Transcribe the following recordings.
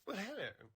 Well, hello.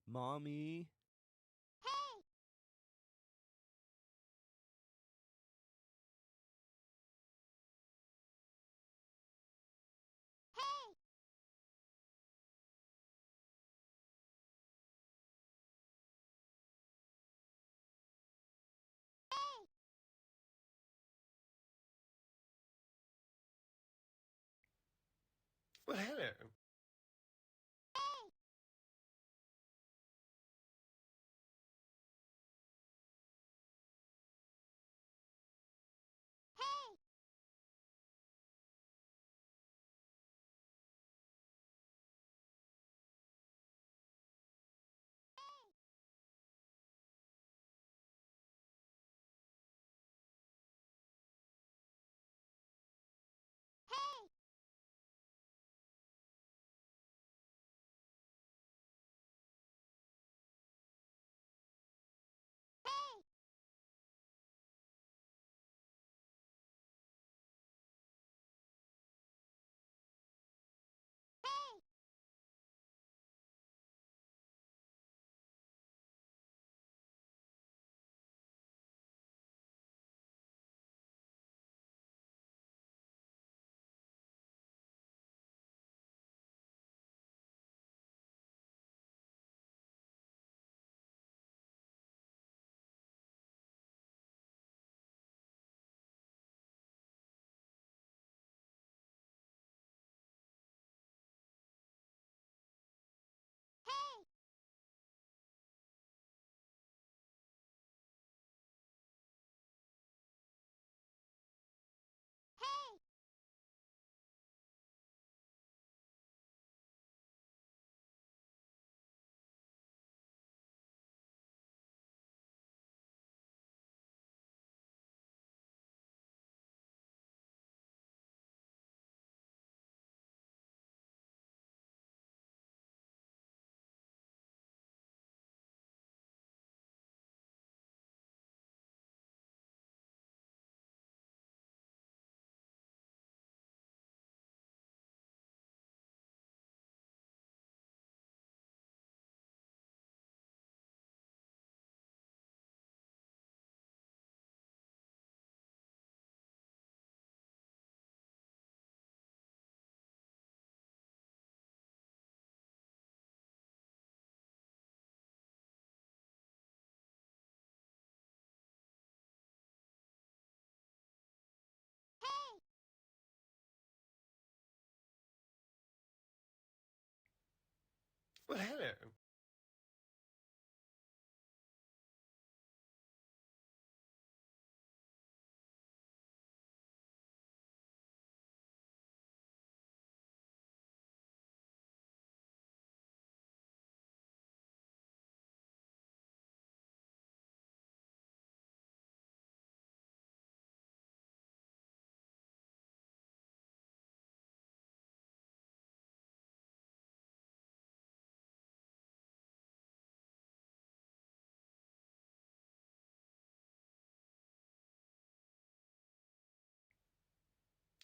Mommy. Well, hello. Well, hello.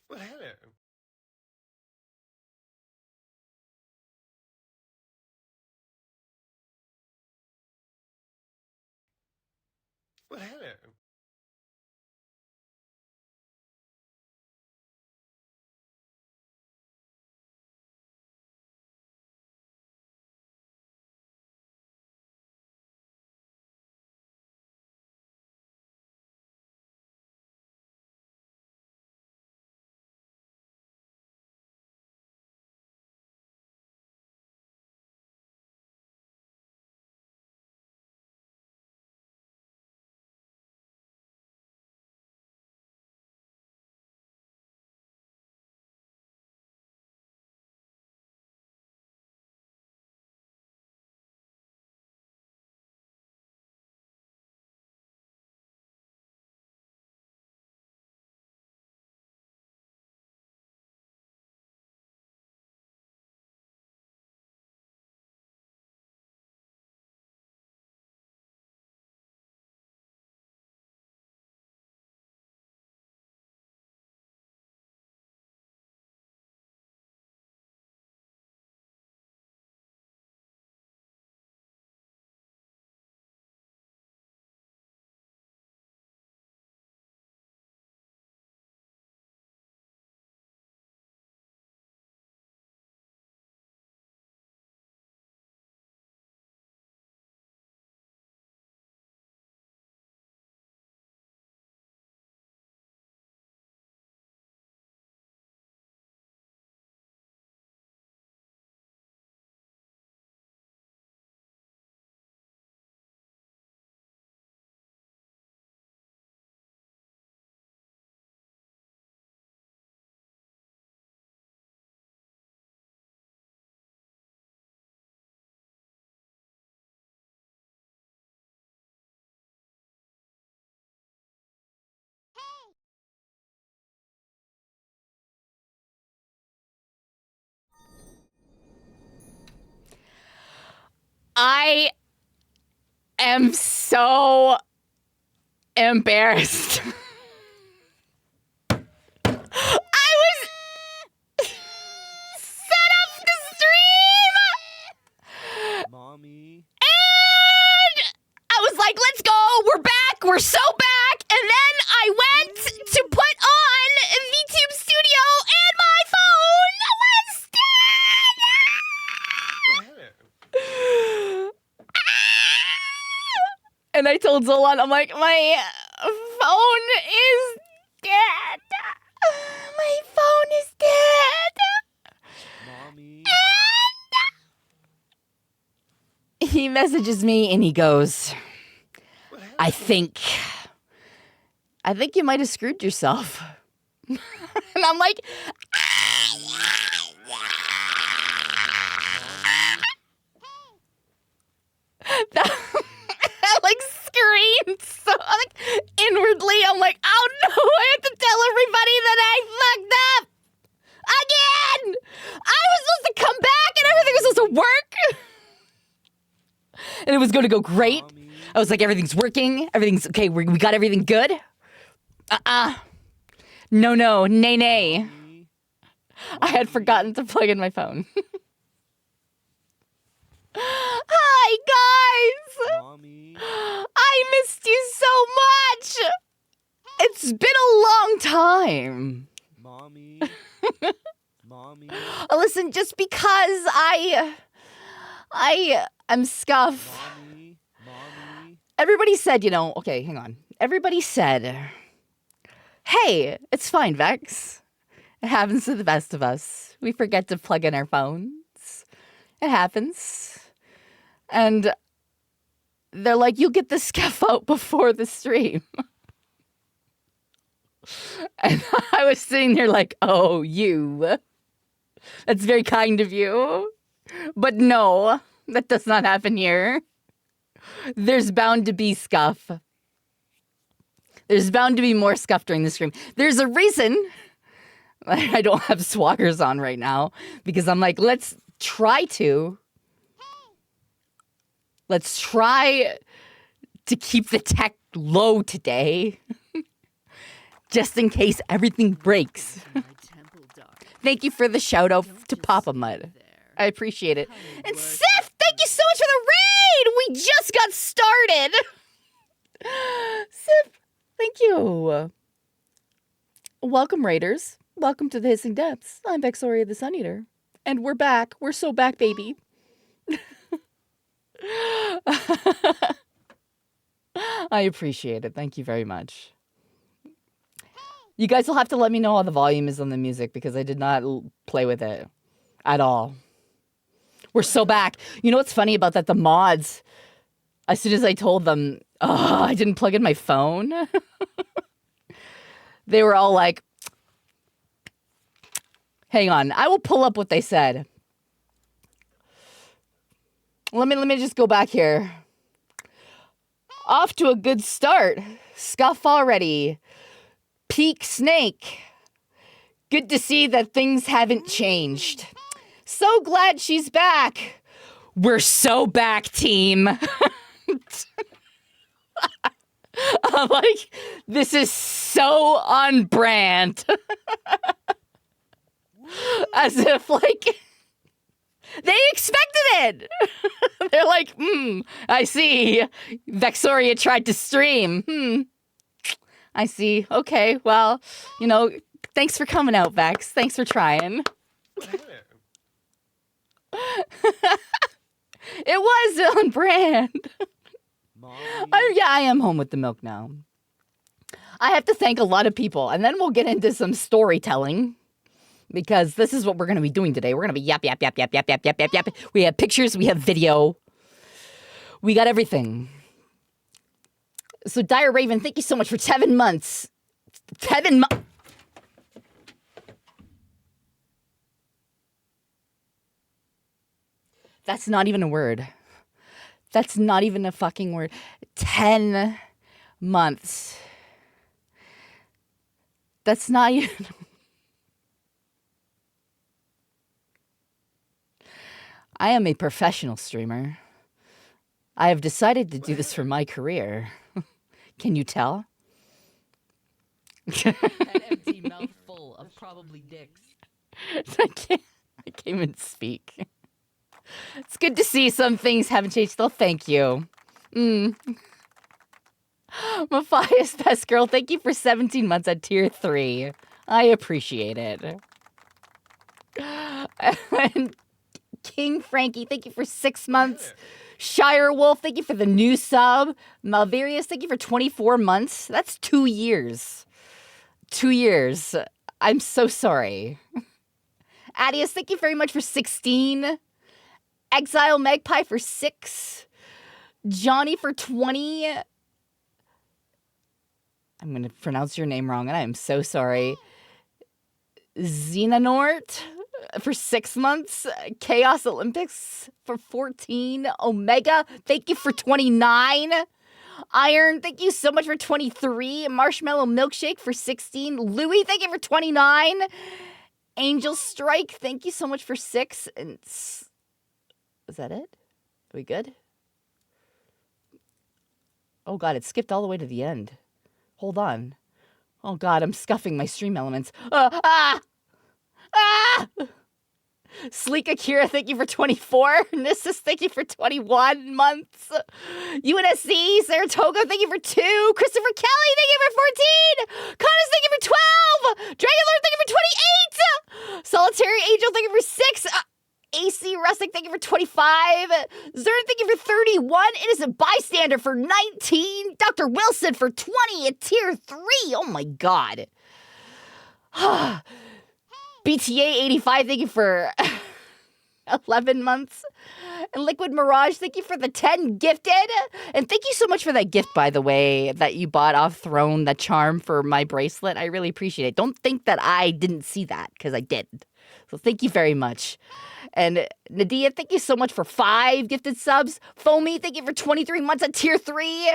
Well, hello. Well, hello. I am so embarrassed. I was set up the stream, Mommy. and I was like, let's go, we're back, we're so back, and then I went to put on VTube Studio, and my phone was dead! Well, hello. And I told Zolan, I'm like, my phone is dead. My phone is dead. Mommy. And he messages me and he goes, Well, hello. I think you might have screwed yourself. And I'm like, I like screamed so like inwardly. I'm like, oh no, I have to tell everybody that I fucked up again. I was supposed to come back and everything was supposed to work. And it was going to go great. Mommy. I was like, everything's working. Everything's okay. We got everything good. No, nay. Mommy. I had forgotten to plug in my phone. Hi, guys. Mommy. I missed you so much. It's been a long time. Mommy. Mommy. Listen, just because I'm scuff. Mommy. Mommy. Everybody said, okay, hang on. Everybody said, hey, it's fine, Vex. It happens to the best of us. We forget to plug in our phones. It happens. And they're like, you get the scuff out before the stream. And I was sitting there like, oh, you. That's very kind of you. But no, that does not happen here. There's bound to be scuff. There's bound to be more scuff during the stream. There's a reason I don't have swaggers on right now, because I'm like, let's try to keep the tech low today, just in case everything breaks. Thank you for the shout out to Papa Mud. I appreciate it. And Sif, thank you so much for the raid. We just got started. Sif, thank you. Welcome, Raiders. Welcome to the Hissing Depths. I'm Vexoria the Sun Eater. And we're back. We're so back, baby. I appreciate it. Thank you very much. You guys will have to let me know how the volume is on the music, because I did not play with it at all. We're so back. You know what's funny about that? The mods, as soon as I told them, I didn't plug in my phone, they were all like, hang on, I will pull up what they said. Let me just go back here. Off to a good start. Scuff already. Peak Snake. Good to see that things haven't changed. So glad she's back. We're so back, team. I'm like, this is so on brand. As if, like, they expected it. They're like, I see. Vexoria tried to stream. I see. Okay, well, you know, thanks for coming out, Vex. Thanks for trying. It was on brand. I am home with the milk now. I have to thank a lot of people, and then we'll get into some storytelling, because this is what we're going to be doing today. We're going to be yap. We have pictures, we have video. We got everything. So Dire Raven, thank you so much for 7 months. 7 months. That's not even a word. That's not even a fucking word. 10 months. That's not even... I am a professional streamer. I have decided to do this for my career. Can you tell? An empty mouthful of probably dicks. I can't even speak. It's good to see some things haven't changed still. Thank you. Matthias, best girl, thank you for 17 months at tier 3. I appreciate it. And King Frankie, thank you for 6 months. Shire Wolf, thank you for the new sub. Malvarius, thank you for 24 months. That's 2 years. 2 years. I'm so sorry. Adius, thank you very much for 16. Exile Magpie for 6. Johnny for 20. I'm going to pronounce your name wrong, and I am so sorry. Xenonort for 6 months. Chaos Olympics for 14. Omega, thank you for 29. Iron, thank you so much for 23. Marshmallow Milkshake for 16. Louie, thank you for 29. Angel Strike, thank you so much for 6. And is that it? Are we good? Oh god, it skipped all the way to the end. Hold on. Oh god, I'm scuffing my stream elements. Sleek Akira, thank you for 24. Nissus, thank you for 21 months. UNSC, Saratoga, thank you for 2. Christopher Kelly, thank you for 14. Connors, thank you for 12. Dragonlord, thank you for 28. Solitary Angel, thank you for 6. AC Rustic, thank you for 25. Zern, thank you for 31. Innocent Bystander for 19. Dr. Wilson for 20 at tier 3. Oh my god. BTA 85, thank you for 11 months. And Liquid Mirage, thank you for the 10 gifted. And thank you so much for that gift, by the way, that you bought off Throne, the charm for my bracelet. I really appreciate it. Don't think that I didn't see that, because I did. So thank you very much. And Nadia, thank you so much for 5 gifted subs. Foamy, thank you for 23 months at tier 3.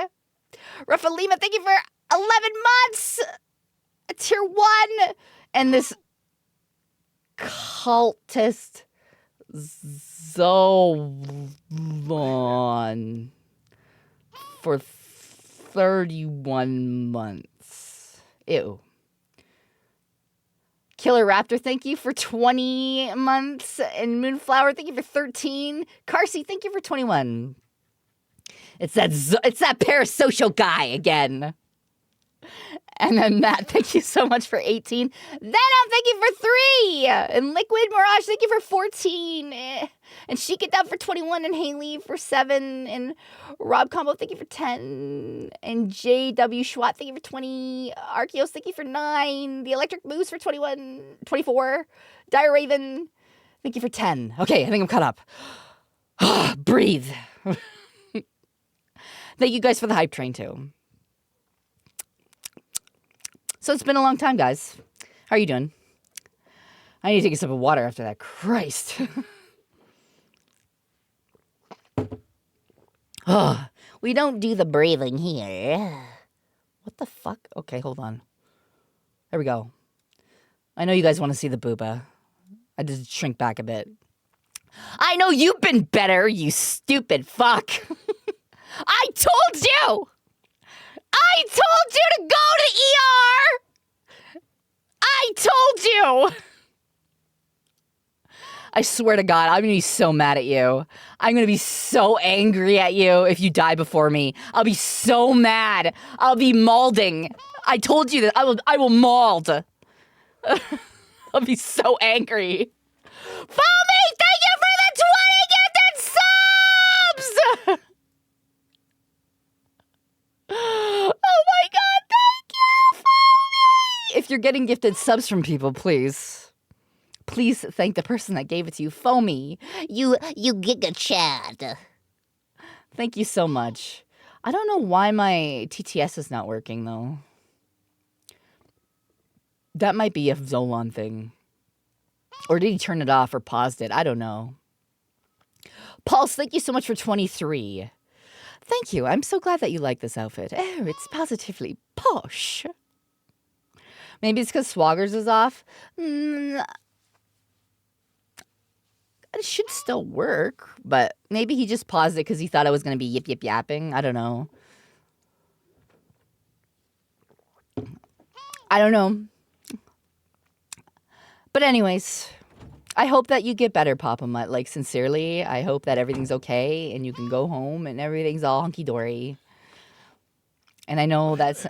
Rafalima, thank you for 11 months at tier 1. And this cultist Zolan for 31 months. Ew. Killer Raptor, thank you for 20 months. And Moonflower, thank you for 13. Carsey, thank you for 21. It's that parasocial guy again. And then Matt, thank you so much for 18. Venom, thank you for 3. And Liquid Mirage, thank you for 14. And Sheik It Up for 21. And Haley for 7. And Rob Combo, thank you for 10. And JW Schwat, thank you for 20. Arceos, thank you for 9. The Electric Moose for 24. Dire Raven, thank you for 10. Okay, I think I'm caught up. Breathe. Thank you guys for the hype train, too. So it's been a long time, guys. How are you doing? I need to take a sip of water after that. Christ. Oh, we don't do the breathing here. What the fuck? Okay, hold on. There we go. I know you guys want to see the booba. I just shrink back a bit. I know you've been better, you stupid fuck. I told you! I told you to go to the ER! I told you! I swear to God, I'm gonna be so mad at you. I'm gonna be so angry at you if you die before me. I'll be so mad. I'll be maulding. I told you that I will mauld. I'll be so angry. Foamy, thank you for the 20 gifted subs! Oh my God, thank you, Foamy! If you're getting gifted subs from people, please thank the person that gave it to you. Foamy, you giga chad. Thank you so much. I don't know why my TTS is not working, though. That might be a Zolan thing. Or did he turn it off or paused it? I don't know. Pulse, thank you so much for 23. Thank you. I'm so glad that you like this outfit. Oh, it's positively posh. Maybe it's because Swaggers is off. It should still work, but maybe he just paused it because he thought I was going to be yip yip yapping. I don't know. But anyways, I hope that you get better, Papa Mutt. Like, sincerely, I hope that everything's okay and you can go home and everything's all hunky-dory. And I know that's...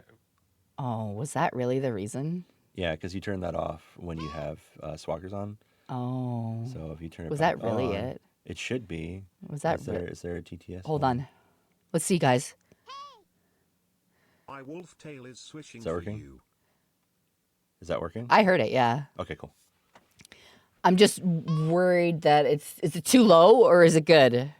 Oh, was that really the reason? Yeah, because you turn that off when you have Swaggers on. Oh. So if you turn it was back that really on, it? It should be. Was that is there a TTS? Hold on. Let's see, guys. My wolf tail is swishing Is that for working? you. Is that working? I heard it, yeah. Okay, cool. I'm just worried that is it too low or is it good?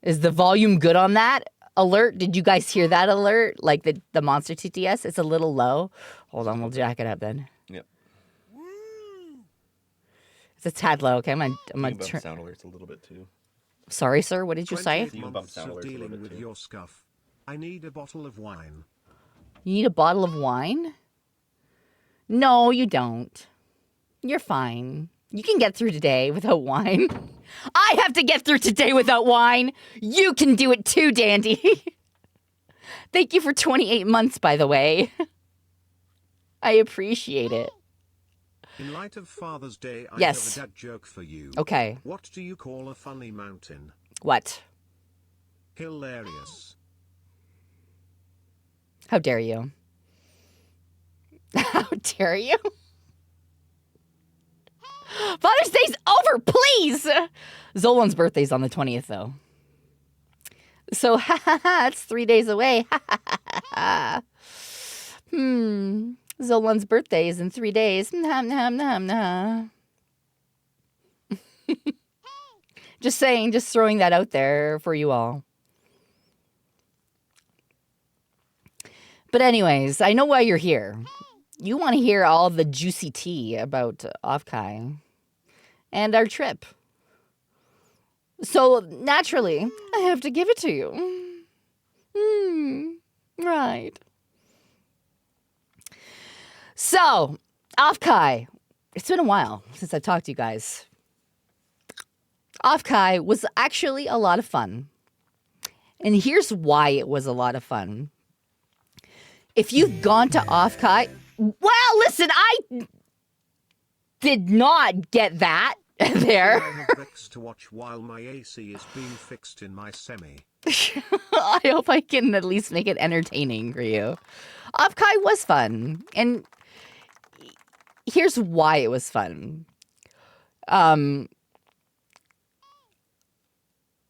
Is the volume good on that alert? Did you guys hear that alert? Like the monster TTS? It's a little low. Hold on, we'll jack it up then. Yep. It's a tad low. Okay, I'm You gonna can bump turn. sound alerts a little bit too. Sorry, sir. What did you say? 28 You can bump months sound of alerts a little dealing bit with too. your scuff. I need a bottle of wine. You need a bottle of wine? No, you don't. You're fine. You can get through today without wine. I have to get through today without wine. You can do it too, Dandy. Thank you for 28 months, by the way. I appreciate it. In light of Father's Day, I Yes. have a dad joke for you. Okay. What do you call a funny mountain? What? Hilarious. How dare you? How dare you? Father's Day's over, please! Zolan's birthday's on the 20th, though. So, it's 3 days away. Zolan's birthday is in 3 days. Just saying, just throwing that out there for you all. But anyways, I know why you're here. You want to hear all the juicy tea about Offkai and our trip. So naturally, I have to give it to you. Right. So, Offkai. It's been a while since I've talked to you guys. Offkai was actually a lot of fun. And here's why it was a lot of fun. If you've gone to Offkai, well, listen, I did not get that there. I have Vex to watch while my AC is being fixed in my semi. I hope I can at least make it entertaining for you. Offkai was fun. And here's why it was fun.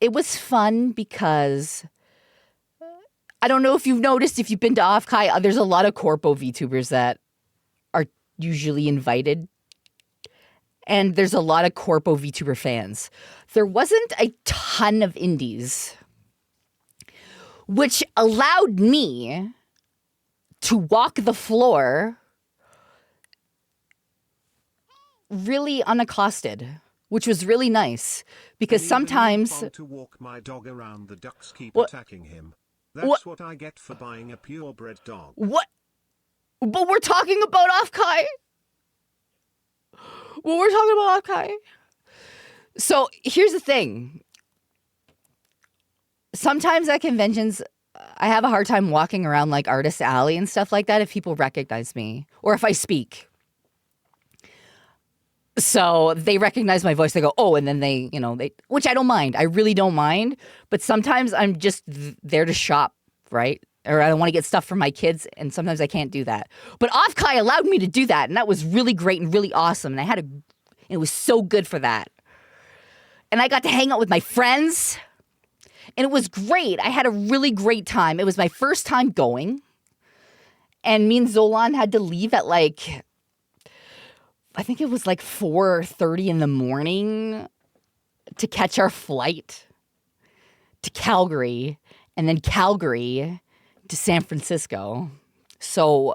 It was fun because I don't know if you've noticed, if you've been to Offkai, there's a lot of Corpo VTubers that are usually invited. And there's a lot of Corpo VTuber fans. There wasn't a ton of indies, which allowed me to walk the floor really unaccosted, which was really nice because sometimes To walk my dog around, the ducks keep What? attacking him. That's what I get for buying a purebred dog. what? But we're talking about Offkai. Well, we're talking about Offkai. So here's the thing. Sometimes at conventions, I have a hard time walking around like Artist Alley and stuff like that if people recognize me or if I speak. So they recognize my voice. They go, oh, and then they, which I don't mind. I really don't mind. But sometimes I'm just there to shop, right? Or I want to get stuff for my kids. And sometimes I can't do that. But Offkai allowed me to do that. And that was really great and really awesome. And it was so good for that. And I got to hang out with my friends. And it was great. I had a really great time. It was my first time going. And me and Zolan had to leave at I think it was 4:30 in the morning to catch our flight to Calgary and then Calgary to San Francisco. So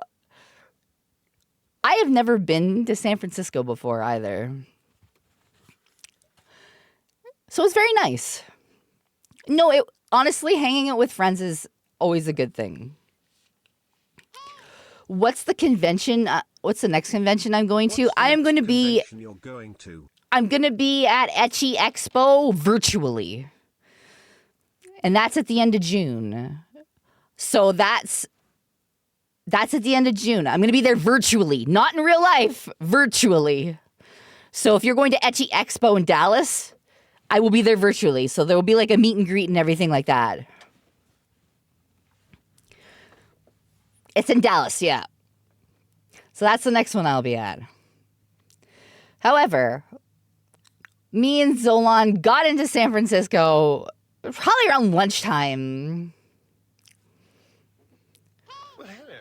I have never been to San Francisco before either. So it was very nice. No, honestly, hanging out with friends is always a good thing. What's the convention? What's the next convention I'm going to? I'm going to be at Etchy Expo virtually. And that's at the end of June. So that's at the end of June. I'm going to be there virtually, not in real life, virtually. So if you're going to Etchy Expo in Dallas, I will be there virtually. So there will be a meet and greet and everything like that. It's in Dallas, yeah. So that's the next one I'll be at. However, me and Zolan got into San Francisco probably around lunchtime. Well, hello.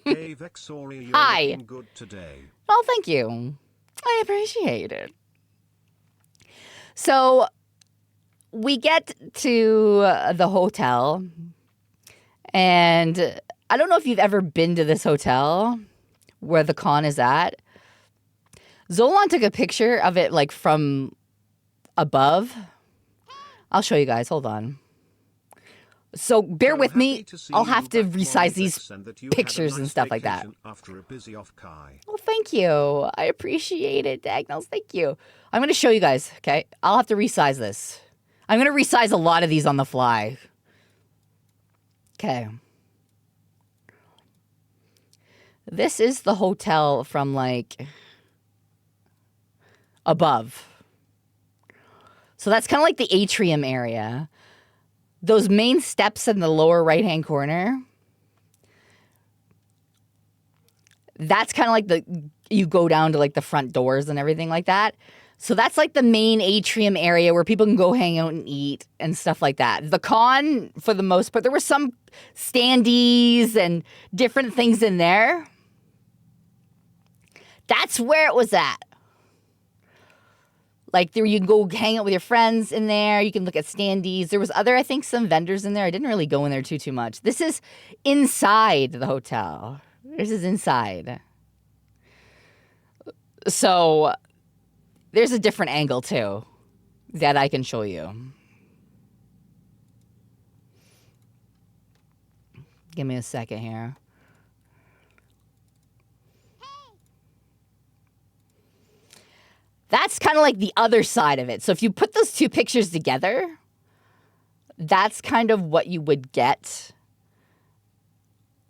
Hey Vexoria, you're Hi. looking good today. Well, thank you. I appreciate it. So we get to the hotel, and I don't know if you've ever been to this hotel where the con is at. Zolan took a picture of it from above. I'll show you guys. Hold on. So bear with me. I'll have to resize these pictures and stuff like that. After a busy Offkai. Well, thank you. I appreciate it, Dagnalls. Thank you. I'm going to show you guys, okay? I'll have to resize this. I'm going to resize a lot of these on the fly. Okay. This is the hotel from, above. So that's kind of the atrium area. Those main steps in the lower right-hand corner, that's kind of you go down to the front doors and everything like that. So that's the main atrium area where people can go hang out and eat and stuff like that. The con, for the most part, there were some standees and different things in there. That's where it was at. Like there, you can go hang out with your friends in there. You can look at standees. There was I think some vendors in there. I didn't really go in there too much. This is inside the hotel. This is inside. So there's a different angle too that I can show you. Give me a second here. That's kind of like the other side of it. So if you put those two pictures together, that's kind of what you would get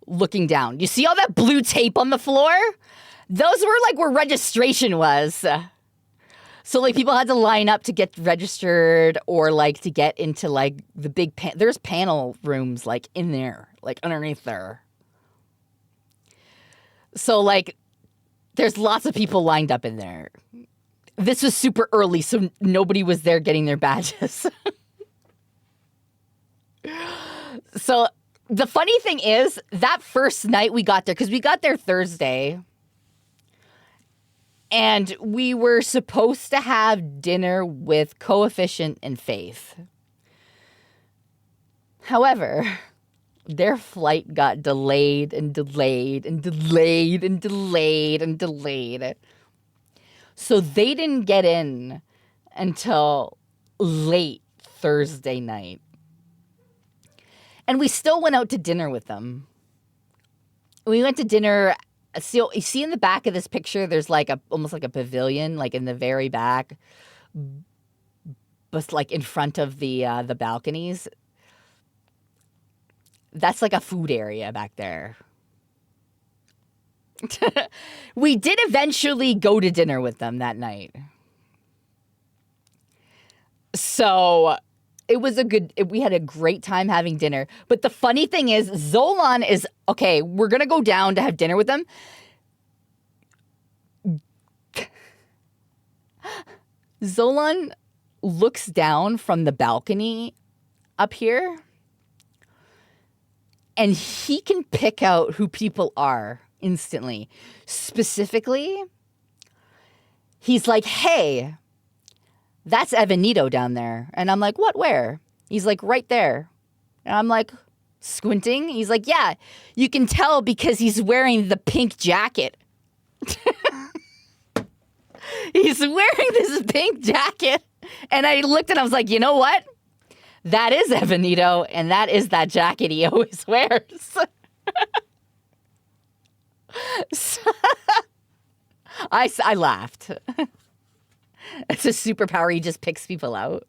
looking down. You see all that blue tape on the floor? Those were like where registration was. So like people had to line up to get registered or like to get into like the big there's panel rooms like in there, like underneath there. So like there's lots of people lined up in there. This was super early, so nobody was there getting their badges. So the funny thing is that first night we got there, because we got there Thursday, and we were supposed to have dinner with Coefficient and Faith. However, their flight got delayed and delayed and delayed and delayed and delayed. So they didn't get in until late Thursday night. And we still went out to dinner with them. We went to dinner. So you see in the back of this picture, there's like almost like a pavilion, like in the very back, but like in front of the balconies. That's like a food area back there. We did eventually go to dinner with them that night. So it was we had a great time having dinner. But the funny thing is, Zolan is, okay, we're going to go down to have dinner with them. Zolan looks down from the balcony up here, and he can pick out who people are instantly. Specifically, he's like, hey, that's Evanito down there. And I'm like, what, where? He's like, right there. And I'm like, squinting. He's like, yeah, you can tell because he's wearing the pink jacket. He's wearing this pink jacket. And I looked and I was like, you know what? That is Evanito, and that is that jacket he always wears. So, I laughed. It's a superpower. He just picks people out.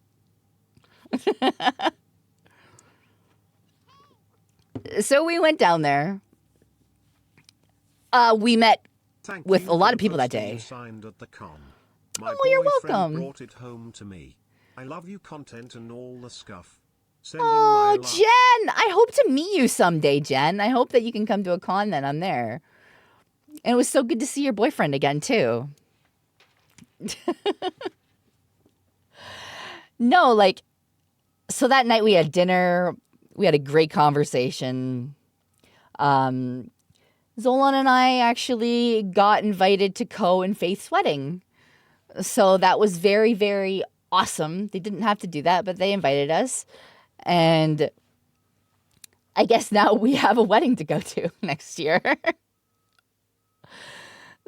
So we went down there. We met with a lot of people that day. Signed at the con. My Oh, you're boyfriend welcome. brought it home to me. I love you content and all the scuff. Sending Oh, my love. Jen! I hope to meet you someday, Jen. I hope that you can come to a con then. I'm there. And it was so good to see your boyfriend again, too. No, like, so that night we had dinner. We had a great conversation. Zolan and I actually got invited to Co and Faith's wedding. So that was very, very awesome. They didn't have to do that, but they invited us. And I guess now we have a wedding to go to next year.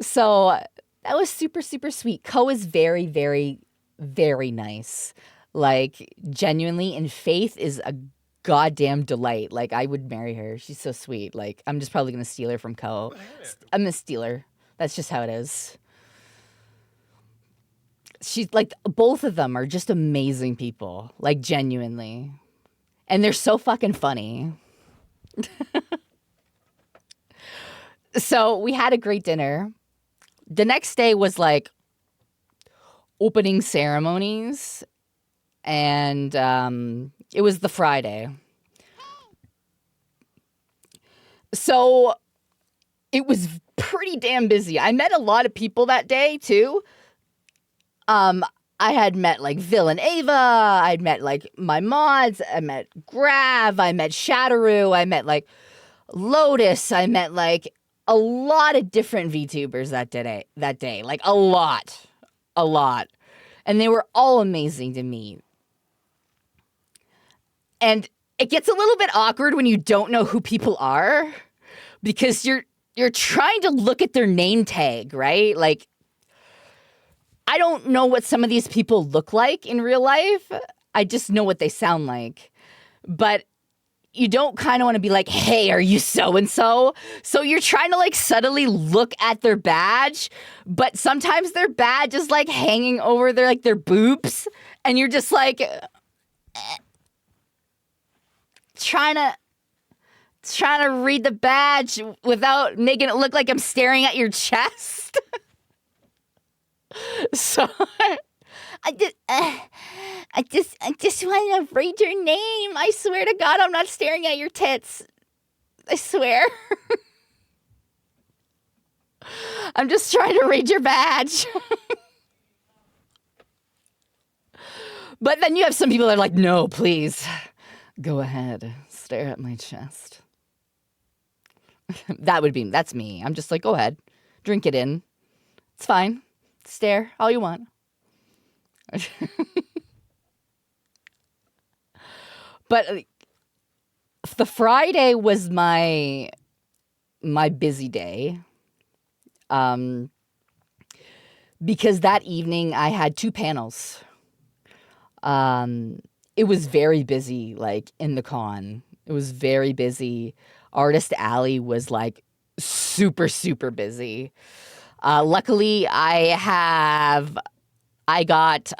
So that was super, super sweet. Co is very, very, very nice. Like, genuinely, and Faith is a goddamn delight. Like, I would marry her. She's so sweet. Like, I'm just probably going to steal her from Co. I'm going to steal her. That's just how it is. She's like, both of them are just amazing people. Like, genuinely. And they're so fucking funny. So we had a great dinner. The next day was like opening ceremonies. And it was the Friday. So it was pretty damn busy. I met a lot of people that day too. I had met like Vil and Ava. I'd met like my mods. I met Grav. I met Shatteroo. I met like Lotus. I met like a lot of different VTubers that day. Like a lot. And they were all amazing to me. And it gets a little bit awkward when you don't know who people are because you're trying to look at their name tag, right? Like, I don't know what some of these people look like in real life. I just know what they sound like. But you don't kind of want to be like, hey, are you so-and-so? So you're trying to like subtly look at their badge, but sometimes their badge is like hanging over their boobs. And you're just like trying to read the badge without making it look like I'm staring at your chest. So I just want to read your name. I swear to God, I'm not staring at your tits. I swear. I'm just trying to read your badge. But then you have some people that are like, no, please, go ahead, stare at my chest. That's me. I'm just like, go ahead, drink it in. It's fine. Stare all you want. But the Friday was my busy day. Because that evening I had 2 panels. It was very busy, like in the con. It was very busy. Artist Alley was like super, super busy. Luckily, I got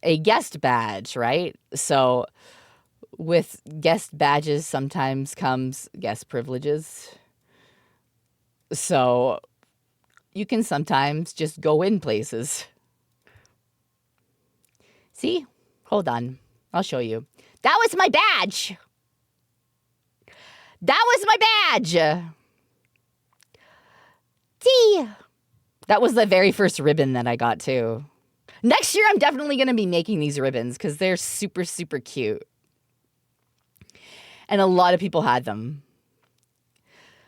a guest badge, right? So with guest badges sometimes comes guest privileges. So you can sometimes just go in places. See? Hold on. I'll show you. That was my badge. That was my badge. See? That was the very first ribbon that I got, too. Next year, I'm definitely going to be making these ribbons because they're super, super cute. And a lot of people had them.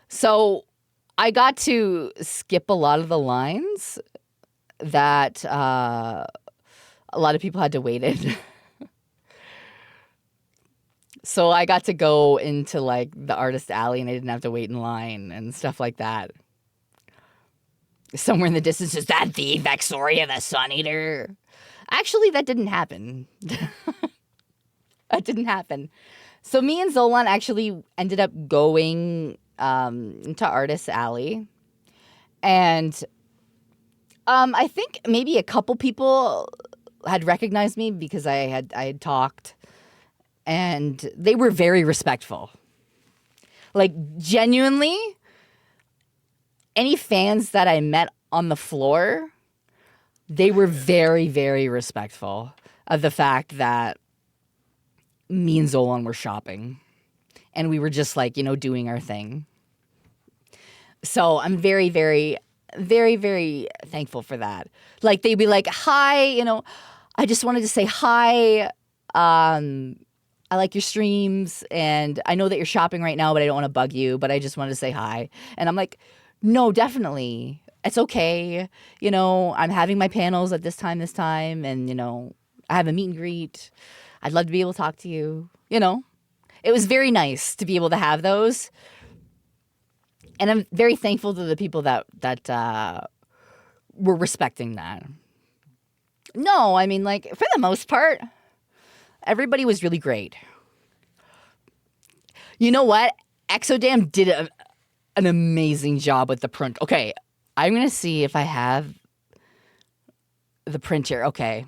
So I got to skip a lot of the lines that a lot of people had to wait in. So I got to go into like the artist alley and I didn't have to wait in line and stuff like that. Somewhere in the distance, is that the Vexoria the Sun Eater? Actually, that didn't happen. That didn't happen. So me and Zolan actually ended up going into Artist Alley. And I think maybe a couple people had recognized me because I had talked. And they were very respectful. Like, genuinely, any fans that I met on the floor, they were very, very respectful of the fact that me and Zolan were shopping. And we were just like, doing our thing. So I'm very, very, very, very thankful for that. Like, they'd be like, hi, I just wanted to say hi. I like your streams, and I know that you're shopping right now, but I don't want to bug you, but I just wanted to say hi. And I'm like, no, definitely. It's okay. I'm having my panels at this time, and, I have a meet and greet. I'd love to be able to talk to you. It was very nice to be able to have those. And I'm very thankful to the people that were respecting that. No, I mean, like, for the most part, everybody was really great. You know what? Exodam did an amazing job with the print. Okay, I'm going to see if I have the print here. Okay.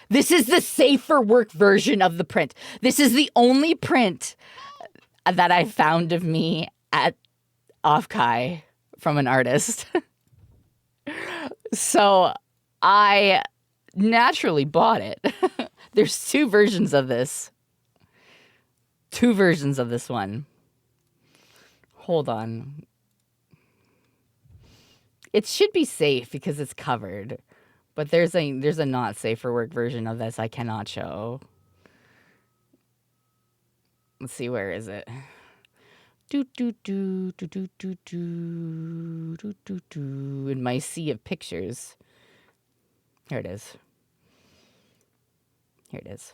This is the safer work version of the print. This is the only print that I found of me at Offkai from an artist. So I naturally bought it. There's 2 versions of this. 2 versions of this one. Hold on. It should be safe because it's covered. But there's a not safe for work version of this I cannot show. Let's see, where is it? In my sea of pictures. Here it is. Here it is.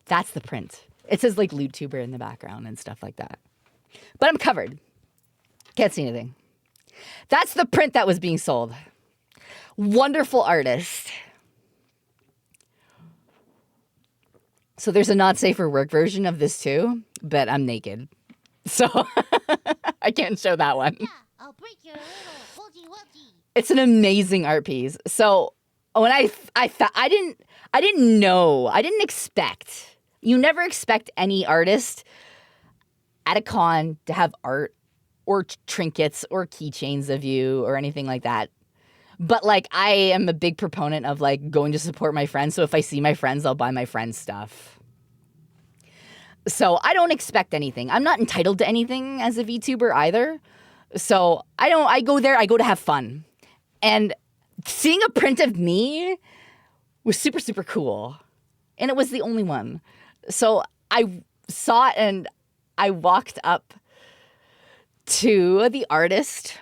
That's the print. It says like LootTuber in the background and stuff like that. But I'm covered. Can't see anything. That's the print that was being sold. Wonderful artist. So there's a not safe for work version of this too, but I'm naked. So I can't show that one. Yeah, I'll break your little woogie woogie. It's an amazing art piece. So when I didn't know, I didn't expect. You never expect any artist at a con to have art or trinkets or keychains of you or anything like that. But like I am a big proponent of like going to support my friends. So if I see my friends, I'll buy my friends stuff. So I don't expect anything. I'm not entitled to anything as a VTuber either. So I go there, I go to have fun. And seeing a print of me was super, super cool. And it was the only one. So I saw it and I walked up to the artist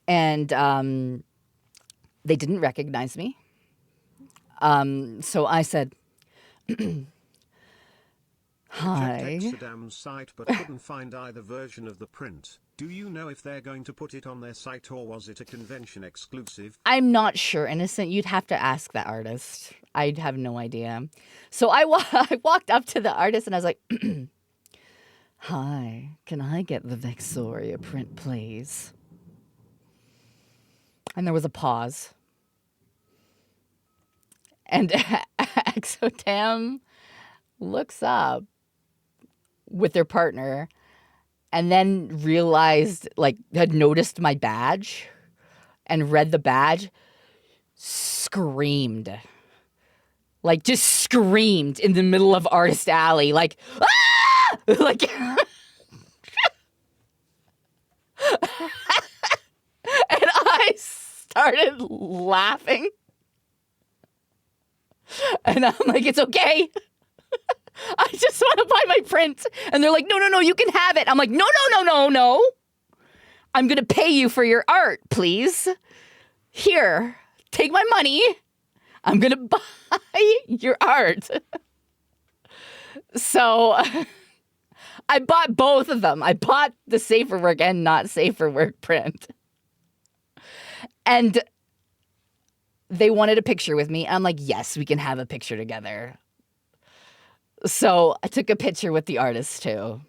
and they didn't recognize me. So I said, hi. Checked Amsterdam's site but couldn't find either version of the print. Do you know if they're going to put it on their site or was it a convention exclusive? I'm not sure, Innocent. You'd have to ask that artist. I'd have no idea. So I walked up to the artist and I was like, hi, can I get the Vexoria print, please? And there was a pause. And Exotam looks up with their partner and then realized, like, had noticed my badge and read the badge, screamed. Like, just screamed in the middle of Artist Alley, like, ah! Like, and I started laughing. And I'm like, it's okay. I just want to buy my print. And they're like, no, you can have it. I'm like, no. I'm going to pay you for your art, please. Here, take my money. I'm going to buy your art. So I bought both of them. I bought the safe for work and not safe for work print. And they wanted a picture with me. I'm like, yes, we can have a picture together. So I took a picture with the artist too.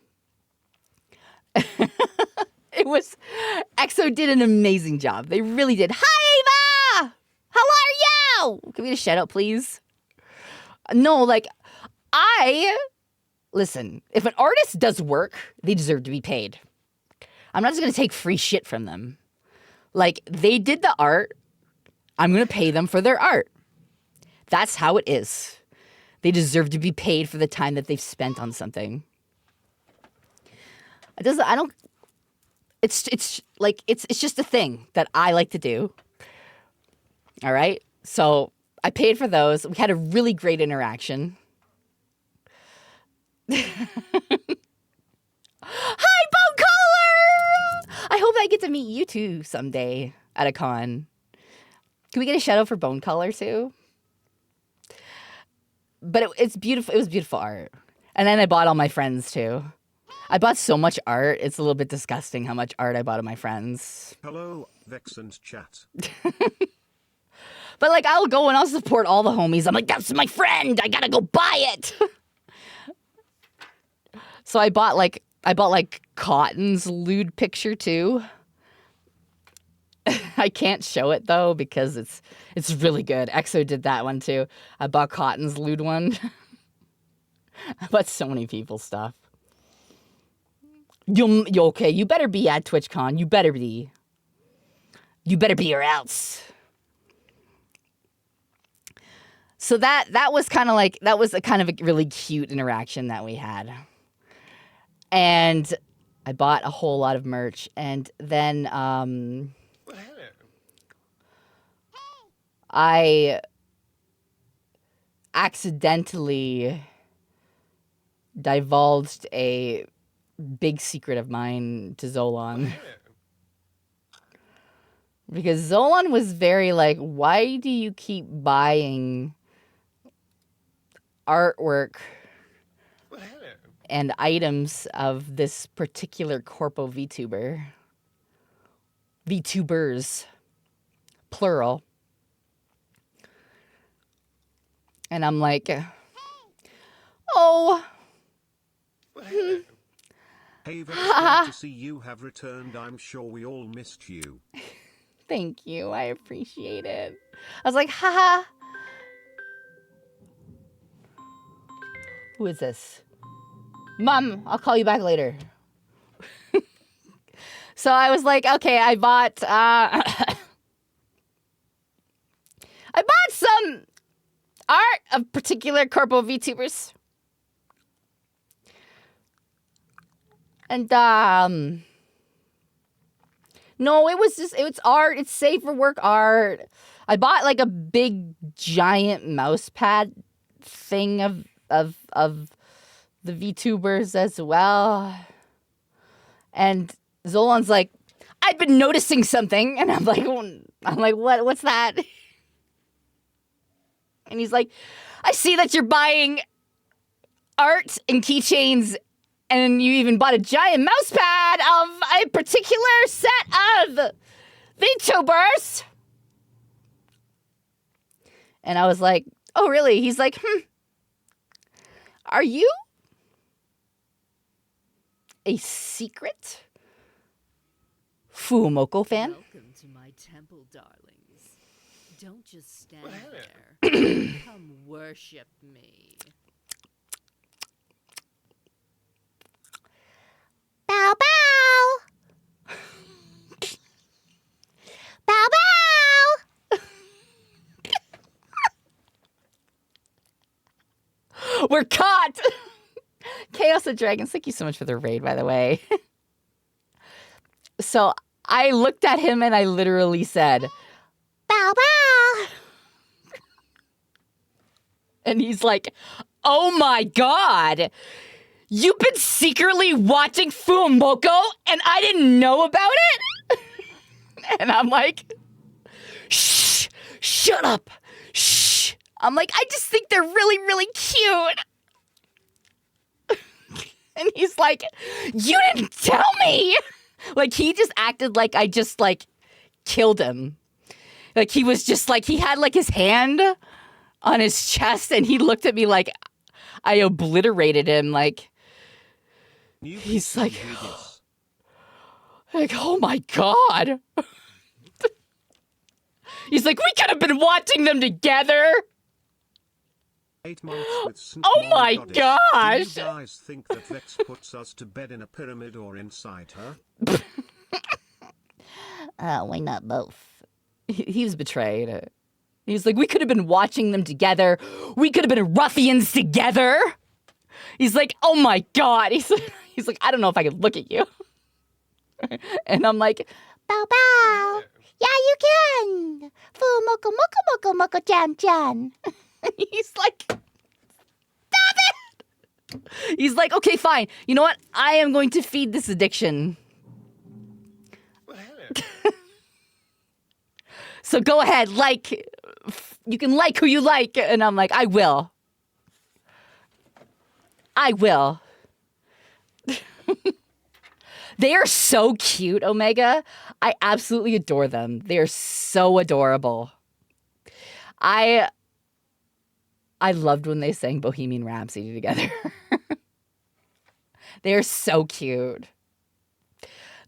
EXO did an amazing job. They really did. Hi, Eva! How are you? Can we get a shout out, please? No, like, listen, if an artist does work, they deserve to be paid. I'm not just going to take free shit from them. Like, they did the art. I'm going to pay them for their art. That's how it is. They deserve to be paid for the time that they've spent on something. It's just a thing that I like to do. All right? So I paid for those. We had a really great interaction. Hi, Bone Collar! I hope I get to meet you two someday at a con. Can we get a shout out for Bone Collar too? But it's beautiful. It was beautiful art. And then I bought all my friends too. I bought so much art. It's a little bit disgusting how much art I bought of my friends. Hello, Vex and chat. But like, I'll go and I'll support all the homies. I'm like, that's my friend. I gotta go buy it. So I bought like Cotton's lewd picture too. I can't show it though because it's really good. EXO did that one too. I bought Cotton's lewd one. I bought so many people's stuff. You okay? You better be at TwitchCon. You better be. You better be or else. So that was kind of like a kind of a really cute interaction that we had. And I bought a whole lot of merch, and then Well, hello. I accidentally divulged a big secret of mine to Zolan. Hello. Because Zolan was very like, why do you keep buying artwork Well, hello. and items of this particular corpo VTuber. VTubers, plural. And I'm like, oh, Well, hello. Hey, Vex, great to see you have returned. I'm sure we all missed you. thank you. I appreciate it. I was like, haha. Who is this? Mom, I'll call you back later. So I was like, okay, I bought some art of particular corpo VTubers. And no, it was art. It's safe for work art. I bought like a big giant mouse pad thing of the VTubers as well. And Zolan's like, I've been noticing something, and I'm like, what's that? And he's like, I see that you're buying art and keychains, and you even bought a giant mouse pad of a particular set of VTubers. And I was like, oh, really? He's like, are you a secret Fuumoko fan? Welcome to my temple, darlings. Don't just stand Well, there. Come worship me. Bow bow. Bow bow. We're caught! Chaos of Dragons, thank you so much for the raid, by the way. So I looked at him and I literally said, Bow bow. and he's like, oh my god! You've been secretly watching Fuumoko and I didn't know about it? And I'm like, shh, shut up, shh. I'm like, I just think they're really, really cute. And he's like, you didn't tell me. Like, he just acted like I just, like, killed him. Like, he was just, like, he had, like, his hand on his chest, and he looked at me like I obliterated him. Like, he's like, oh, my God. He's like, we could have been watching them together. 8 months with St. Oh Mom my Goddess. gosh. Do you guys think that Vex puts us to bed in a pyramid or inside her? Why not both? He was betrayed. He was like, we could have been watching them together. We could have been ruffians together. He's like, oh my God. He's like, I don't know if I could look at you. And I'm like, Bow bow. Yeah, you can. Fuumoko moko moko moko chan chan. he's like, stop it. He's like, okay, fine. You know what? I am going to feed this addiction. Well, hello. So go ahead, you can like who you like. And I'm like, I will. They are so cute, Omega. I absolutely adore them. They are so adorable. I loved when they sang Bohemian Rhapsody together. They're so cute.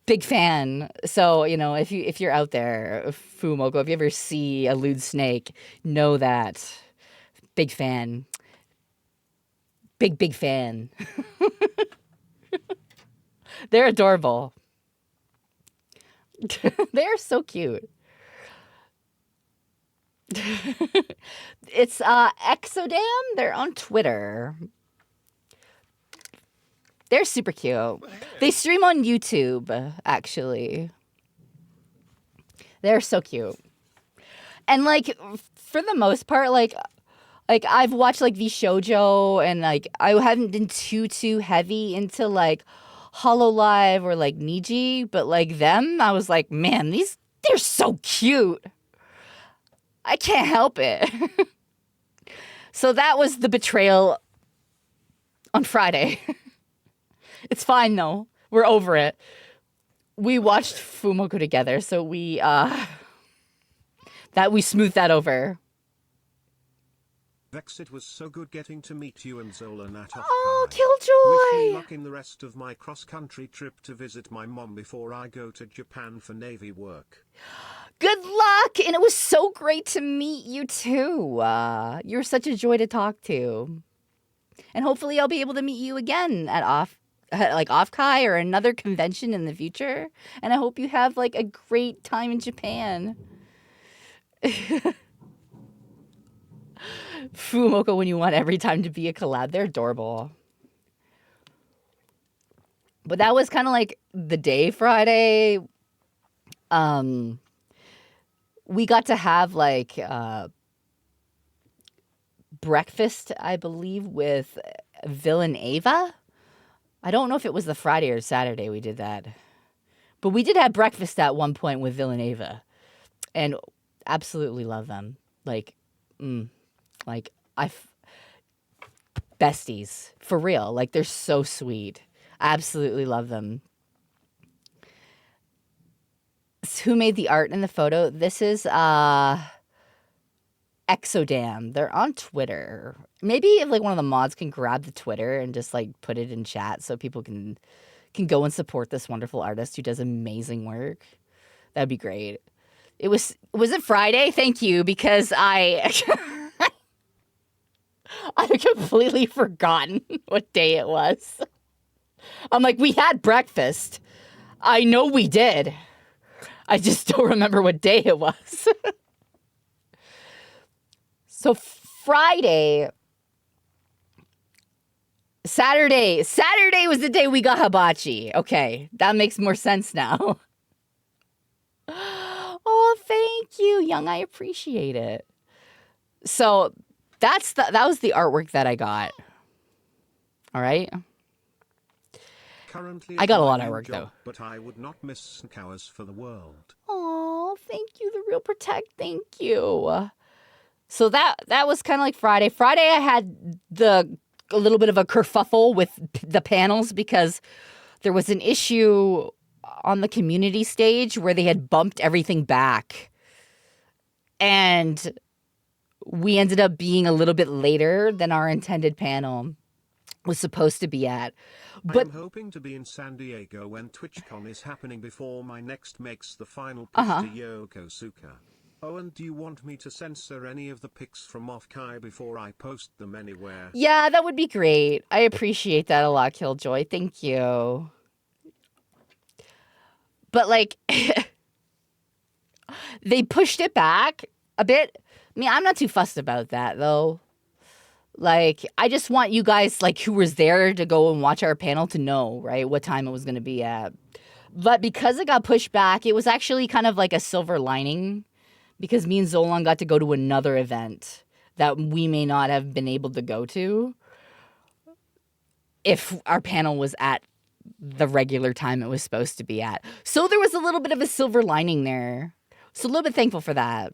Big fan. So, you know, if you're out there, Fuumoko, if you ever see a lewd snake, know that. Big fan. Big fan. They're adorable. They're so cute. It's Exodam. They're on Twitter. They're super cute. They stream on YouTube, actually. They're so cute. And like for the most part, like I've watched like the shoujo, and like I haven't been too heavy into like Hololive or like Niji, but like them, I was like, man, they're so cute. I can't help it. So that was the betrayal on Friday. It's fine though. We're over it. We watched Fumoko together, so we smoothed that over. Vex, it was so good getting to meet you and Zolan at Offkai. Oh, Wish me Killjoy! luck in the rest of my cross-country trip to visit my mom before I go to Japan for Navy work. Good luck! And it was so great to meet you too. You're such a joy to talk to. And hopefully I'll be able to meet you again at Offkai or another convention in the future. And I hope you have like a great time in Japan. Fumoko, when you want every time to be a collab, they're adorable. But that was kind of like the day Friday. We got to have like breakfast, I believe, with Villain Ava. I don't know if it was the Friday or Saturday we did that. But we did have breakfast at one point with Villain Ava. And absolutely love them. Besties. For real. Like, they're so sweet. I absolutely love them. So who made the art in the photo? This is Exodam. They're on Twitter. Maybe if like one of the mods can grab the Twitter and just like put it in chat so people can go and support this wonderful artist who does amazing work. That'd be great. Was it Friday? Thank you, because I completely forgotten what day it was. I'm like, we had breakfast. I know we did. I just don't remember what day it was. So Saturday was the day we got hibachi. Okay, that makes more sense now. Oh, thank you, Young. I appreciate it. So that was the artwork that I got. All right. Currently, I got a my lot of new work, job, though. But I would not miss Snkowers for the world. Oh, thank you, the Real Protect. Thank you. So that was kind of like Friday. Friday, I had a little bit of a kerfuffle with the panels because there was an issue on the community stage where they had bumped everything back. And we ended up being a little bit later than our intended panel was supposed to be at. But I'm hoping to be in San Diego when TwitchCon is happening before my next makes the final push to Yokosuka. Oh, and do you want me to censor any of the pics from Offkai before I post them anywhere? yeah, that would be great. I appreciate that a lot, Killjoy. Thank you. But like, they pushed it back a bit. I mean, I'm not too fussed about that though. Like, I just want you guys, like, who was there to go and watch our panel to know, right, what time it was going to be at. But because it got pushed back, it was actually kind of like a silver lining because me and Zolan got to go to another event that we may not have been able to go to if our panel was at the regular time it was supposed to be at. So there was a little bit of a silver lining there. So a little bit thankful for that.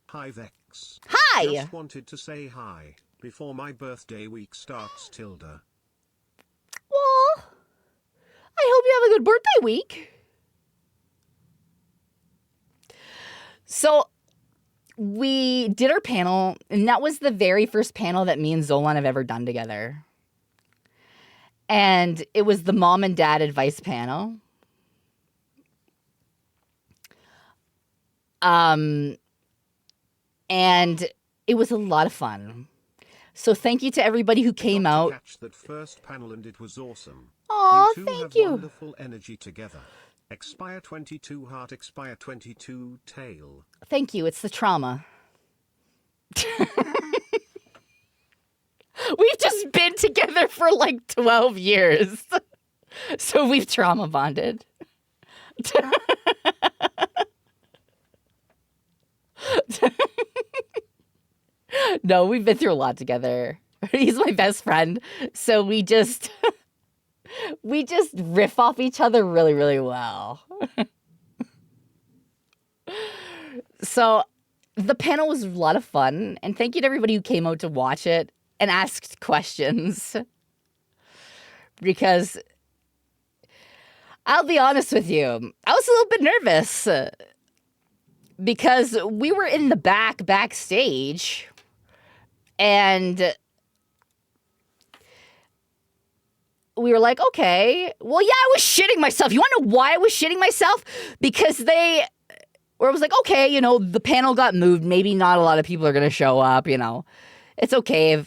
Hi, Vex. Hi! Just wanted to say hi before my birthday week starts, Tilda. Well, I hope you have a good birthday week. So we did our panel, and that was the very first panel that me and Zolan have ever done together. And it was the mom and dad advice panel. And it was a lot of fun. So thank you to everybody who came Got to out. catch that first panel and it was awesome. Aw, you two thank have you. wonderful energy together. Expire 22 heart, expire 22 tail. Thank you. It's the trauma. We've just been together for like 12 years. So we've trauma bonded. No, we've been through a lot together. He's my best friend. So we just riff off each other really, really well. So the panel was a lot of fun, and thank you to everybody who came out to watch it and asked questions. Because I'll be honest with you, I was a little bit nervous because we were in the backstage, and we were like, okay, well, yeah, I was shitting myself. You want to know why I was shitting myself? Because I was like, okay, you know, the panel got moved. Maybe not a lot of people are going to show up, you know. It's okay.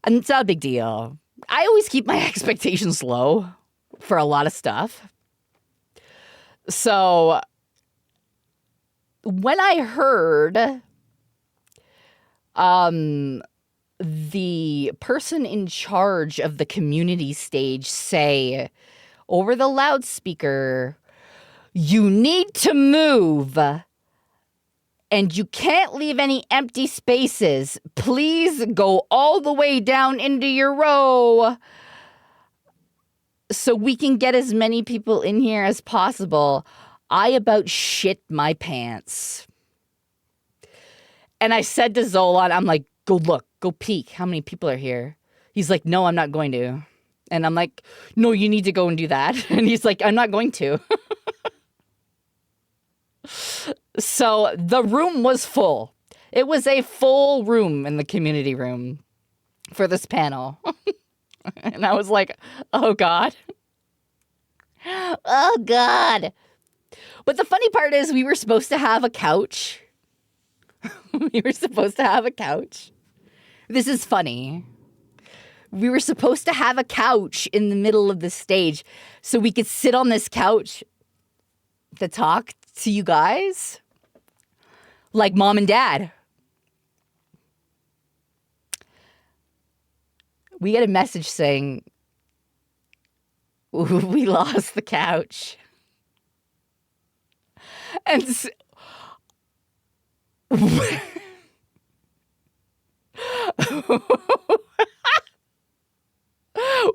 And it's not a big deal. I always keep my expectations low for a lot of stuff. So when I heard the person in charge of the community stage say over the loudspeaker, you need to move and you can't leave any empty spaces. Please go all the way down into your row so we can get as many people in here as possible. I about shit my pants. And I said to Zolan, I'm like, go look, go peek. How many people are here? He's like, no, I'm not going to. And I'm like, no, you need to go and do that. And he's like, I'm not going to. So the room was full. It was a full room in the community room for this panel. And I was like, oh, God. Oh, God. But the funny part is we were supposed to have a couch. We were supposed to have a couch. This is funny. We were supposed to have a couch in the middle of the stage so we could sit on this couch to talk to you guys like mom and dad. We get a message saying we lost the couch. And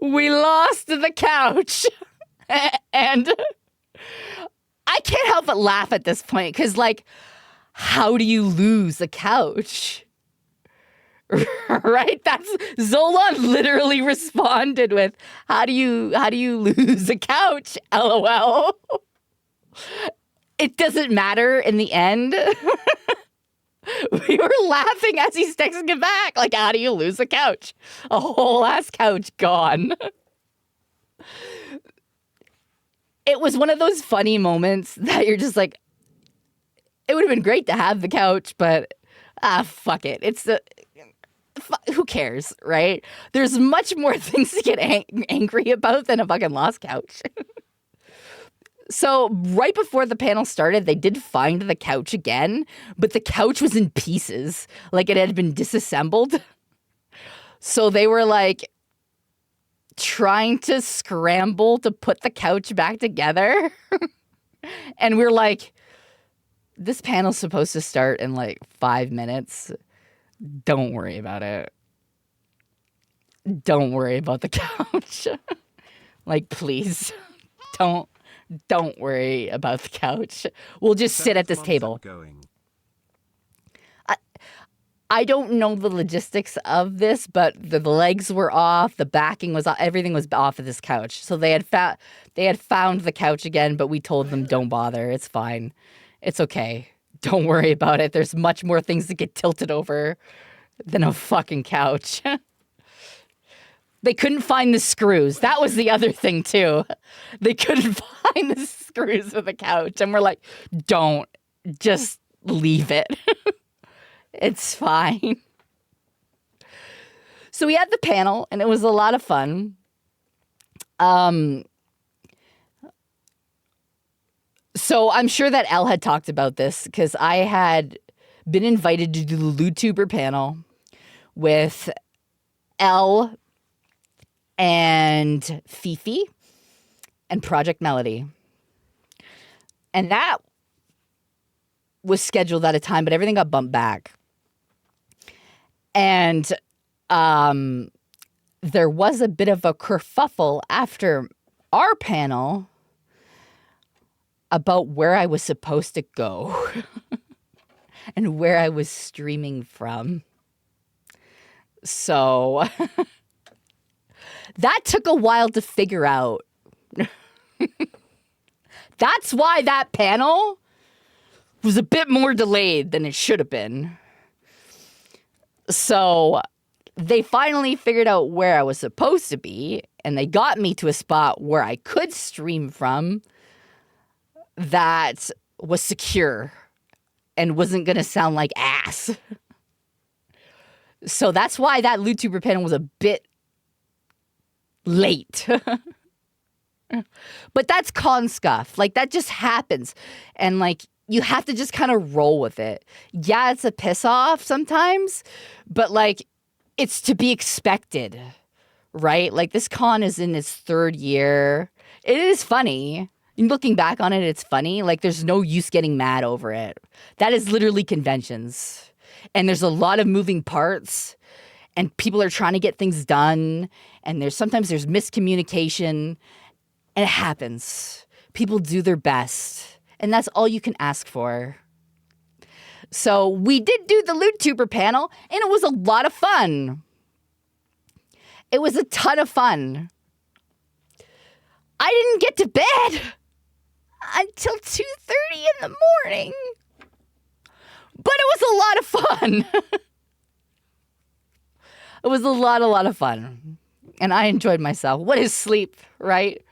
we lost the couch. And I can't help but laugh at this point because, like, how do you lose a couch? Right? That's Zolan literally responded with, how do you lose a couch? LOL. It doesn't matter in the end. We were laughing as he's texting it back. Like, how do you lose a couch? A whole ass couch gone. It was one of those funny moments that you're just like, it would have been great to have the couch, but fuck it. Who cares, right? There's much more things to get angry about than a fucking lost couch. So right before the panel started, they did find the couch again, but the couch was in pieces, like it had been disassembled. So they were like trying to scramble to put the couch back together. And we're like, this panel's supposed to start in like 5 minutes. Don't worry about it. Don't worry about the couch. Like, please, don't worry about the couch. We'll just sit at this table. I don't know the logistics of this, but the legs were off, the backing was off, everything was off of this couch. So they had found the couch again, but we told them don't bother. It's fine. It's okay. Don't worry about it. There's much more things to get tilted over than a fucking couch. They couldn't find the screws. That was the other thing, too. They couldn't find the screws for the couch. And we're like, don't. Just leave it. It's fine. So we had the panel, and it was a lot of fun. So I'm sure that Elle had talked about this because I had been invited to do the YouTuber panel with Elle and Fifi and Project Melody. And that was scheduled at a time, but everything got bumped back. And there was a bit of a kerfuffle after our panel about where I was supposed to go. and where I was streaming from. So that took a while to figure out. That's why that panel was a bit more delayed than it should have been. So they finally figured out where I was supposed to be, and they got me to a spot where I could stream from that was secure and wasn't going to sound like ass. So that's why that YouTuber panel was a bit late. But that's con scuff. Like, that just happens. And, like, you have to just kind of roll with it. Yeah, it's a piss off sometimes, but, like, it's to be expected, right? Like, this con is in its third year. It is funny. Looking back on it, it's funny. Like, there's no use getting mad over it. That is literally conventions. And there's a lot of moving parts, and people are trying to get things done, and sometimes there's miscommunication, and it happens. People do their best, and that's all you can ask for. So we did do the YouTuber panel, and it was a lot of fun. It was a ton of fun. I didn't get to bed until 2:30 in the morning. But it was a lot of fun. It was a lot of fun. And I enjoyed myself. What is sleep, right?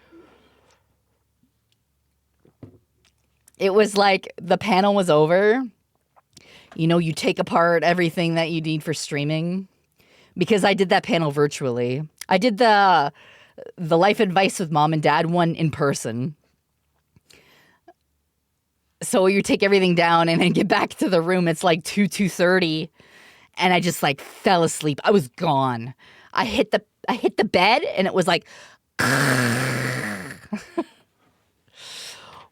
It was like the panel was over. You know, you take apart everything that you need for streaming. Because I did that panel virtually. I did the life advice with mom and dad one in person. So you take everything down and then get back to the room. It's like 2:30, and I just like fell asleep. I was gone. I hit the bed, and it was like.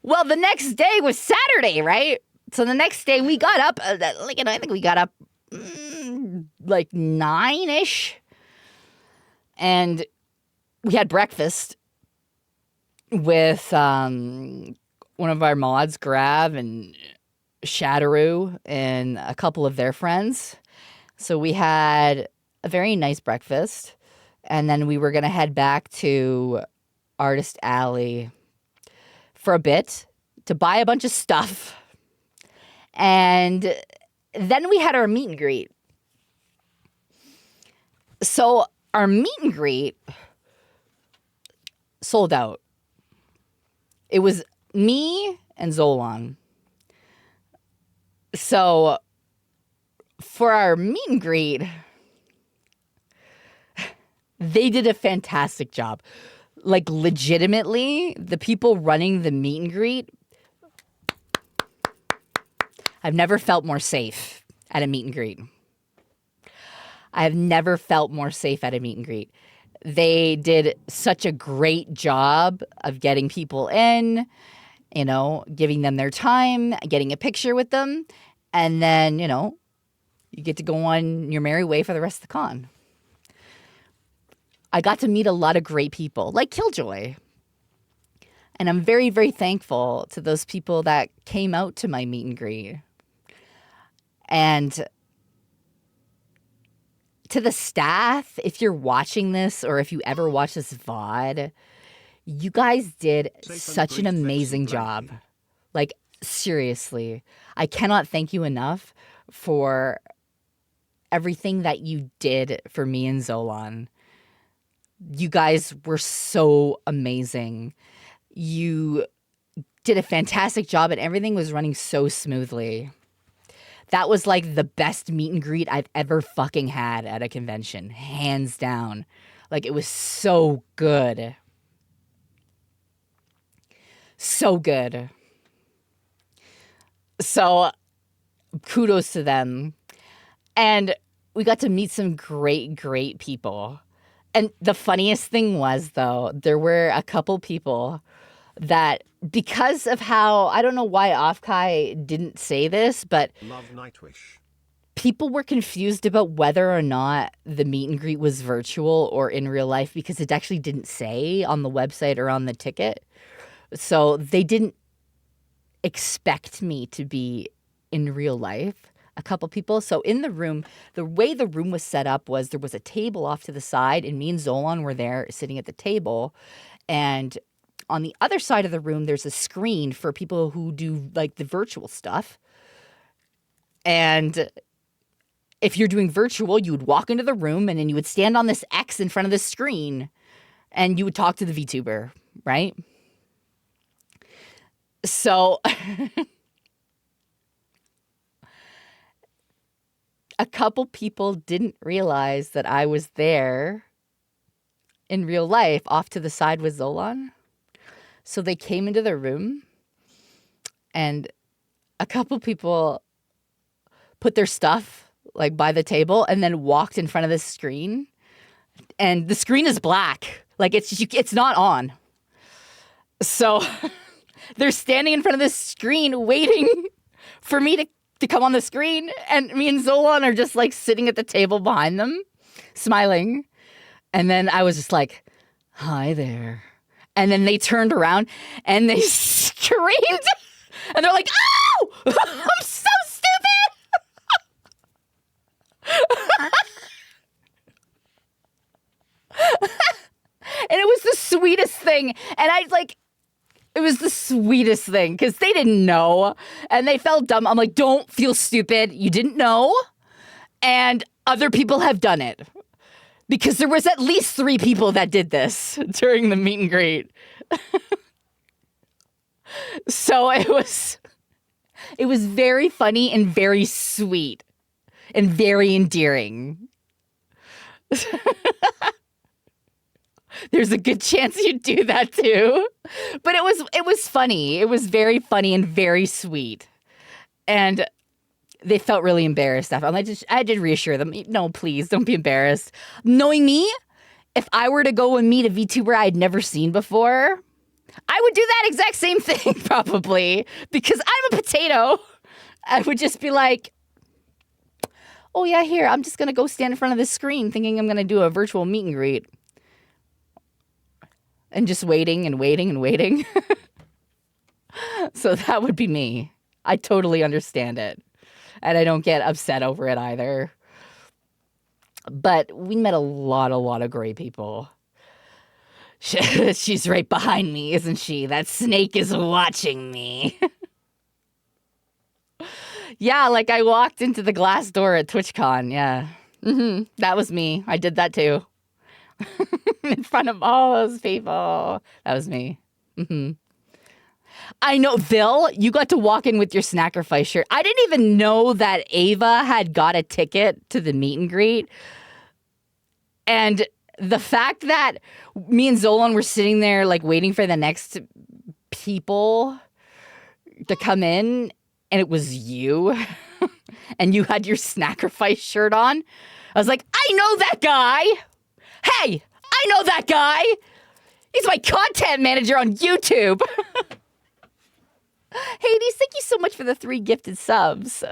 Well, the next day was Saturday, right? So the next day we got up. I think we got up like 9-ish, and we had breakfast with one of our mods, Grav and Shatteroo, and a couple of their friends. So we had a very nice breakfast, and then we were going to head back to Artist Alley for a bit to buy a bunch of stuff. And then we had our meet and greet. So our meet and greet sold out. It was me and Zolan. So for our meet and greet, they did a fantastic job. Like, legitimately, the people running the meet and greet, I've never felt more safe at a meet and greet. I have never felt more safe at a meet and greet. They did such a great job of getting people in, you know, giving them their time, getting a picture with them, and then, you know, you get to go on your merry way for the rest of the con. I got to meet a lot of great people, like Killjoy. And I'm very, very thankful to those people that came out to my meet and greet. And to the staff, if you're watching this or if you ever watch this VOD, you guys did such an amazing job. Like, seriously, I cannot thank you enough for everything that you did for me and Zolan. You guys were so amazing. You did a fantastic job, and everything was running so smoothly. That was like the best meet and greet I've ever fucking had at a convention, hands down. Like, it was so good. So good. So, kudos to them. And we got to meet some great, great people. And the funniest thing was, though, there were a couple people that, because of how, I don't know why Offkai didn't say this, but Love Nightwish. People were confused about whether or not the meet and greet was virtual or in real life, because it actually didn't say on the website or on the ticket. So they didn't expect me to be in real life. a couple people. So in the room, the way the room was set up was there was a table off to the side, and me and Zolan were there sitting at the table. And on the other side of the room, there's a screen for people who do like the virtual stuff. And if you're doing virtual, you would walk into the room and then you would stand on this X in front of the screen and you would talk to the VTuber, right? So a couple people didn't realize that I was there in real life off to the side with Zolan. So they came into the room and a couple people put their stuff like by the table and then walked in front of the screen. And the screen is black. Like it's not on. So they're standing in front of this screen waiting for me to come on the screen. And me and Zolan are just like sitting at the table behind them, smiling. And then I was just like, hi there. And then they turned around and they screamed. And they're like, oh, I'm so stupid. And it was the sweetest thing. And it was the sweetest thing because they didn't know and they felt dumb. I'm like, don't feel stupid. You didn't know. And other people have done it. Because there was at least 3 people that did this during the meet and greet. So it was very funny and very sweet and very endearing. There's a good chance you'd do that too. But it was funny. It was very funny and very sweet. And they felt really embarrassed after. I did reassure them, no, please, don't be embarrassed. Knowing me, if I were to go and meet a VTuber I'd never seen before, I would do that exact same thing probably because I'm a potato. I would just be like, oh yeah, here, I'm just going to go stand in front of this screen thinking I'm going to do a virtual meet and greet. And just waiting and waiting and waiting. So that would be me. I totally understand it. And I don't get upset over it either. But we met a lot of great people. She's right behind me, isn't she? That snake is watching me. Yeah, like I walked into the glass door at TwitchCon. Yeah. That was me. I did that too. In front of all those people. That was me. I know, Vil, you got to walk in with your Snackerfice shirt. I didn't even know that Ava had got a ticket to the meet and greet. And the fact that me and Zolan were sitting there like waiting for the next people to come in and it was you and you had your Snackerfice shirt on. I was like, I know that guy. Hey, I know that guy. He's my content manager on YouTube. Hades, thank you so much for the 3 gifted subs.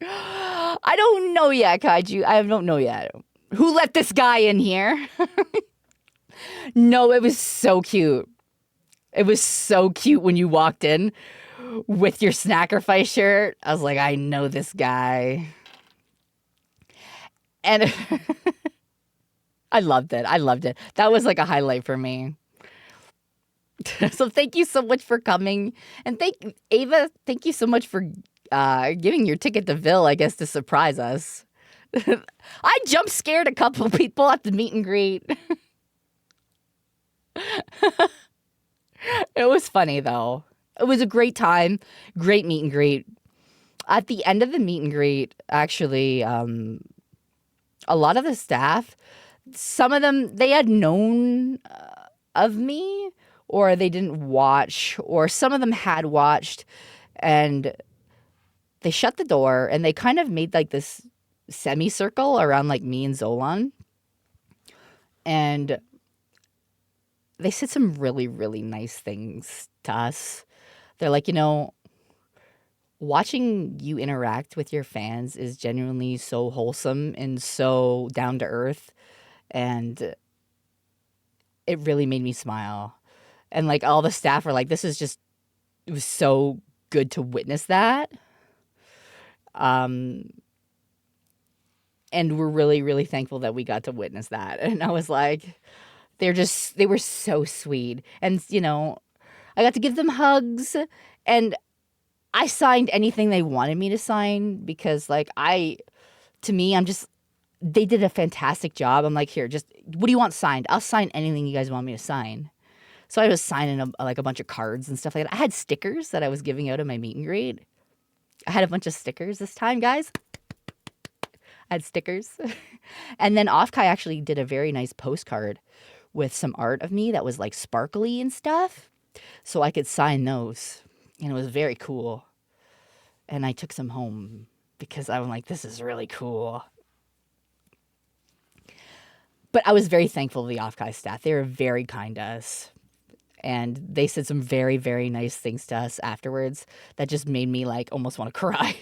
I don't know yet, Kaiju. I don't know yet. Who let this guy in here? No, it was so cute. It was so cute when you walked in with your Snackerfice shirt. I was like, I know this guy. And I loved it. I loved it. That was like a highlight for me. So thank you so much for coming. And Ava, thank you so much for giving your ticket to Vil, I guess, to surprise us. I jump scared a couple people at the meet and greet. It was funny, though. It was a great time. Great meet and greet. At the end of the meet and greet, actually, a lot of the staff, some of them, they had known of me, or they didn't watch, or some of them had watched, and they shut the door, and they kind of made like this semicircle around like me and Zolan. And they said some really, really nice things to us. They're like, watching you interact with your fans is genuinely so wholesome and so down to earth. And it really made me smile. And like all the staff were like, it was so good to witness that. And we're really, really thankful that we got to witness that. And I was like, they were so sweet. And, you know, I got to give them hugs, and I signed anything they wanted me to sign because, like, they did a fantastic job. I'm like, here, just, what do you want signed? I'll sign anything you guys want me to sign. So I was signing a bunch of cards and stuff like that. I had stickers that I was giving out at my meet and greet. I had a bunch of stickers this time, guys. I had stickers. And then Offkai actually did a very nice postcard with some art of me that was like sparkly and stuff. So I could sign those. And it was very cool. And I took some home because I'm like, this is really cool. But I was very thankful to the Offkai staff. They were very kind to us. And they said some very, very nice things to us afterwards that just made me like almost want to cry.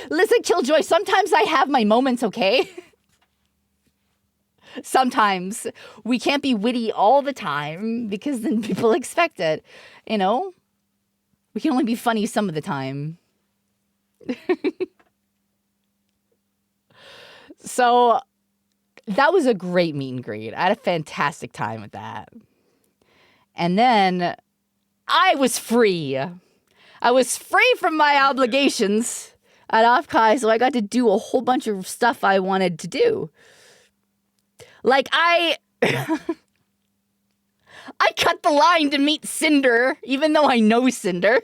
Listen, Killjoy, sometimes I have my moments, okay? Sometimes. We can't be witty all the time because then people expect it, you know? We can only be funny some of the time. So that was a great meet and greet. I had a fantastic time with that. And then I was free. I was free from my obligations at Offkai, so I got to do a whole bunch of stuff I wanted to do. Like, I cut the line to meet Cinder, even though I know Cinder.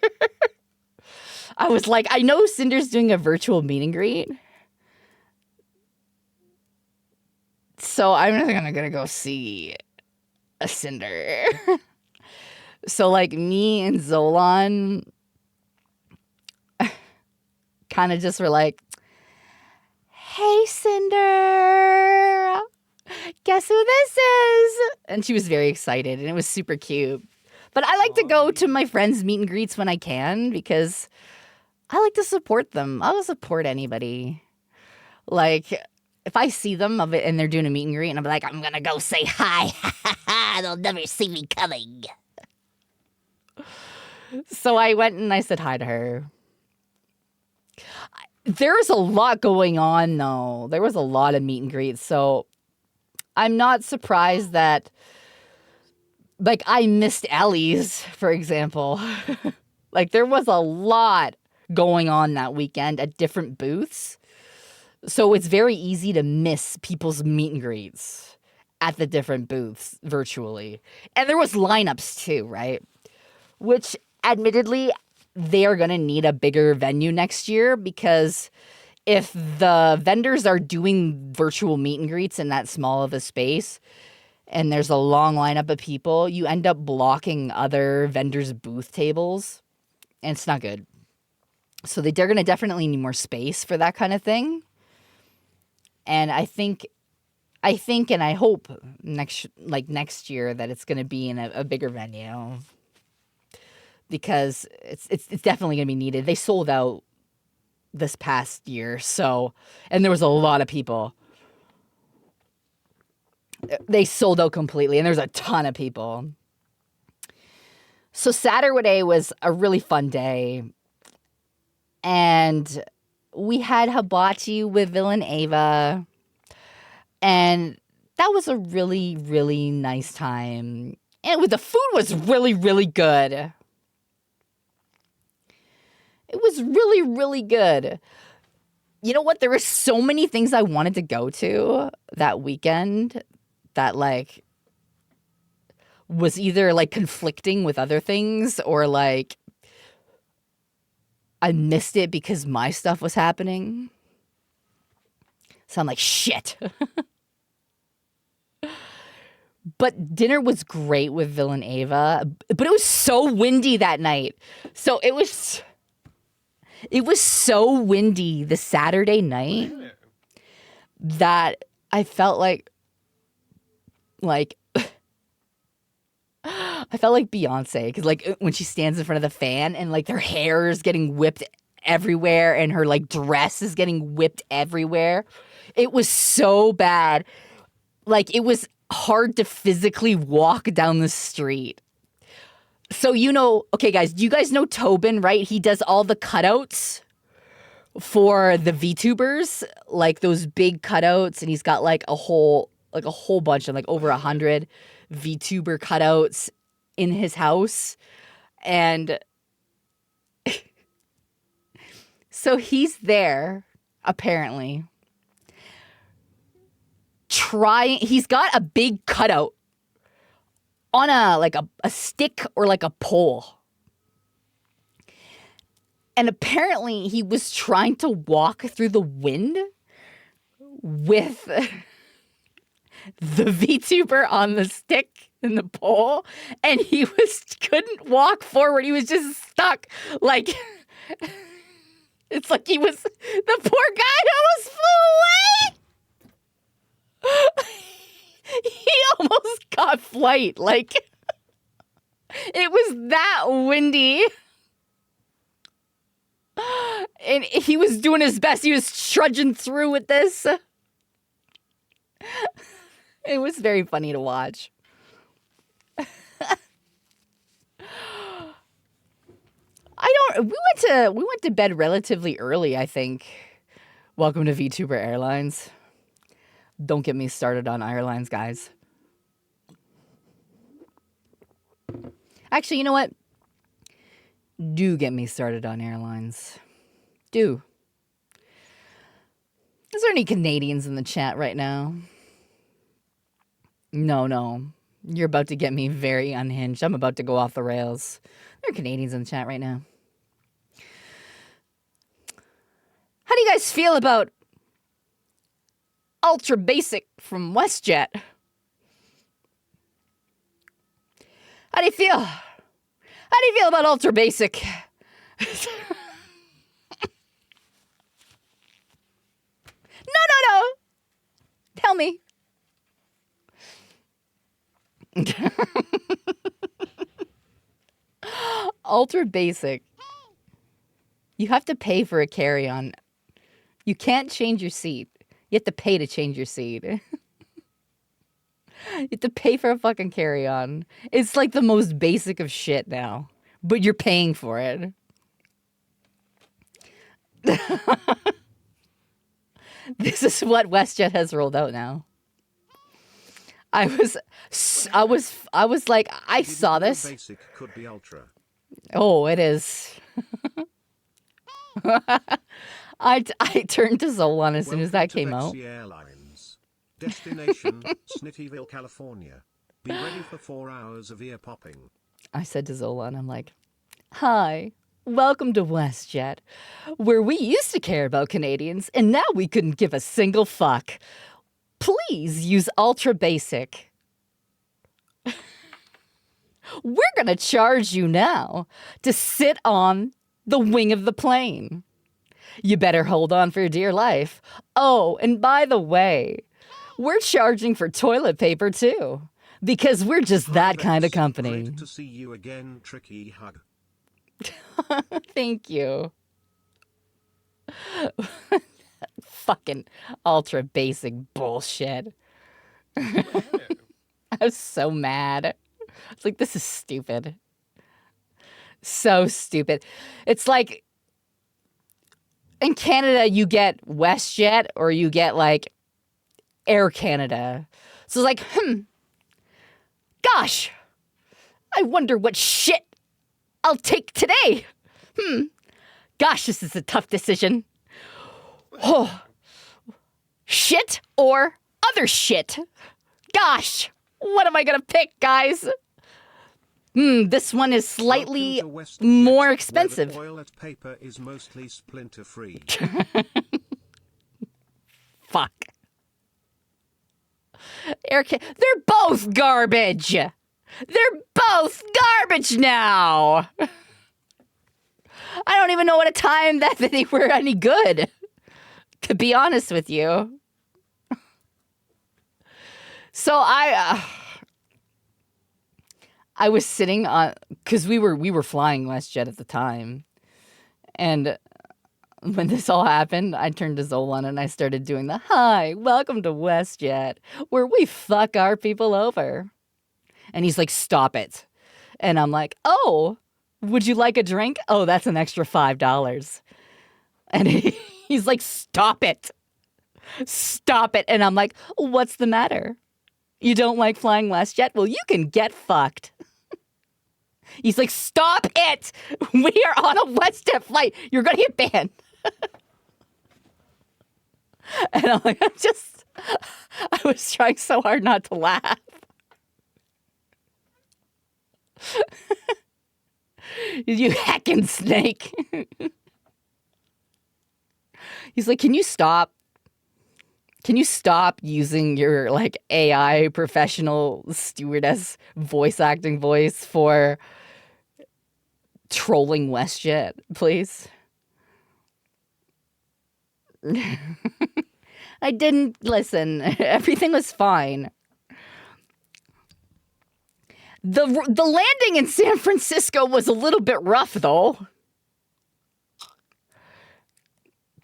I was like, I know Cinder's doing a virtual meet and greet. So I'm just gonna go see a Cinder. So like me and Zolan kind of just were like, hey Cinder, guess who this is? And she was very excited and it was super cute. But I like to go to my friends' meet and greets when I can because I like to support them. I'll support anybody. Like, if I see them and they're doing a meet and greet and I'm like, I'm going to go say hi. They'll never see me coming. So I went and I said hi to her. There's a lot going on, though. There was a lot of meet and greets. So I'm not surprised that, like, I missed Ellie's, for example. Like, there was a lot going on that weekend at different booths. So it's very easy to miss people's meet and greets at the different booths virtually. And there was lineups too, right? Which, admittedly, they are going to need a bigger venue next year because if the vendors are doing virtual meet and greets in that small of a space and there's a long lineup of people, you end up blocking other vendors' booth tables. And it's not good. So they're going to definitely need more space for that kind of thing. And I think and I hope next year that it's going to be in a bigger venue because it's definitely going to be needed. They sold out this past year, and there was a lot of people. They sold out completely, and there's a ton of people. So Saturday was a really fun day, and we had hibachi with Villain Ava, and that was a really, really nice time. And the food was really, really good. It was really, really good. You know what? There were so many things I wanted to go to that weekend that, like, was either, like, conflicting with other things or, like, I missed it because my stuff was happening. So I'm like, shit. But dinner was great with Villain Ava. But it was so windy that night. So it was so windy the Saturday night that I felt like I felt like Beyonce, because, like, when she stands in front of the fan and, like, her hair is getting whipped everywhere and her, like, dress is getting whipped everywhere. It was so bad. Like, it was hard to physically walk down the street. So okay, guys, do you guys know Tobin, right? He does all the cutouts for the VTubers, like those big cutouts, and he's got like a whole bunch of like over 100 VTuber cutouts in his house. And so he's there, apparently, he's got a big cutout on a stick or like a pole. And apparently he was trying to walk through the wind with the VTuber on the stick and the pole, and he couldn't walk forward. He was just stuck. Like, it's like the poor guy almost flew away. He almost got flight. Like, it was that windy. And he was doing his best. He was trudging through with this. It was very funny to watch. We went to bed relatively early, I think. Welcome to VTuber Airlines. Don't get me started on airlines, guys. Actually, you know what? Do get me started on airlines. Do. Is there any Canadians in the chat right now? No. You're about to get me very unhinged. I'm about to go off the rails. There are Canadians in the chat right now. How do you guys feel about Ultra Basic from WestJet? How do you feel? How do you feel about Ultra Basic? No. Tell me. Ultra Basic. You have to pay for a carry-on. You can't change your seat. You have to pay to change your seat. You have to pay for a fucking carry-on. It's like the most basic of shit now. But you're paying for it. This is what WestJet has rolled out now. I was like, I saw this. Basic could be ultra. Oh, it is. I turned to Zolan as soon as that came out. Airlines. Destination, Snittyville, California. Be ready for 4 hours of ear popping. I said to Zolan, I'm like, hi, welcome to WestJet, where we used to care about Canadians, and now we couldn't give a single fuck. Please use Ultra Basic. We're going to charge you now to sit on the wing of the plane. You better hold on for dear life. Oh, and by the way, we're charging for toilet paper too, because we're just that kind of company. Great to see you again, Tricky hug. Thank you. Fucking Ultra Basic bullshit. I was so mad. It's like, this is stupid. So stupid. It's like, in Canada, you get WestJet or you get like Air Canada. So it's like, gosh, I wonder what shit I'll take today. Gosh, this is a tough decision. Oh, shit or other shit? Gosh, what am I gonna pick, guys? This one is slightly more expensive. Toilet paper is mostly splinter free. Fuck. They're both garbage. They're both garbage now. I don't even know what a time that they were any good, to be honest with you. So I was sitting on, because we were flying WestJet at the time, and when this all happened, I turned to Zolan and I started doing the hi, welcome to WestJet, where we fuck our people over. And he's like, stop it. And I'm like, oh, would you like a drink? Oh, that's an extra $5. And he's like, stop it. Stop it. And I'm like, what's the matter? You don't like flying WestJet? Well, you can get fucked. He's like, stop it. We are on a WestJet flight. You're going to get banned. And I'm like, I was trying so hard not to laugh. You heckin' snake. He's like, can you stop? Can you stop using your like AI professional stewardess voice acting voice for trolling WestJet, please? I didn't listen. Everything was fine. The landing in San Francisco was a little bit rough, though.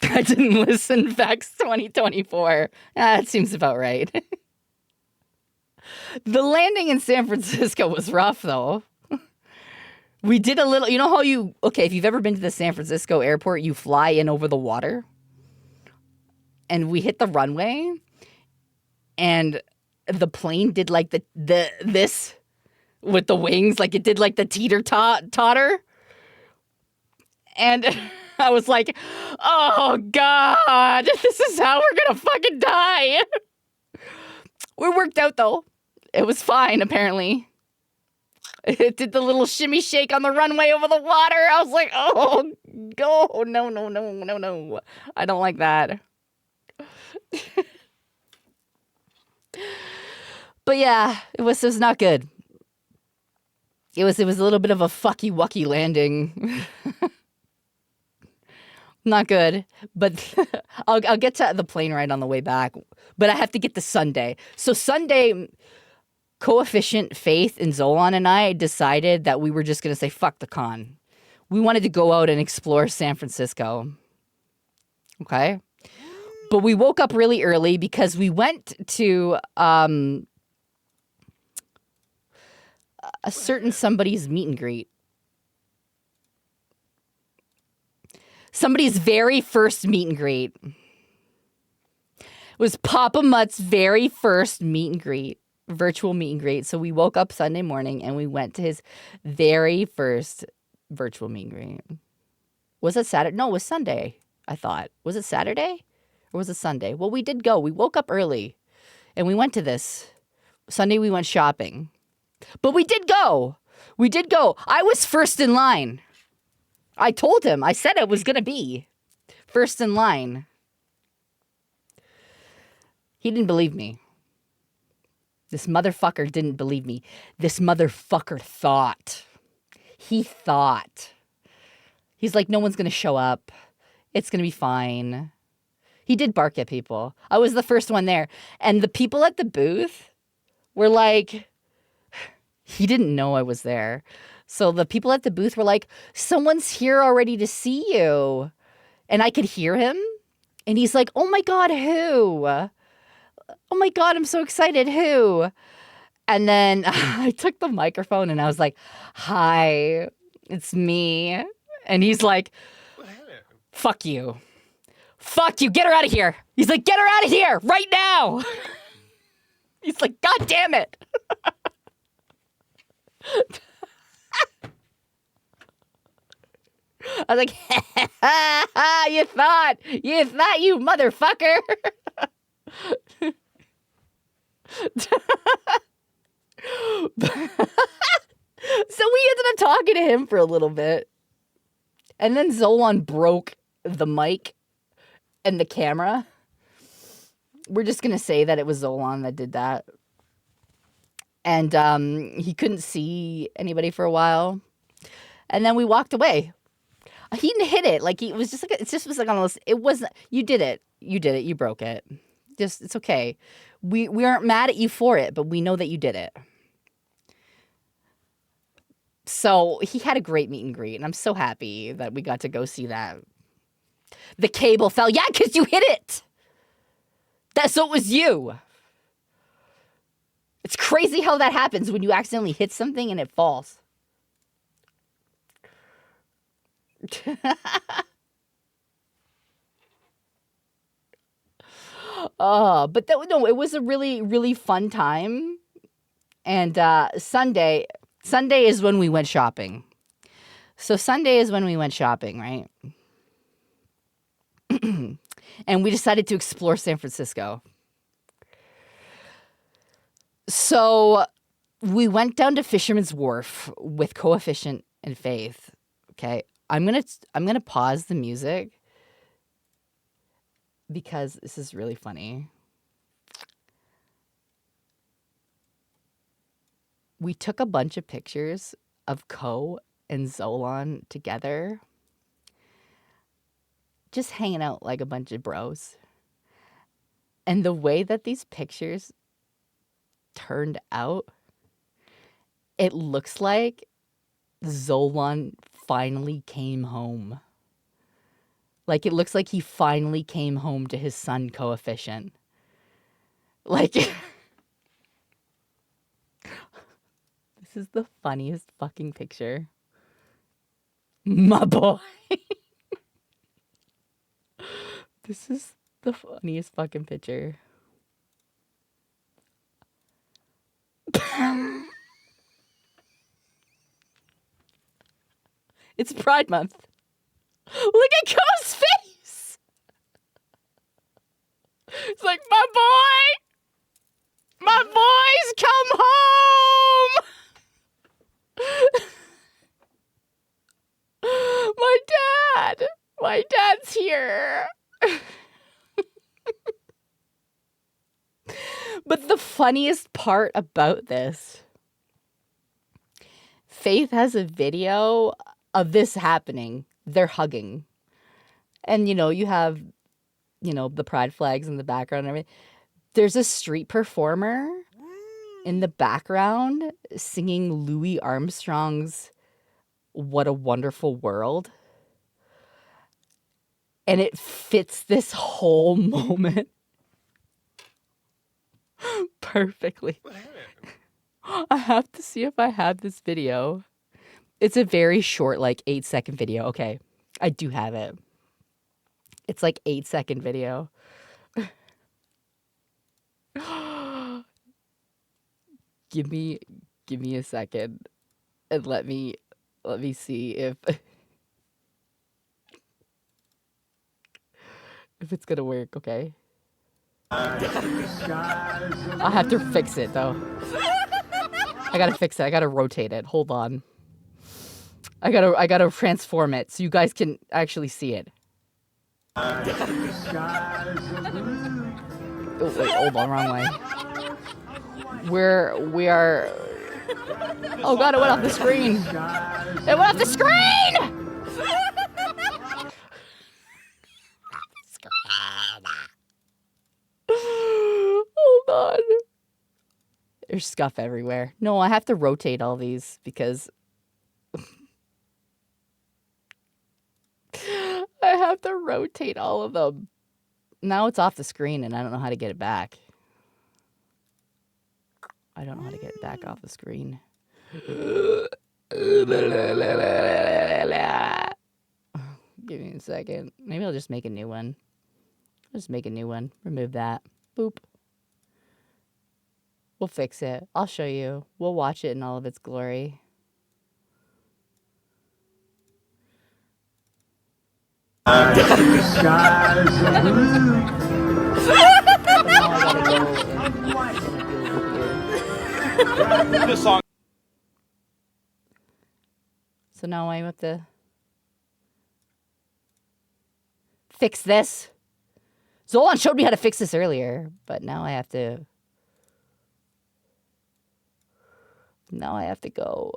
I didn't listen. Facts 2024. That seems about right. The landing in San Francisco was rough, though. We did a little, you know how if you've ever been to the San Francisco airport, you fly in over the water. And we hit the runway, and the plane did like this with the wings, like it did like the teeter-totter. And I was like, oh, God, this is how we're going to fucking die. We worked out, though. It was fine, apparently. It did the little shimmy shake on the runway over the water. I was like, oh, no. I don't like that. But yeah, it was not good. It was a little bit of a fucky wucky landing. Not good. But I'll get to the plane ride on the way back. But I have to get to Sunday. So Sunday, Coefficient, Faith, and Zolan and I decided that we were just going to say fuck the con. We wanted to go out and explore San Francisco. Okay? But we woke up really early because we went to a certain somebody's meet and greet. Somebody's very first meet and greet. It was Papa Mutt's very first meet and greet, virtual meet and greet. So we woke up Sunday morning and we went to his very first virtual meet and greet. Was it Saturday? No, it was Sunday, I thought. Was it Saturday? Or was it Sunday? Well, we did go. We woke up early and we went to this. Sunday we went shopping. But we did go. We did go. I was first in line. I told him. I said it was going to be first in line. He didn't believe me. This motherfucker didn't believe me. This motherfucker thought. He thought. He's like, no one's going to show up. It's going to be fine. He did bark at people. I was the first one there. And the people at the booth were like, he didn't know I was there. So the people at the booth were like, someone's here already to see you. And I could hear him. And he's like, oh my God, who? Oh my God, I'm so excited. Who? And then I took the microphone and I was like, hi, it's me. And he's like, Well, hello. fuck you. Fuck you. Get her out of here. He's like, get her out of here right now. He's like, God damn it. I was like, you thought, you motherfucker. So we ended up talking to him for a little bit. And then Zolan broke the mic and the camera. We're just going to say that it was Zolan that did that. And he couldn't see anybody for a while. And then we walked away. He didn't hit it. Like, it was just like, it just was like on this. It wasn't, you did it. You broke it. Just, it's okay. We aren't mad at you for it, but we know that you did it. So he had a great meet and greet, and I'm so happy that we got to go see that. The cable fell. Yeah, because you hit it. So it was you. It's crazy how that happens when you accidentally hit something and it falls. But no, it was a really, really fun time. And Sunday is when we went shopping. So Sunday is when we went shopping, right? And we decided to explore San Francisco. So we went down to Fisherman's Wharf with Coefficient and Faith. Okay, I'm gonna pause the music because this is really funny. We took a bunch of pictures of Co and Zolan together, just hanging out like a bunch of bros. And the way that these pictures turned out, it looks like Zolan finally came home. Like, it looks like he finally came home to his son Coefficient. Like, this is the funniest fucking picture. My boy. This is the funniest fucking picture. It's Pride Month. Look at Co's face. It's like, my boys come home. My dad's here. But the funniest part about this, Faith has a video of this happening. They're hugging. And, you have, the pride flags in the background and everything. There's a street performer in the background singing Louis Armstrong's What a Wonderful World. And it fits this whole moment perfectly. I have to see if I have this video. It's a very short, 8-second video. Okay, I do have it. It's 8-second video. Give me a second and let me see if it's gonna work. Okay. I'll have to fix it though. I gotta fix it. I gotta rotate it. Hold on. I gotta transform it so you guys can actually see it. Oh wait, hold on, wrong way. We are. Oh god, it went off the screen. It went off the screen. Hold on. There's scuff everywhere. No, I have to rotate all these because I have to rotate all of them. Now it's off the screen and I don't know how to get it back. I don't know how to get it back off the screen. Give me a second. Maybe I'll just make a new one. Remove that. Boop. We'll fix it. I'll show you. We'll watch it in all of its glory. So now I have to fix this. Zolan showed me how to fix this earlier, but now I have to. Now I have to go.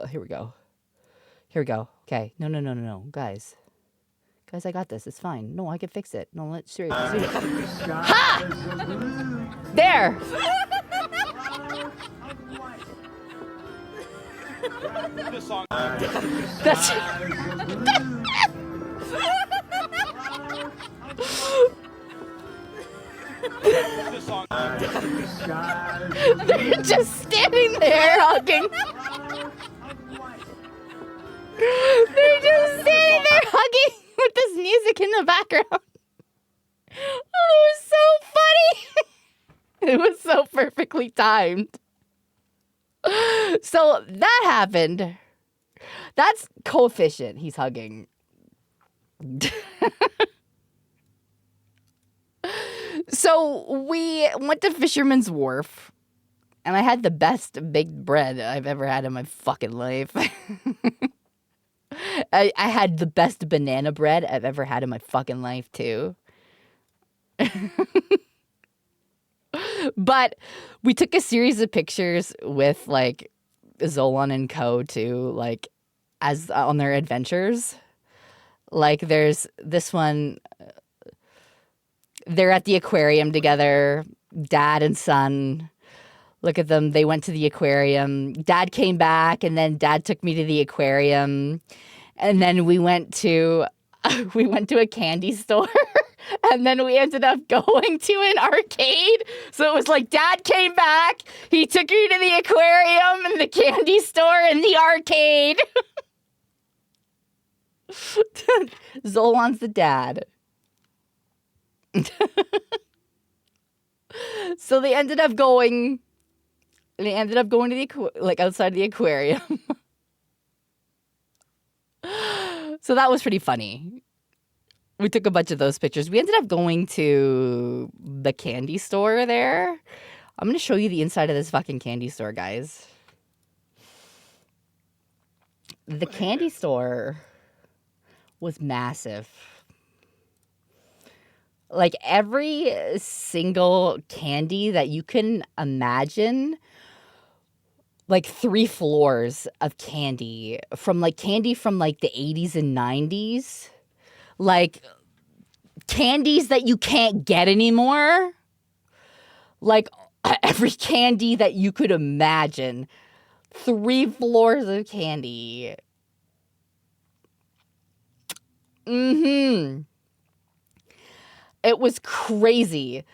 Here we go. Okay. No. Guys, I got this. It's fine. No, I can fix it. No, let's see. Ha! There! That's... They're just standing there hugging. They're just standing there hugging with this music in the background. Oh, it was so funny. It was so perfectly timed. So that happened. That's coefficient. He's hugging. So we went to Fisherman's Wharf, and I had the best baked bread I've ever had in my fucking life. I had the best banana bread I've ever had in my fucking life, too. But we took a series of pictures with, like, Zolan and Co. too, like, as on their adventures. Like, there's this one. They're at the aquarium together, dad and son. Look at them. They went to the aquarium. Dad came back, and then dad took me to the aquarium. And then we went to a candy store. And then we ended up going to an arcade. So it was like dad came back. He took me to the aquarium and the candy store and the arcade. Zolan's the dad. So they ended up going to the outside of the aquarium. So that was pretty funny. We took a bunch of those pictures. We ended up going to the candy store there. I'm going to show you the inside of this fucking candy store, guys. The candy store was massive. Like every single candy that you can imagine, like 3 floors of candy from the 80s and 90s. Like candies that you can't get anymore. Like every candy that you could imagine. 3 floors of candy. Mm-hmm. It was crazy.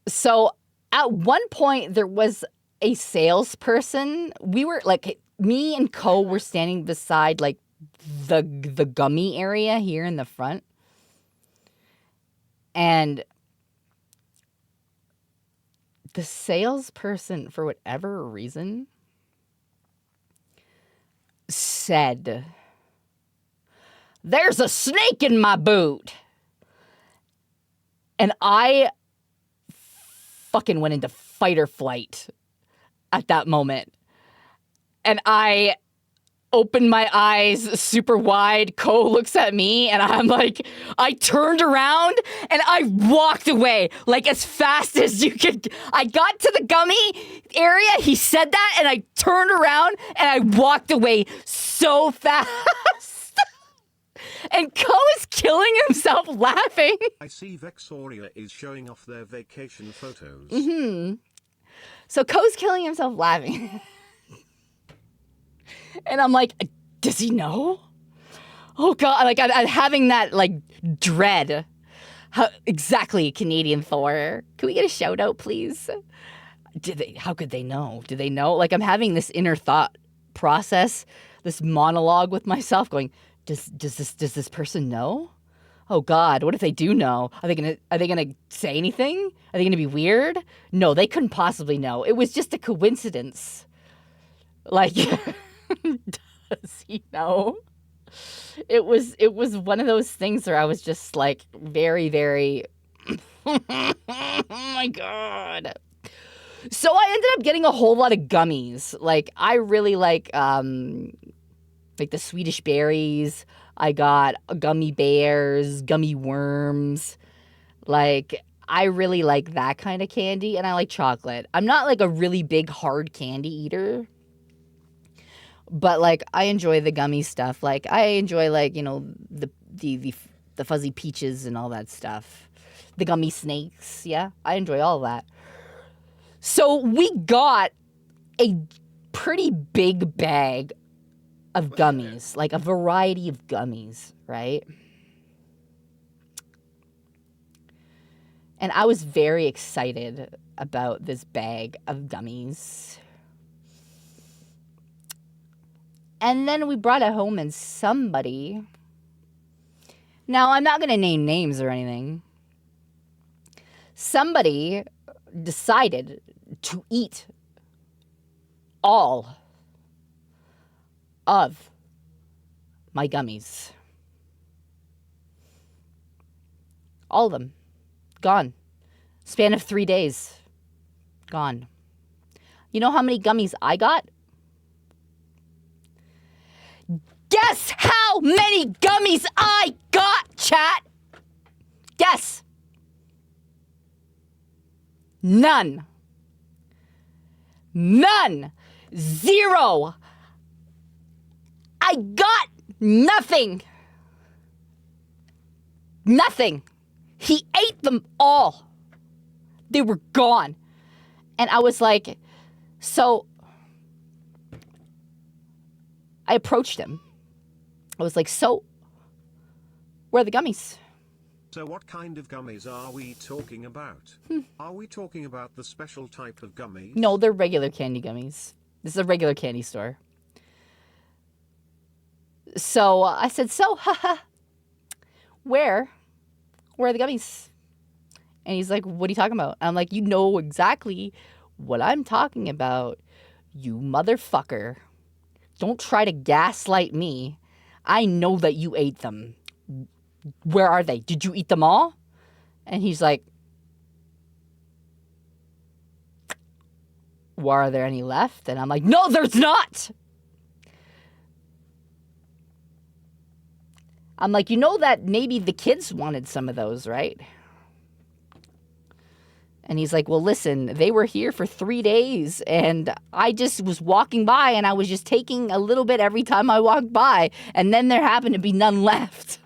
So at one point there was a salesperson. We were like, me and Co were standing beside like the gummy area here in the front. And the salesperson, for whatever reason, said, "There's a snake in my boot." And I fucking went into fight or flight at that moment. And I opened my eyes super wide. Co looks at me and I'm like, I turned around and I walked away like as fast as you could. I got to the gummy area. He said that and I turned around and I walked away so fast. And Co is killing himself laughing. I see Vexoria is showing off their vacation photos. Mm-hmm. So Co's killing himself laughing. And I'm like, does he know? Oh, God. Like, I'm having that, like, dread. Exactly, Canadian Thor. Can we get a shout out, please? How could they know? Do they know? Like, I'm having this inner thought process, this monologue with myself going, does this person know? Oh God, what if they do know? Are they gonna say anything? Are they gonna be weird? No, they couldn't possibly know. It was just a coincidence. Like, does he know? It was one of those things where I was just like very, very oh my God. So I ended up getting a whole lot of gummies. Like I really like the Swedish berries. I got gummy bears, gummy worms. Like, I really like that kind of candy, and I like chocolate. I'm not, like, a really big hard candy eater. But, like, I enjoy the gummy stuff. Like, I enjoy, like, you know, the fuzzy peaches and all that stuff. The gummy snakes, yeah. I enjoy all that. So, we got a pretty big bag of gummies, like a variety of gummies, right? And I was very excited about this bag of gummies. And then we brought it home and somebody... Now, I'm not going to name names or anything. Somebody decided to eat all of my gummies. All of them. Gone. Span of 3 days. Gone. You know how many gummies I got? Guess how many gummies I got, chat? Guess. None. None. Zero. I got nothing. Nothing. He ate them all. They were gone. And I was like, so I approached him. I was like, so where are the gummies? So what kind of gummies are we talking about? Are we talking about the special type of gummies? No, they're regular candy gummies. This is a regular candy store. So I said, so, haha, where are the gummies? And he's like, what are you talking about? And I'm like, you know exactly what I'm talking about, you motherfucker. Don't try to gaslight me. I know that you ate them. Where are they? Did you eat them all? And he's like, well, are there any left? And I'm like, no, there's not. I'm like, you know that maybe the kids wanted some of those, right? And he's like, well, listen, they were here for 3 days and I just was walking by and I was just taking a little bit every time I walked by. And then there happened to be none left.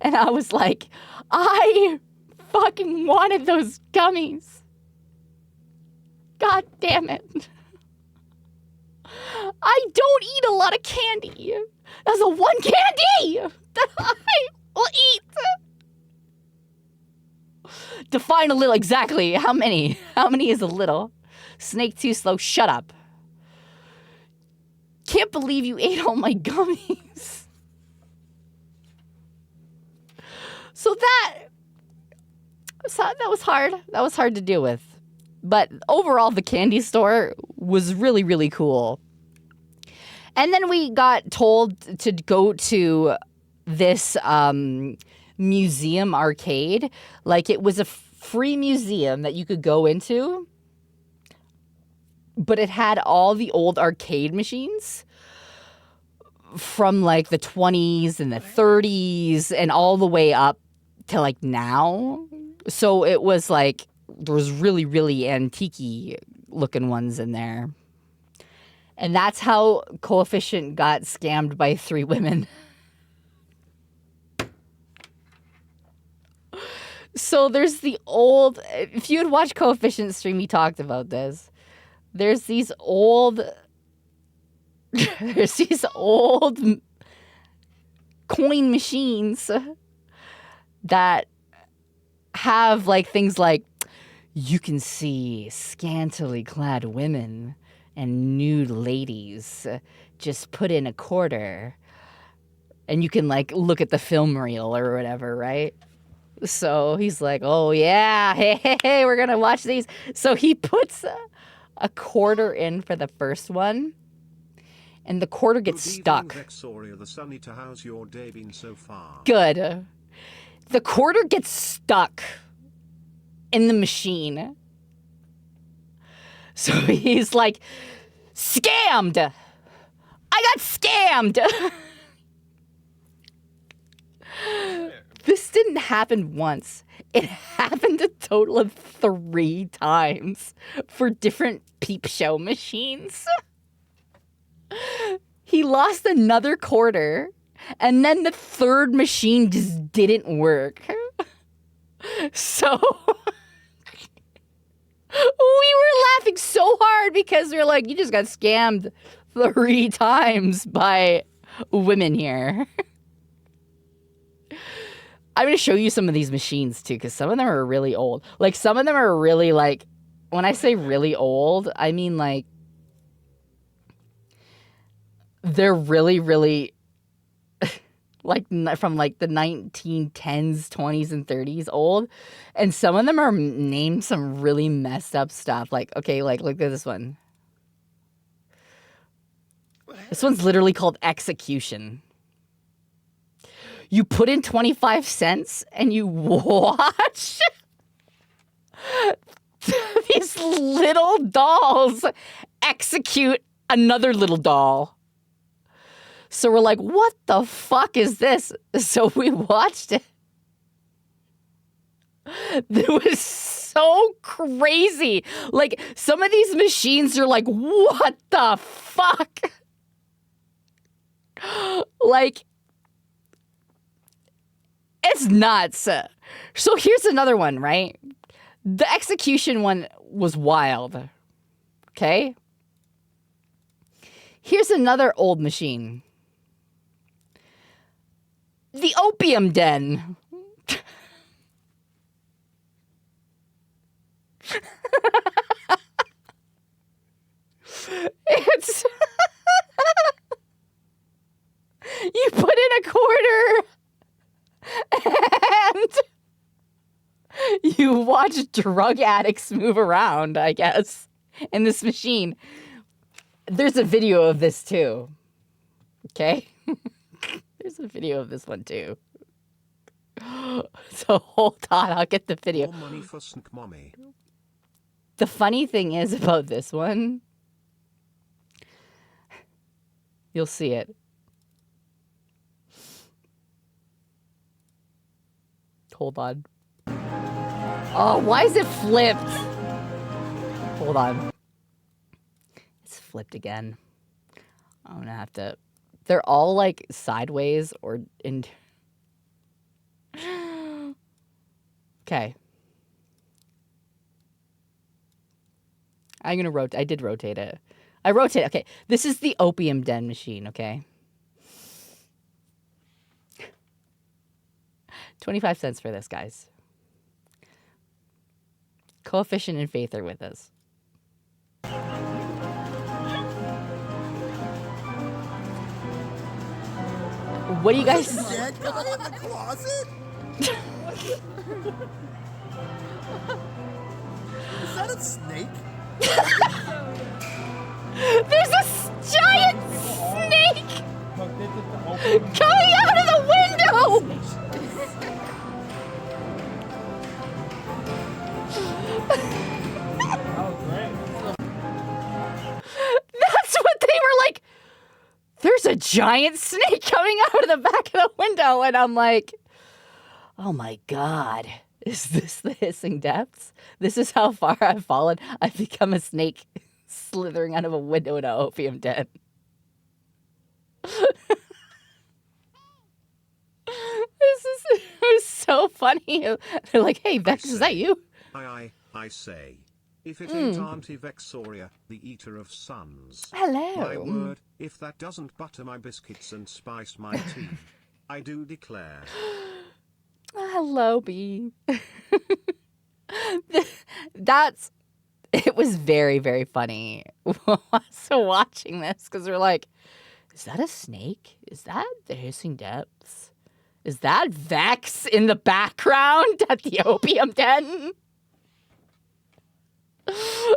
And I was like, I fucking wanted those gummies. God damn it. I don't eat a lot of candy. That's the one candy that I will eat. Define a little exactly. How many? How many is a little? Snake too slow. Shut up. Can't believe you ate all my gummies. So that was hard. That was hard to deal with. But overall, the candy store was really, really cool. And then we got told to go to this museum arcade. Like, it was a free museum that you could go into. But it had all the old arcade machines from like the 20s and the 30s and all the way up to like now. So it was like, there was really, really antique-y looking ones in there. And that's how Coefficient got scammed by 3 women. So there's the old, if you had watched Coefficient stream, he talked about this. There's these old coin machines that have like things like, you can see scantily clad women and nude ladies. Just put in a quarter. And you can like look at the film reel or whatever, right? So he's like, oh yeah, hey, we're gonna watch these. So he puts a quarter in for the first one. And the quarter gets stuck. Vexoria, how's your day been so far? Good. The quarter gets stuck in the machine. So he's like, scammed! I got scammed! This didn't happen once. It happened a total of 3 times for different peep show machines. He lost another quarter, and then the third machine just didn't work. So we were laughing so hard because we were like, you just got scammed 3 times by women here. I'm going to show you some of these machines too, because some of them are really old. Like, some of them are really, like, when I say really old, I mean, like, they're really, really, like, from, like, the 1910s, 20s, and 30s old. And some of them are named some really messed up stuff. Like, okay, like, look at this one. This one's literally called Execution. You put in 25 cents and you watch these little dolls execute another little doll. So we're like, what the fuck is this? So we watched it. It was so crazy. Like, some of these machines are like, what the fuck? Like, it's nuts. So here's another one, right? The execution one was wild. Okay? Here's another old machine. The opium den. It's you put in a quarter and you watch drug addicts move around, I guess, in this machine. There's a video of this too. Okay? There's a video of this one too. So hold on, I'll get the video. More money for Snk Mommy. The funny thing is about this one, you'll see it. Hold on. Oh, why is it flipped? Hold on. It's flipped again. I'm gonna have to. They're all like sideways or in. Okay. I'm gonna rotate. I did rotate it. I rotate. Okay. This is the opium den machine. Okay. 25 cents for this, guys. Coefficient and Faith are with us. What do you guys... Dad, can I in the closet? Is that a snake? There's a giant snake coming out of the window! That's what they were like. There's a giant snake coming out of the back of the window. And I'm like, oh my God. Is this the hissing depths? This is how far I've fallen. I've become a snake slithering out of a window in an opium den. It was so funny. They're like, hey, Vex, is that you? I say. If it ain't Auntie Vexoria, the eater of suns. Hello. My word, if that doesn't butter my biscuits and spice my tea, I do declare. Hello, B. It was very, very funny. So watching this, because we're like, is that a snake? Is that the hissing depths? Is that Vex in the background at the opium den? So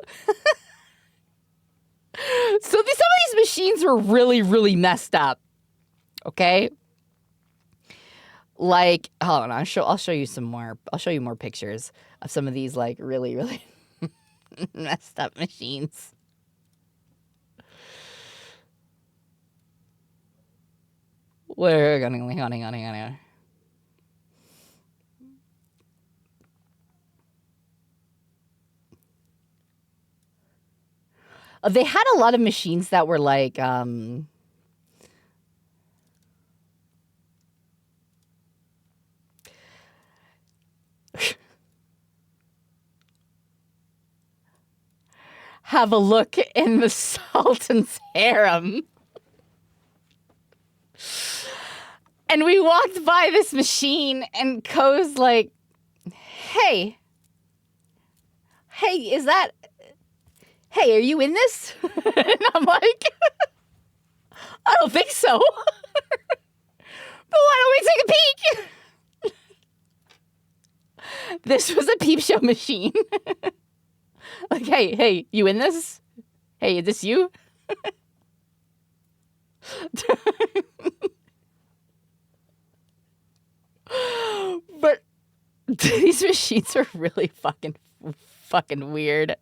some of these machines were really, really messed up. Okay? Like, hold on, I'll show you some more. I'll show you more pictures of some of these like really, really messed up machines. We're gonna. They had a lot of machines that were like, have a look in the Sultan's harem. And we walked by this machine, and Ko's like, hey, is that... Hey, are you in this? And I'm like, I don't think so. But why don't we take a peek? This was a peep show machine. Like, hey, you in this? Hey, is this you? But these machines are really fucking weird.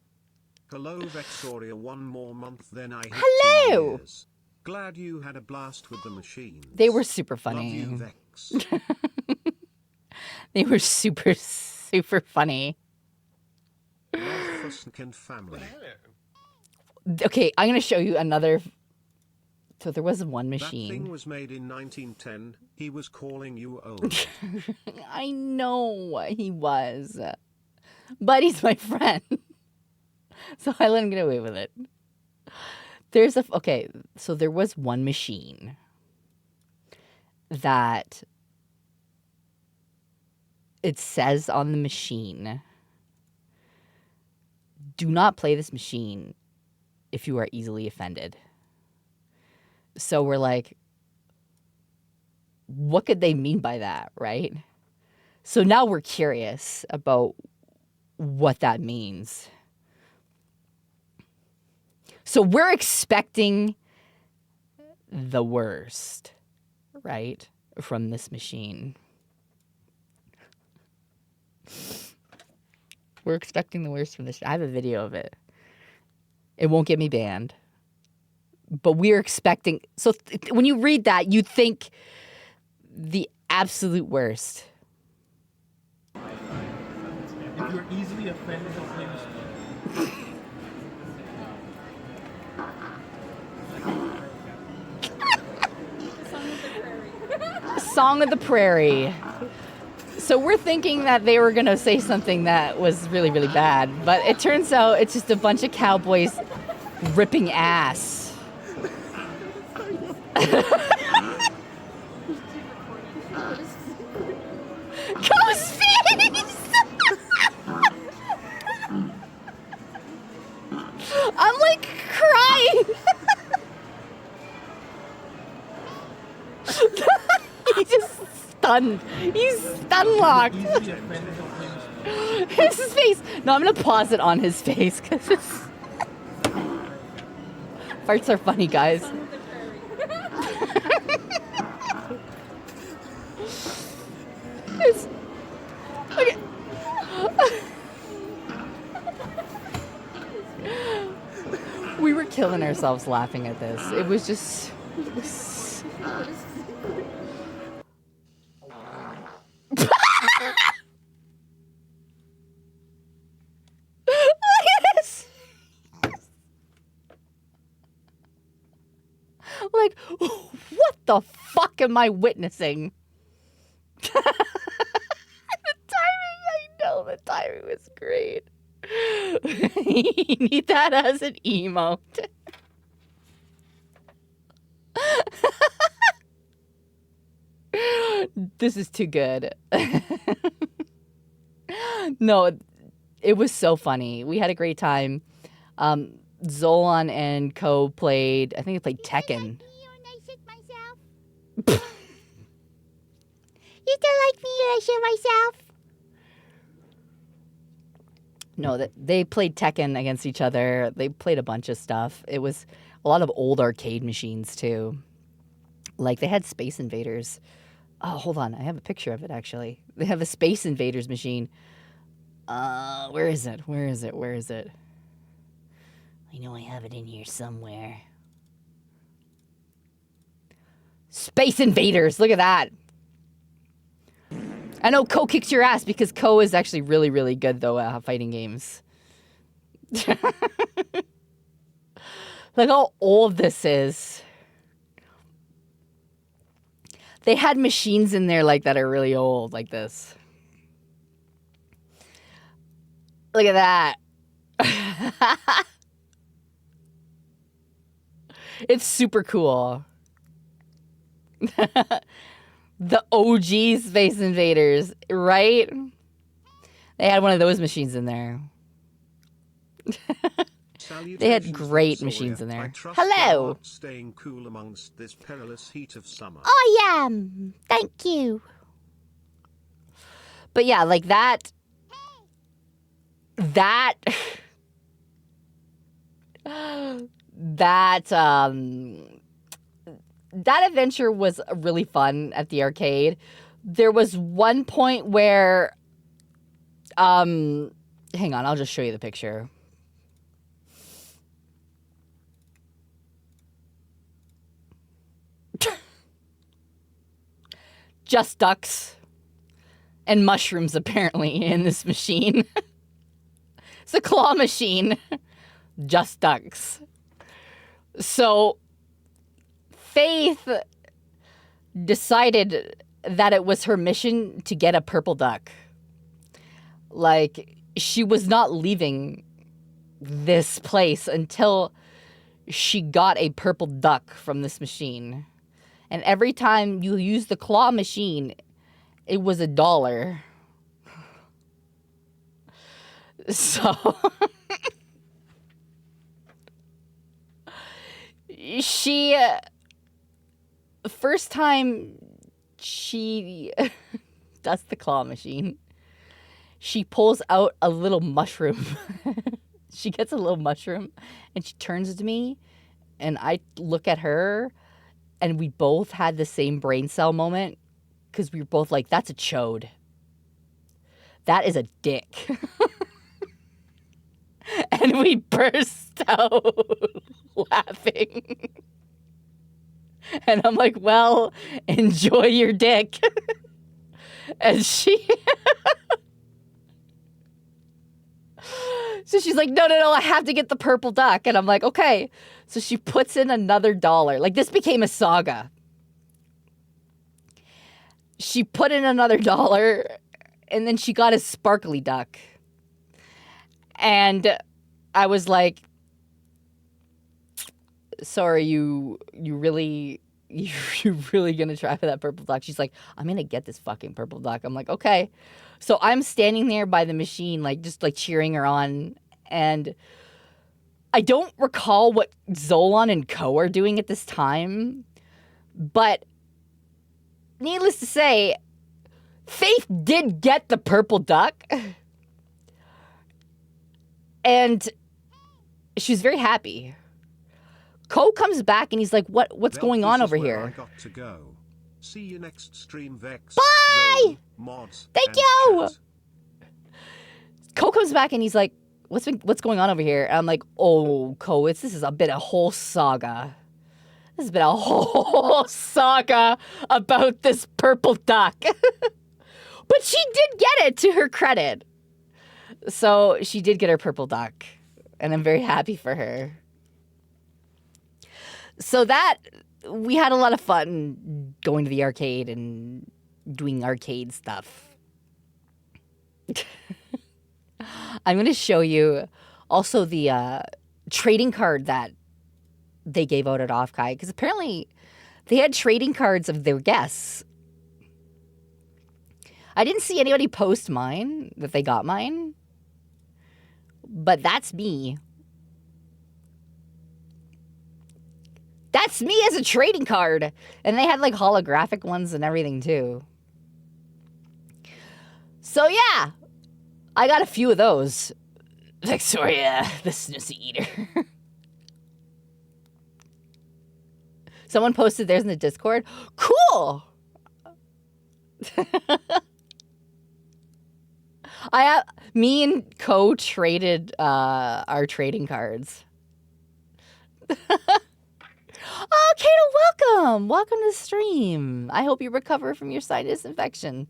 Hello, Vexoria. One more month, then I hit Hello. 2 years. Glad you had a blast with the machines. They were super Love funny. you, Vex. They were super funny. Love Fusk and family. Okay, I'm going to show you another. So there was one That thing machine. was made in 1910. He was calling you old. I know he was. But he's my friend. So I let him get away with it. Okay, so there was one machine that it says on the machine, do not play this machine if you are easily offended. So we're like, what could they mean by that, right? So now we're curious about what that means. So we're expecting the worst, right, from this machine. We're expecting the worst from this. I have a video of it. It won't get me banned. But we're expecting... So when you read that, you think the absolute worst. If you're easily offended, Song of the Prairie. So we're thinking that they were going to say something that was really, really bad. But it turns out it's just a bunch of cowboys ripping ass. Co's face! I'm like crying. He's just stunned. He's stun locked. His face. No, I'm gonna pause it on his face because it's. Farts are funny, guys. It's, okay. We were killing ourselves laughing at this. It was just. Look at this. Like, what the fuck am I witnessing? The timing, I know the timing was great. You need that as an emote. This is too good. No, it was so funny. We had a great time. Zolan and Co played, I think they played Tekken. I shit myself. You don't like me when I shit myself? No, they played Tekken against each other. They played a bunch of stuff. It was a lot of old arcade machines, too. Like, they had Space Invaders. Oh, hold on. I have a picture of it, actually. They have a Space Invaders machine. Where is it? Where is it? Where is it? I know I have it in here somewhere. Space Invaders! Look at that! I know Co kicks your ass because Co is actually really, really good, though, at fighting games. Look how old this is. They had machines in there like that are really old, like this. Look at that. It's super cool. The OG Space Invaders, right? They had one of those machines in there. They had great machines in there. Hello. Staying cool amongst this perilous heat of summer. I am. Thank you. But yeah, like that that adventure was really fun at the arcade. There was one point where hang on, I'll just show you the picture. Just ducks and mushrooms, apparently, in this machine. It's a claw machine. Just ducks. So, Faith decided that it was her mission to get a purple duck. Like, she was not leaving this place until she got a purple duck from this machine. And every time you use the claw machine, it was $1. So she first time she does the claw machine, she pulls out a little mushroom. She gets a little mushroom and she turns to me and I look at her. And we both had the same brain cell moment because we were both like, that's a chode. That is a dick. And we burst out laughing. And I'm like, well, enjoy your dick. And she... So she's like, no, I have to get the purple duck. And I'm like, okay. So she puts in another $1. Like, this became a saga. She put in another $1, and then she got a sparkly duck. And I was like, so are you really gonna try for that purple duck? She's like, I'm gonna get this fucking purple duck. I'm like, okay. So I'm standing there by the machine, like, just like cheering her on. And I don't recall what Zolan and Co are doing at this time. But needless to say, Faith did get the purple duck. And she was very happy. Co comes back and he's like, what's going on over here? I got to go. See you next stream, Vex. Bye! Zone, mods, Thank you! chat. Co comes back and he's like, what's going on over here? And I'm like, oh, Co, this has been a whole saga. This has been a whole saga about this purple duck. But she did get it, to her credit. So she did get her purple duck. And I'm very happy for her. So that, we had a lot of fun going to the arcade and doing arcade stuff. I'm going to show you also the trading card that they gave out at Offkai. Because apparently they had trading cards of their guests. I didn't see anybody post mine, that they got mine. But that's me. That's me as a trading card. And they had like holographic ones and everything too. So yeah, I got a few of those. Victoria, the snoozy eater. Someone posted theirs in the Discord. Cool. Me and Co traded our trading cards. Oh, Kato, welcome. Welcome to the stream. I hope you recover from your sinus infection.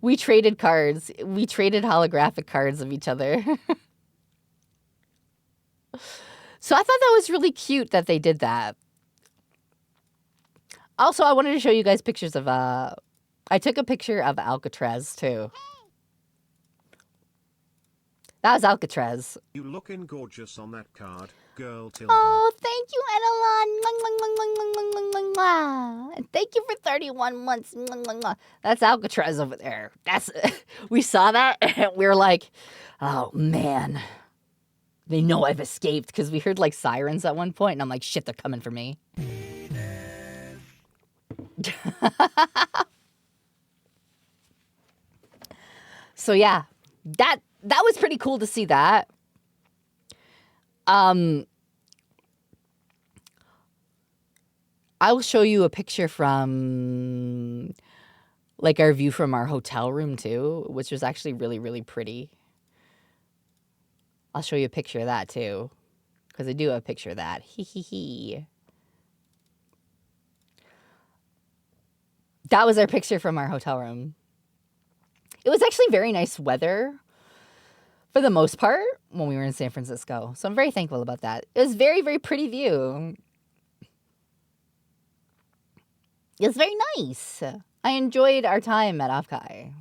We traded cards. We traded holographic cards of each other. So I thought that was really cute that they did that. Also, I wanted to show you guys pictures of, I took a picture of Alcatraz, too. That was Alcatraz. You looking gorgeous on that card. girl Tilda. Oh, thank you, Edelon. And thank you for 31 months. That's Alcatraz over there. That's we saw that and we were like, oh man. They know I've escaped because we heard like sirens at one point and I'm like, shit, they're coming for me. So yeah, that was pretty cool to see that. I will show you a picture from like our view from our hotel room too, which was actually really, really pretty. I'll show you a picture of that too, because I do have a picture of that. Hee hee hee. That was our picture from our hotel room. It was actually very nice weather for the most part when we were in San Francisco. So I'm very thankful about that. It was very, very pretty view. It was very nice. I enjoyed our time at Offkai.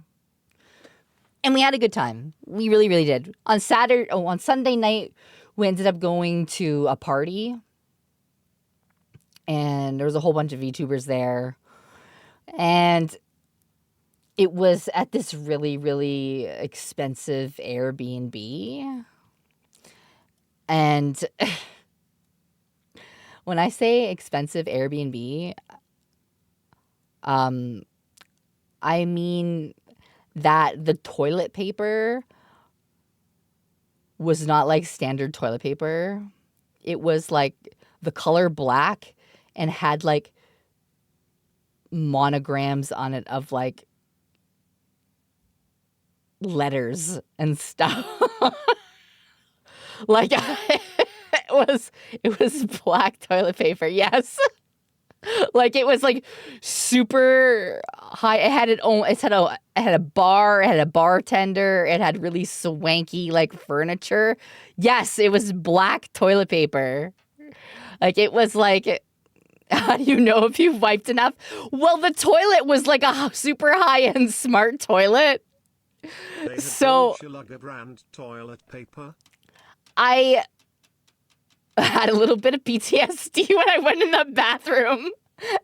And we had a good time. We really, really did. On Sunday night, we ended up going to a party. And there was a whole bunch of VTubers there. And it was at this really, really expensive Airbnb. And when I say expensive Airbnb, I mean that the toilet paper was not like standard toilet paper. It was like the color black and had like monograms on it of like letters and stuff. Like it was black toilet paper. Yes. Like it was like super high. It had a bar, it had a bartender, it had really swanky like furniture. Yes, it was black toilet paper. Like it was like, how do you know if you've wiped enough? Well, the toilet was like a super high-end smart toilet. So brand toilet paper. I had a little bit of PTSD when I went in the bathroom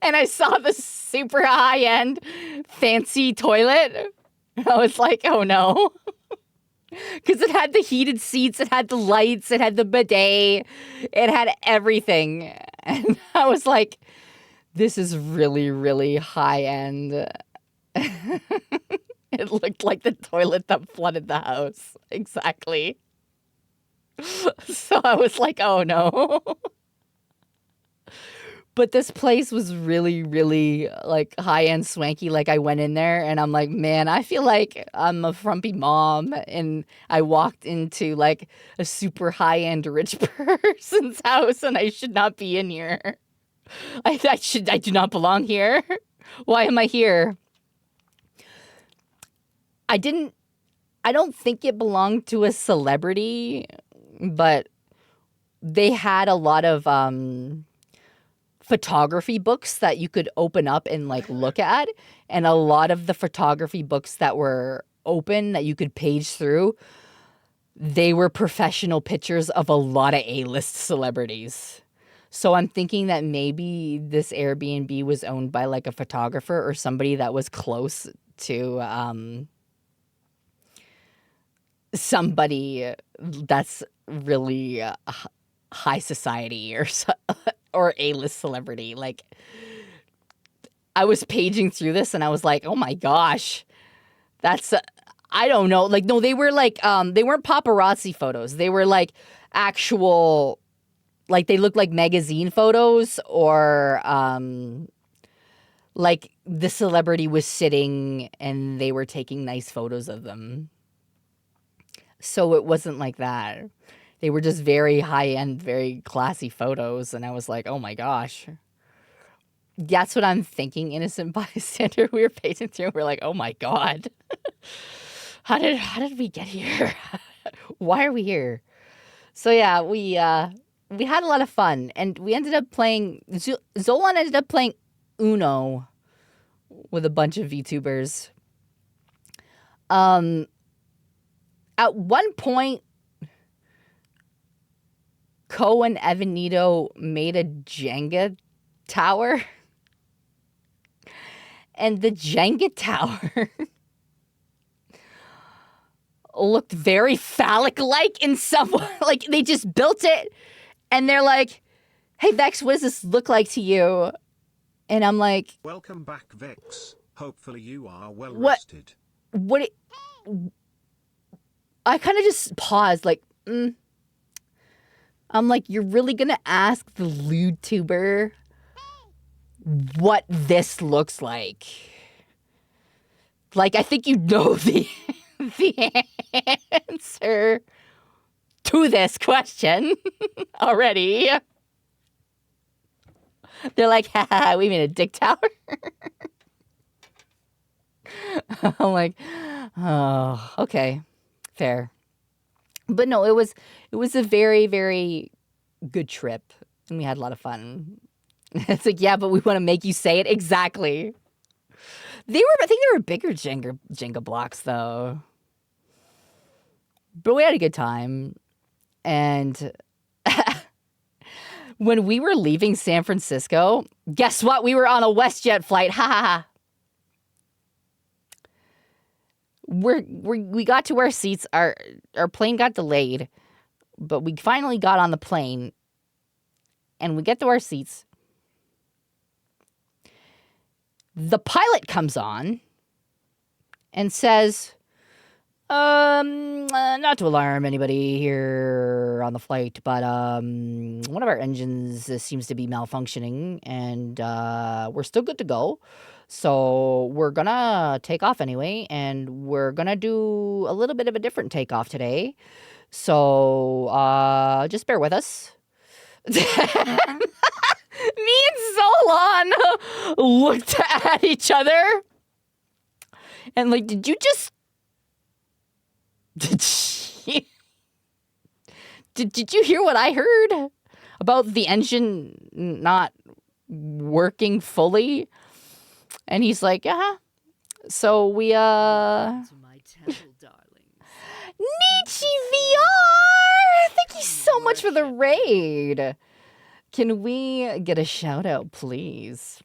and I saw the super high-end fancy toilet. I was like, oh no. Because it had the heated seats, it had the lights, it had the bidet, it had everything. And I was like, this is really, really high-end. It looked like the toilet that flooded the house. Exactly. So I was like, oh no. But this place was really, really like high-end swanky. Like I went in there and I'm like, man, I feel like I'm a frumpy mom. And I walked into like a super high-end rich person's house and I should not be in here. I do not belong here. Why am I here? I don't think it belonged to a celebrity, but they had a lot of photography books that you could open up and like look at. And a lot of the photography books that were open that you could page through, they were professional pictures of a lot of A-list celebrities. So I'm thinking that maybe this Airbnb was owned by like a photographer or somebody that was close to somebody that's really high society or A-list celebrity. Like I was paging through this and I was like, oh my gosh, that's I don't know. Like, no, they were like, they weren't paparazzi photos. They were like actual, like they looked like magazine photos or like the celebrity was sitting and they were taking nice photos of them. So it wasn't like that. They were just very high-end, very classy photos. And I was like, oh my gosh. That's what I'm thinking, innocent bystander. We were pacing through and we're like, oh my God. How did we get here? Why are we here? So yeah, we had a lot of fun. And we ended up playing, Zolan ended up playing Uno with a bunch of VTubers. At one point, Co and Evanito made a Jenga tower. And the Jenga tower looked very phallic-like in some way. Like, they just built it, and they're like, hey, Vex, what does this look like to you? And I'm like... Welcome back, Vex. Hopefully you are well What? rested. I kind of just paused, like, I'm like, you're really gonna ask the lewd tuber what this looks like? Like, I think you know the answer to this question already. They're like, haha, we made a dick tower. I'm like, oh, okay, fair. But no, it was a very, very good trip, and we had a lot of fun. It's like, yeah, but we want to make you say it exactly. I think they were bigger Jenga blocks though. But we had a good time, and when we were leaving San Francisco, guess what? We were on a WestJet flight. Ha ha ha. We got to our seats. Our plane got delayed, but we finally got on the plane, and we get to our seats. The pilot comes on and says, not to alarm anybody here on the flight, but one of our engines seems to be malfunctioning, and we're still good to go. So we're gonna take off anyway, and we're gonna do a little bit of a different takeoff today. So just bear with us. Me and Solon looked at each other and like, did you hear what I heard about the engine not working fully? And he's like, so we To my temple, darlings. Nietzsche VR! Thank you so much for the raid. Can we get a shout out, please?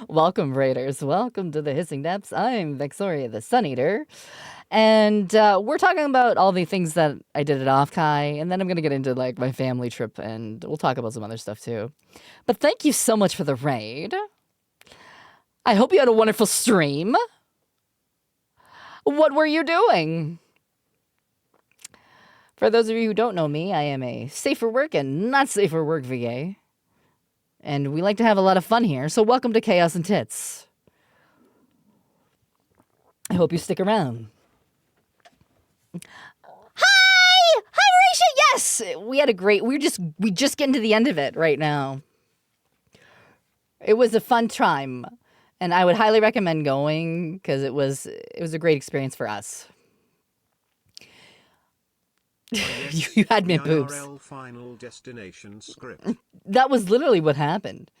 Welcome, Raiders. Welcome to the Hissing Depths. I'm Vexoria the Sun Eater. And we're talking about all the things that I did at Offkai. And then I'm going to get into like my family trip, and we'll talk about some other stuff too. But thank you so much for the raid. I hope you had a wonderful stream. What were you doing? For those of you who don't know me, I am a safe for work and not safe for work VA. And we like to have a lot of fun here, so welcome to Chaos and Tits. I hope you stick around. Hi! Hi, Marisha! Yes! We had a great... We just getting to the end of it right now. It was a fun time. And I would highly recommend going, because it was a great experience for us. You had me at boobs. IRL final destination script. That was literally what happened.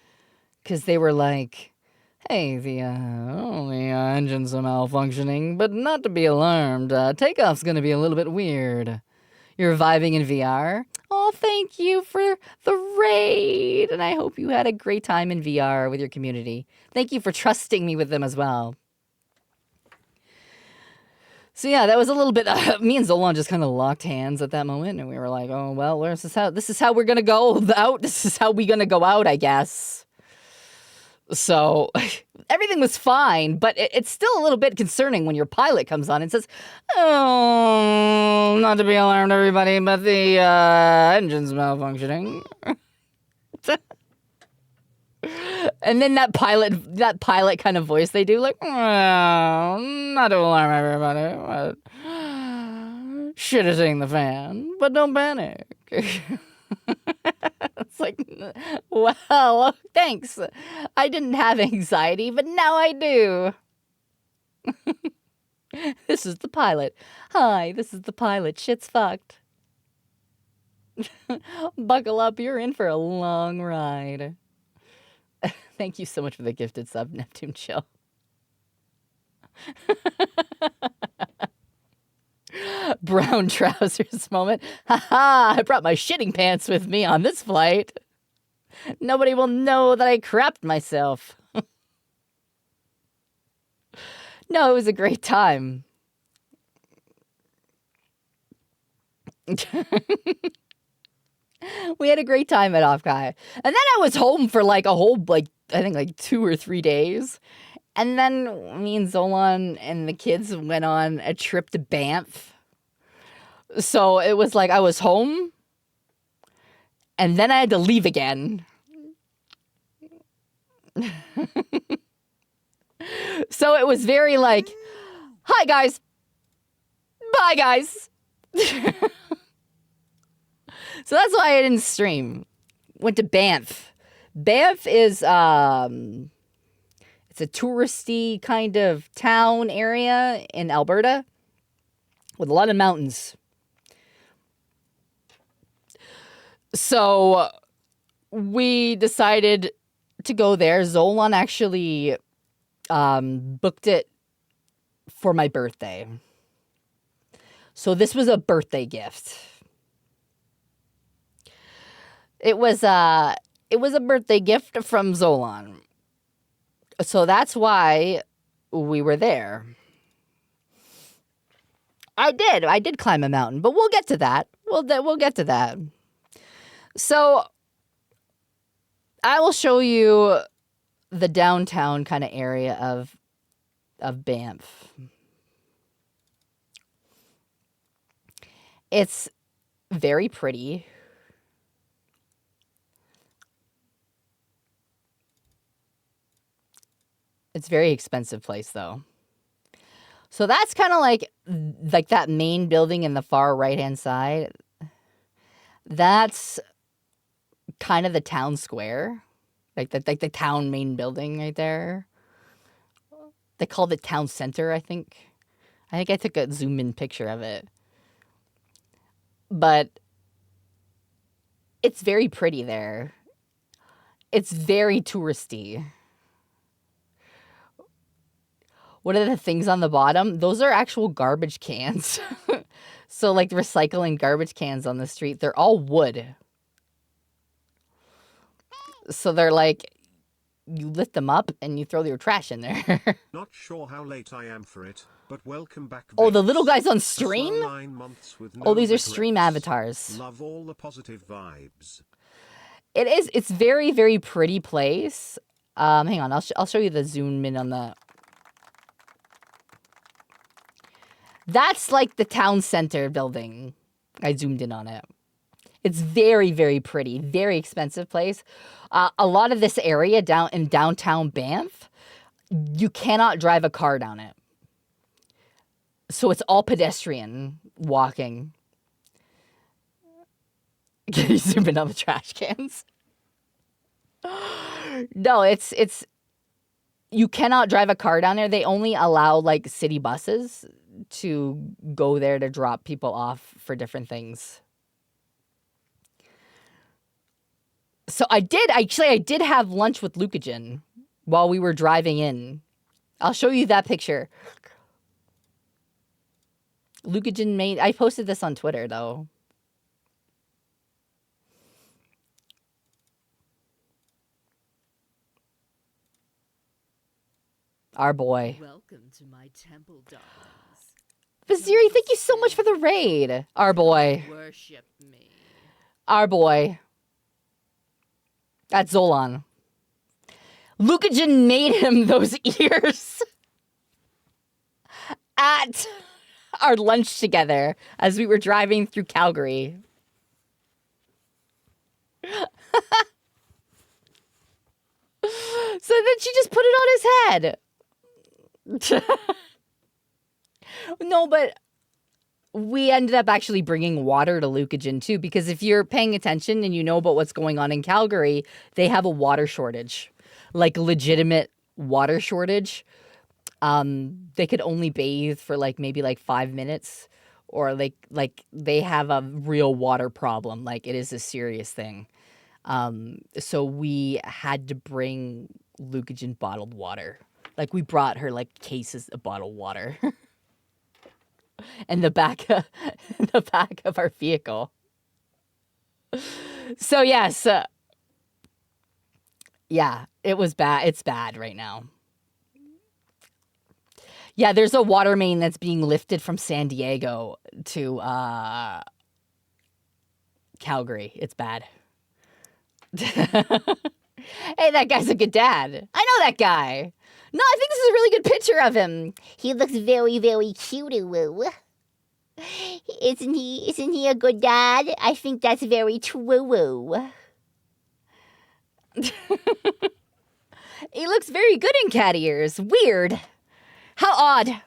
Because they were like, hey, the engines are malfunctioning, but not to be alarmed. Takeoff's going to be a little bit weird. You're vibing in VR? Oh, thank you for the raid. And I hope you had a great time in VR with your community. Thank you for trusting me with them as well. So yeah, that was a little bit, me and Zolan just kind of locked hands at that moment, and we were like, oh, well, this is how we're going to go out. This is how we're going to go out, I guess. So everything was fine, but it's still a little bit concerning when your pilot comes on and says, oh, not to be alarmed, everybody, but the engine's malfunctioning. And then that pilot kind of voice they do, like, well, not to alarm everybody, but shit is hitting the fan, but don't panic. It's like, well, thanks. I didn't have anxiety, but now I do. This is the pilot. Hi, this is the pilot. Shit's fucked. Buckle up, you're in for a long ride. Thank you so much for the gifted sub, Neptune Chill. brown trousers moment. Ha ha! I brought my shitting pants with me on this flight. Nobody will know that I crapped myself. No, it was a great time. We had a great time at Offkai. And then I was home for like a whole, I think like 2 or 3 days. And then me and Zolan and the kids went on a trip to Banff. So it was like I was home. And then I had to leave again. So it was very like, hi guys. Bye guys. So that's why I didn't stream. Went to Banff. Banff is, it's a touristy kind of town area in Alberta with a lot of mountains. So we decided to go there. Zolan actually booked it for my birthday. So this was a birthday gift. It was a birthday gift from Zolan. So that's why we were there. I did climb a mountain, but we'll get to that. We'll get to that. So I will show you the downtown kind of area of Banff. It's very pretty. It's a very expensive place, though. So that's kind of like that main building in the far right-hand side. That's kind of the town square. Like the town main building right there. They called it town center, I think. I took a zoom-in picture of it. But it's very pretty there. It's very touristy. What are the things on the bottom? Those are actual garbage cans. So like recycling garbage cans on the street, they're all wood. So they're like, you lift them up and you throw your trash in there. Not sure how late I am for it, but welcome back. Oh, the Vince. little guys on A stream? slow 9 months with no Oh, these are regrets. stream avatars. Love all the positive vibes. It is. It's very, very pretty place. Hang on. I'll show you the zoom in on the. That's like the town center building. I zoomed in on it. It's very, very pretty. Very expensive place. A lot of this area down in downtown Banff, you cannot drive a car down it. So it's all pedestrian walking. Can you zoom in on the trash cans? No, it's you cannot drive a car down there. They only allow like city buses to go there to drop people off for different things. So I did have lunch with Lucagen while we were driving in. I'll show you that picture. Lucagen I posted this on Twitter though. Our boy. Welcome to my temple, darlings. Vaziri, thank you so much for the raid. Our boy. Worship me. Our boy. That's Zolan. Lucagen made him those ears at our lunch together as we were driving through Calgary. So then she just put it on his head. No, but we ended up actually bringing water to Lucagen too, because if you're paying attention and you know about what's going on in Calgary, they have a water shortage, like legitimate water shortage. They could only bathe for like maybe like 5 minutes, or like they have a real water problem. Like it is a serious thing. So we had to bring Lucagen bottled water. Like we brought her like cases of bottled water. in the back of our vehicle. So yes, yeah, it was bad. It's bad right now. Yeah, there's a water main that's being lifted from San Diego to Calgary. It's bad. Hey, that guy's a good dad. I know that guy. No, I think this is a really good picture of him. He looks very, very cute. Isn't he a good dad? I think that's very true. He looks very good in cat ears. Weird. How odd.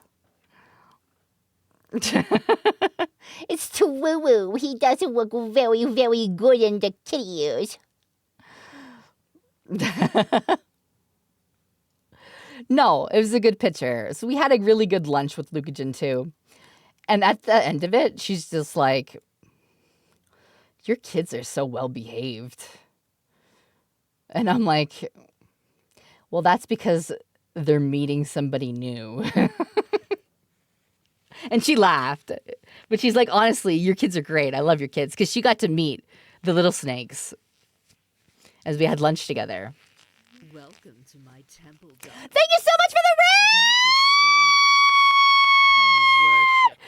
It's true. He doesn't look very, very good in the kitty ears. No, it was a good picture. So we had a really good lunch with Lucagen too. And at the end of it, she's just like, your kids are so well behaved. And I'm like, well, that's because they're meeting somebody new. And she laughed. But she's like, honestly, your kids are great. I love your kids. Because she got to meet the little snakes as we had lunch together. Welcome to my temple, darling. Thank you so much for Don't just stand there. Come worship me.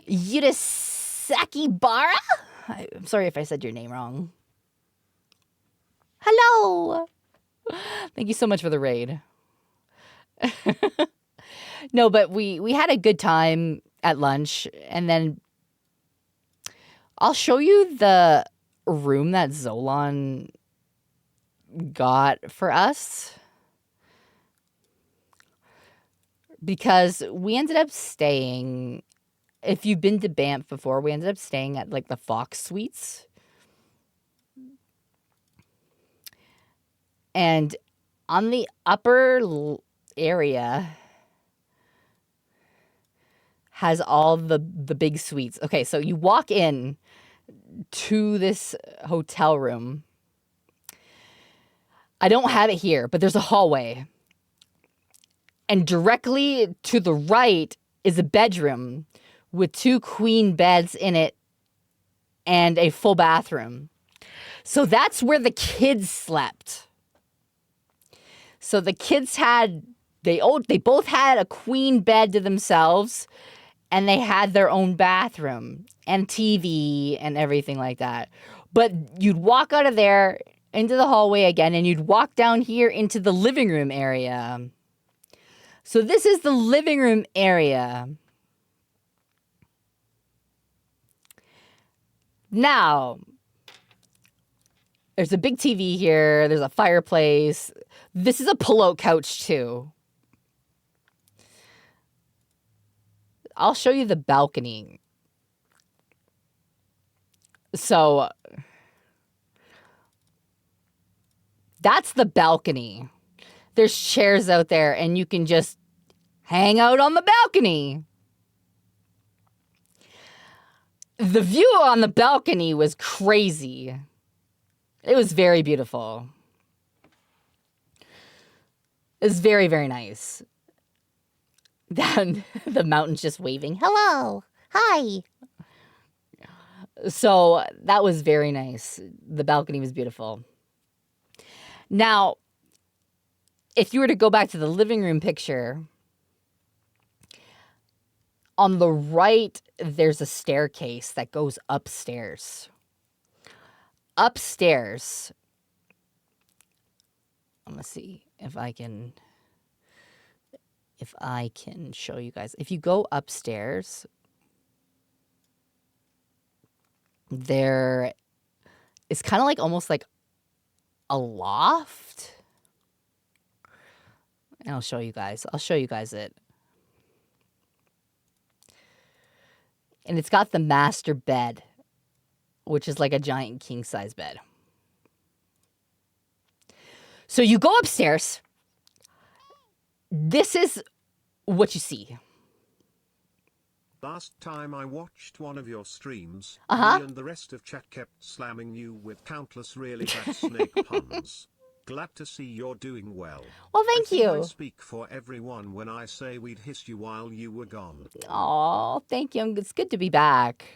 the raid! Yutasaki Bara? I'm sorry if I said your name wrong. Hello. Thank you so much for the raid. No, but we had a good time at lunch, and then I'll show you the room that Zolan got for us, because we ended up staying, if you've been to Banff before, we ended up staying at like the Fox Suites. And on the upper area has all the big suites. Okay, so you walk in to this hotel room. I don't have it here, but there's a hallway. And directly to the right is a bedroom with 2 queen beds in it and a full bathroom. So that's where the kids slept. So the kids had, they both had a queen bed to themselves, and they had their own bathroom and TV and everything like that. But you'd walk out of there into the hallway again, and you'd walk down here into the living room area. So this is the living room area. Now, there's a big TV here. There's a fireplace. This is a pull-out couch too. I'll show you the balcony. So that's the balcony. There's chairs out there, and you can just hang out on the balcony. The view on the balcony was crazy. It was very beautiful. It was very, very nice. Then the mountain's just waving. Hello. Hi. So that was very nice. The balcony was beautiful. Now, if you were to go back to the living room picture, on the right, there's a staircase that goes upstairs. Upstairs, I'm gonna see if I can show you guys. If you go upstairs, there is kind of like almost like a loft. And I'll show you guys. I'll show you guys it. And it's got the master bed, which is like a giant king-size bed. So you go upstairs. This is what you see. Last time I watched one of your streams, Uh-huh. me and the rest of chat kept slamming you with countless really bad snake puns. Glad to see you're doing well. Well, thank I think I you. speak for everyone when I say we'd hiss you while you were gone. Oh, thank you. It's good to be back.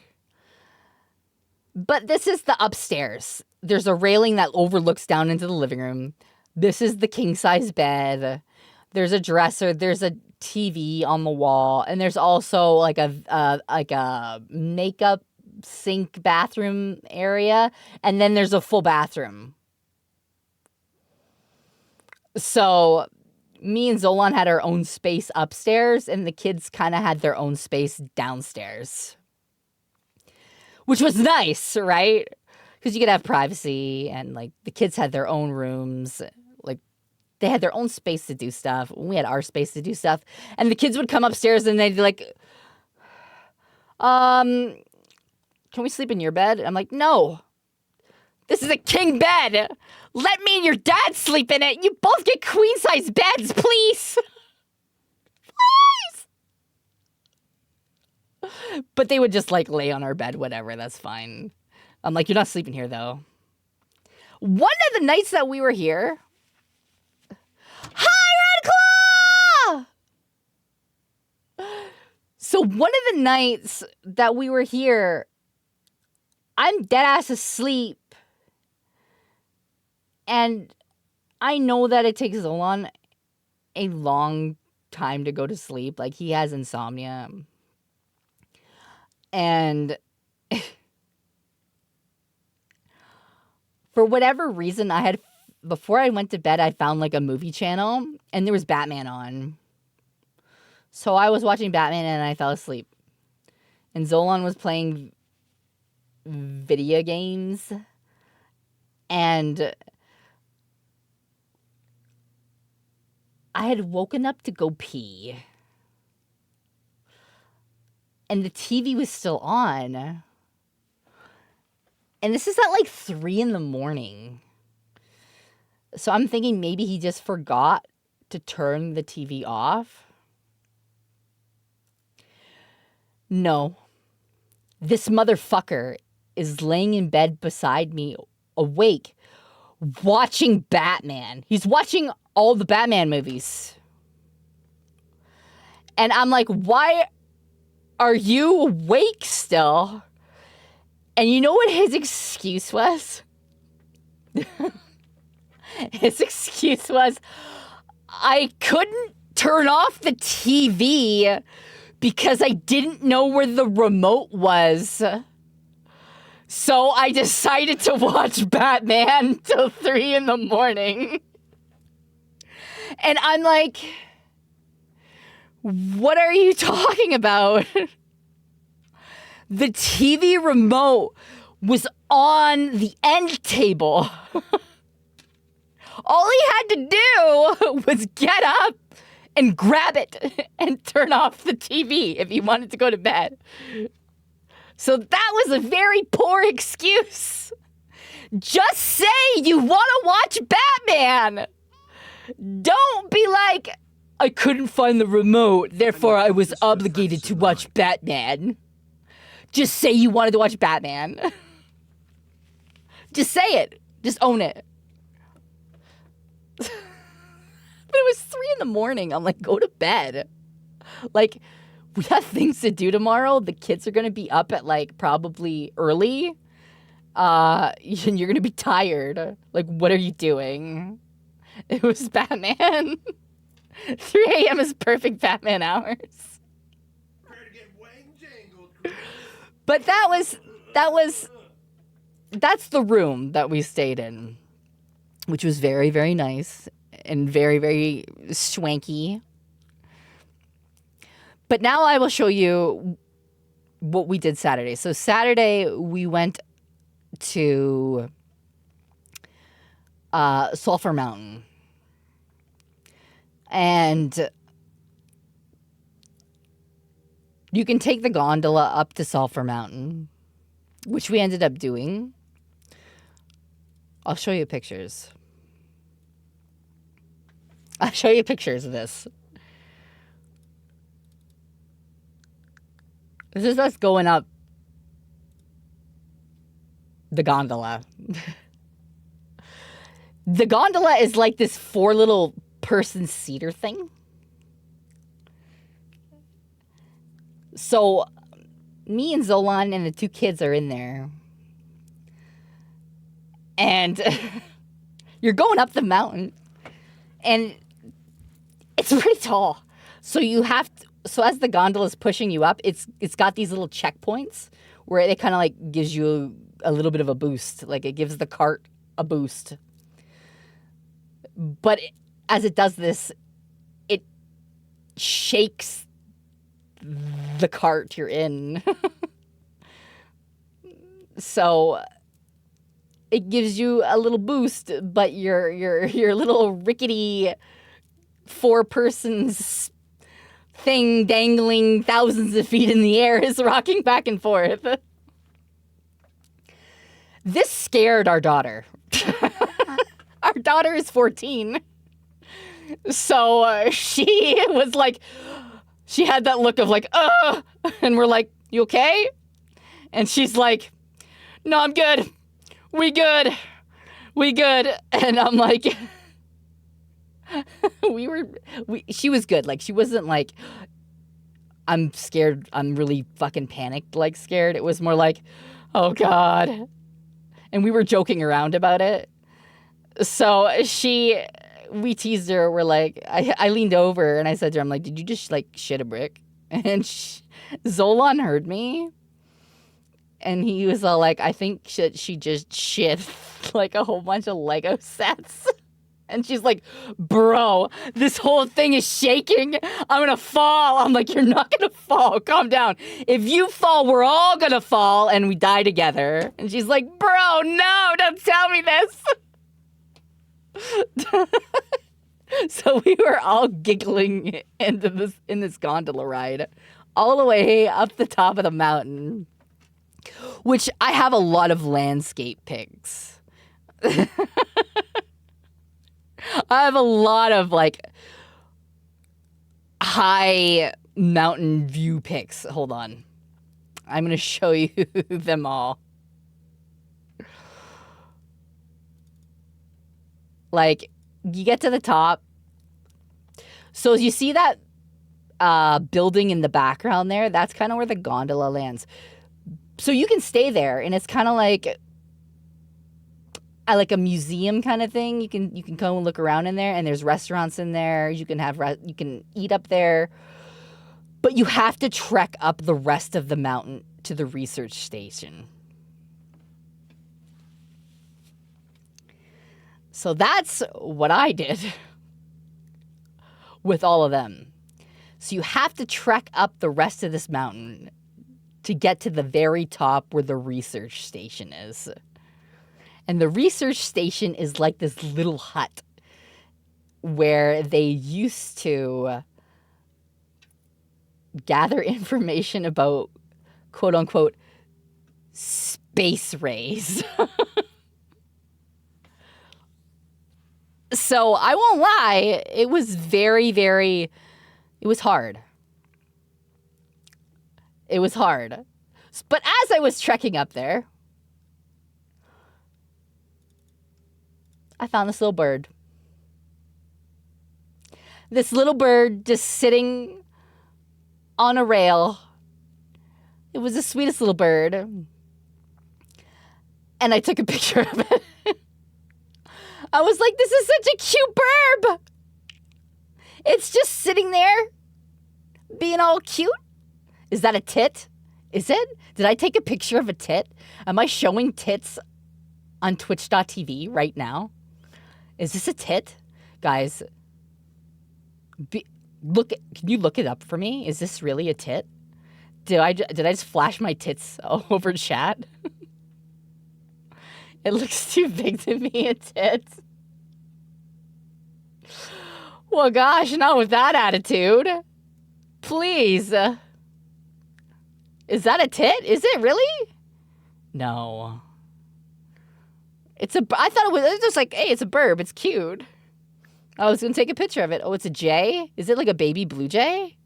But this is the upstairs. There's a railing that overlooks down into the living room. This is the king-size bed. There's a dresser. There's a TV on the wall. And there's also like a makeup sink bathroom area. And then there's a full bathroom. So me and Zolan had our own space upstairs, and the kids kind of had their own space downstairs. Which was nice, right? Because you could have privacy, and like the kids had their own rooms. Like they had their own space to do stuff. We had our space to do stuff. And the kids would come upstairs and they'd be like, can we sleep in your bed? I'm like, no. This is a king bed. Let me and your dad sleep in it. You both get queen-size beds, please. Please. But they would just like lay on our bed, whatever. That's fine. I'm like, you're not sleeping here, though. One of the nights that we were here. Hi, Red Claw! So one of the nights that we were here, I'm dead ass asleep. And I know that it takes Zolan a long time to go to sleep. Like, he has insomnia. And for whatever reason, before I went to bed, I found like a movie channel and there was Batman on. So I was watching Batman and I fell asleep. And Zolan was playing video games. And I had woken up to go pee. And the TV was still on. And this is at like 3 a.m. So I'm thinking maybe he just forgot to turn the TV off. No. This motherfucker is laying in bed beside me, awake, watching Batman. He's watching all the Batman movies. And I'm like, why are you awake still? And you know what his excuse was? His excuse was, I couldn't turn off the TV because I didn't know where the remote was. So I decided to watch Batman till 3 a.m. And I'm like, what are you talking about? The TV remote was on the end table. All he had to do was get up and grab it and turn off the TV if he wanted to go to bed. So that was a very poor excuse. Just say you want to watch Batman. Don't be like, I couldn't find the remote, therefore I was obligated to watch Batman. Just say you wanted to watch Batman. Just say it. Just own it. But it was 3 a.m. I'm like, go to bed. Like, we have things to do tomorrow. The kids are going to be up at, like, probably early. And you're going to be tired. Like, what are you doing? It was Batman. 3 a.m. is perfect Batman hours. But that's the room that we stayed in, which was very, very nice and very, very swanky. But now I will show you what we did Saturday. So Saturday we went to Sulfur Mountain. And you can take the gondola up to Sulfur Mountain, which we ended up doing. I'll show you pictures. I'll show you pictures of this. This is us going up the gondola. The gondola is like this 4 little person seater thing. So me and Zolan and the 2 kids are in there. And you're going up the mountain. And it's pretty tall. So you have to, so as the gondola is pushing you up, it's got these little checkpoints where it kind of like gives you a little bit of a boost. Like it gives the cart a boost. But as it does this, it shakes the cart you're in. So it gives you a little boost, but your little rickety 4-person's thing dangling thousands of feet in the air is rocking back and forth. This scared our daughter. Our daughter is 14. So she was like, she had that look of like, ugh. And we're like, you okay? And she's like, no, I'm good. We good. And I'm like, she was good. Like, she wasn't like, I'm scared. I'm really fucking panicked, like scared. It was more like, oh God. And we were joking around about it. So we teased her. We're like, I leaned over and I said to her, I'm like, did you just like shit a brick? And Zolan heard me. And he was all like, I think she just shit like a whole bunch of Lego sets. And she's like, bro, this whole thing is shaking. I'm going to fall. I'm like, you're not going to fall. Calm down. If you fall, we're all going to fall and we die together. And she's like, bro, no, don't tell me this. So we were all giggling in this gondola ride all the way up the top of the mountain, which I have a lot of landscape pics. I have a lot of like high mountain view pics. Hold on. I'm going to show you them all. Like, you get to the top. So you see that building in the background there? That's kind of where the gondola lands. So you can stay there, and it's kind of like a museum kind of thing. You can come and look around in there, and there's restaurants in there. You can eat up there, but you have to trek up the rest of the mountain to the research station. So that's what I did with all of them. So you have to trek up the rest of this mountain to get to the very top where the research station is. And the research station is like this little hut where they used to gather information about, quote unquote, space rays. So I won't lie, it was very, very, it was hard. It was hard. But as I was trekking up there, I found this little bird. This little bird just sitting on a rail. It was the sweetest little bird. And I took a picture of it. I was like, this is such a cute bird. It's just sitting there being all cute. Is that a tit? Is it? Did I take a picture of a tit? Am I showing tits on twitch.tv right now? Is this a tit? Guys, can you look it up for me? Is this really a tit? Did I just flash my tits over chat? It looks too big to be a tit. Well, gosh, not with that attitude. Please. Is that a tit? Is it really? No. I thought it was just like, hey, it's a burb. It's cute. I was going to take a picture of it. Oh, it's a jay? Is it like a baby blue jay?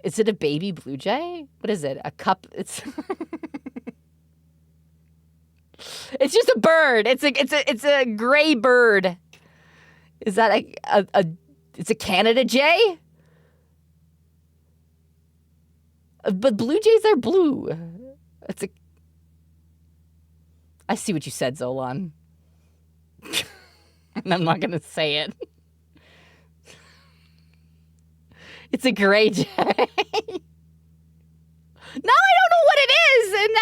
Is it a baby blue jay? What is it? A cup? It's... It's just a bird. It's a gray bird. Is that it's a Canada jay? But blue jays are blue. I see what you said, Zolan. And I'm not gonna say it. It's a gray jay. Now I don't know what it is, and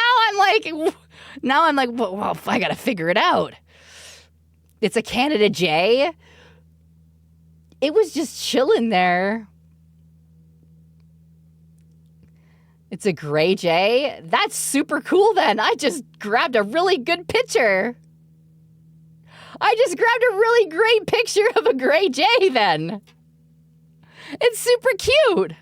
now I'm like, well, I gotta figure it out. It's a Canada jay. It was just chilling there. It's a gray jay. That's super cool. Then I just grabbed a really good picture. I just grabbed a really great picture of a gray jay. Then it's super cute.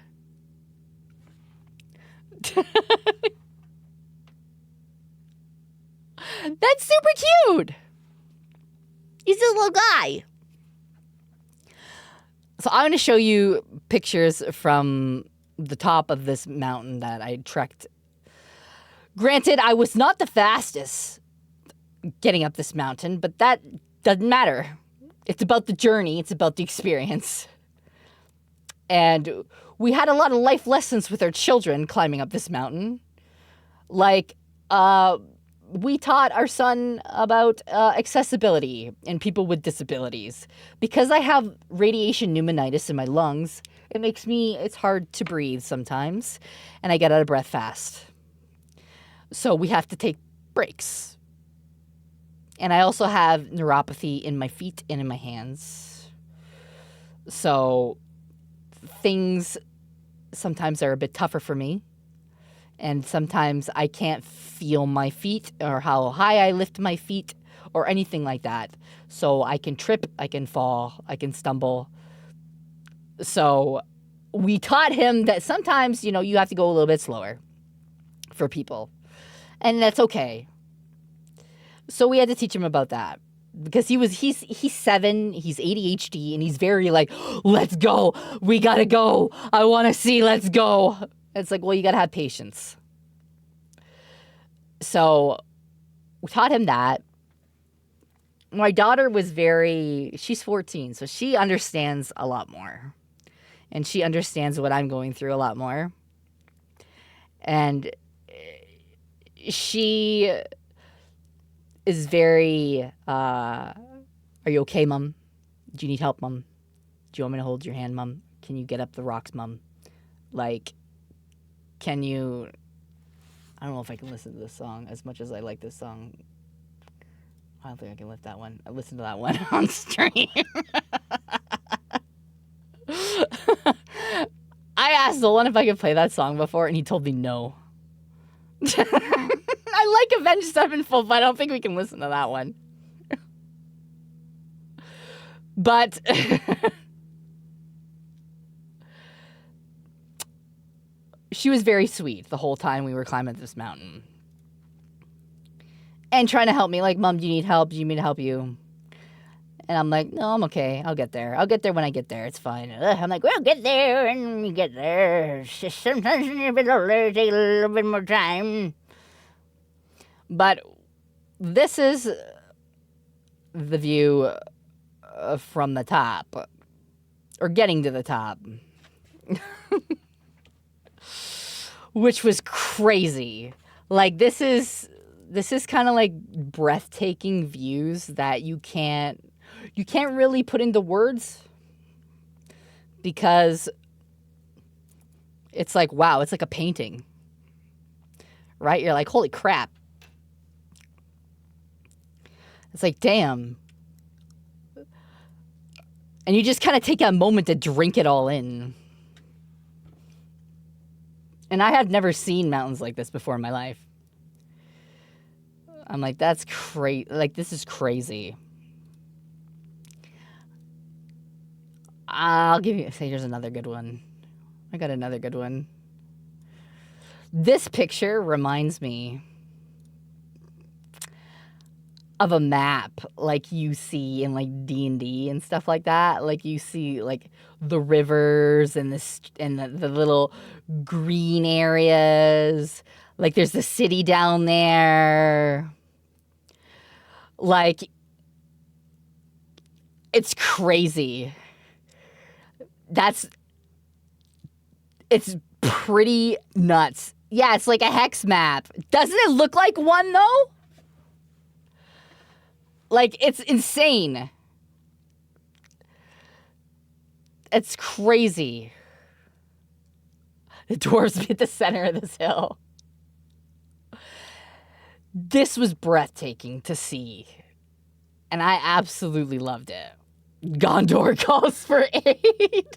That's super cute. He's a little guy. So I'm going to show you pictures from the top of this mountain that I trekked. Granted, I was not the fastest getting up this mountain, but that doesn't matter. It's about the journey. It's about the experience. And we had a lot of life lessons with our children climbing up this mountain. Like, we taught our son about accessibility and people with disabilities. Because I have radiation pneumonitis in my lungs, it's hard to breathe sometimes, and I get out of breath fast. So we have to take breaks. And I also have neuropathy in my feet and in my hands. So things sometimes are a bit tougher for me. And sometimes I can't feel my feet or how high I lift my feet or anything like that. So I can trip, I can fall, I can stumble. So we taught him that sometimes, you have to go a little bit slower for people. And that's okay. So we had to teach him about that. Because he's 7, he's ADHD, and he's very like, let's go, we gotta go, I wanna see, let's go. It's like, well, you gotta have patience. So we taught him that. My daughter she's 14, so she understands a lot more. And she understands what I'm going through a lot more. And she is very, are you okay, Mom? Do you need help, Mom? Do you want me to hold your hand, Mom? Can you get up the rocks, Mom? Like, can you... I don't know if I can listen to this song as much as I like this song. I don't think I can lift that one. I listened to that one on stream. I asked Zolan if I could play that song before, and he told me no. I like Avenged Sevenfold, but I don't think we can listen to that one. But she was very sweet the whole time we were climbing this mountain. And trying to help me, like, Mom, do you need help? Do you need me to help you? And I'm like, no, I'm okay. I'll get there. I'll get there when I get there. It's fine. I'm like, we'll get there when we get there. It's just sometimes it's a bit older, take a little bit more time. But this is the view from the top. Or getting to the top. Which was crazy. Like, this is kind of like breathtaking views that you can't really put into words, because it's like, wow, it's like a painting, right? You're like, holy crap. It's like, damn. And you just kind of take a moment to drink it all in. And I have never seen mountains like this before in my life. I'm like, that's crazy. Like, this is crazy. I'll give you, say, here's another good one. I got another good one. This picture reminds me of a map like you see in like D&D and stuff like that. Like you see like the rivers and the little green areas. Like there's the city down there. Like, it's crazy. It's pretty nuts. Yeah, it's like a hex map. Doesn't it look like one, though? Like, it's insane. It's crazy. The dwarves be at the center of this hill. This was breathtaking to see. And I absolutely loved it. Gondor calls for aid.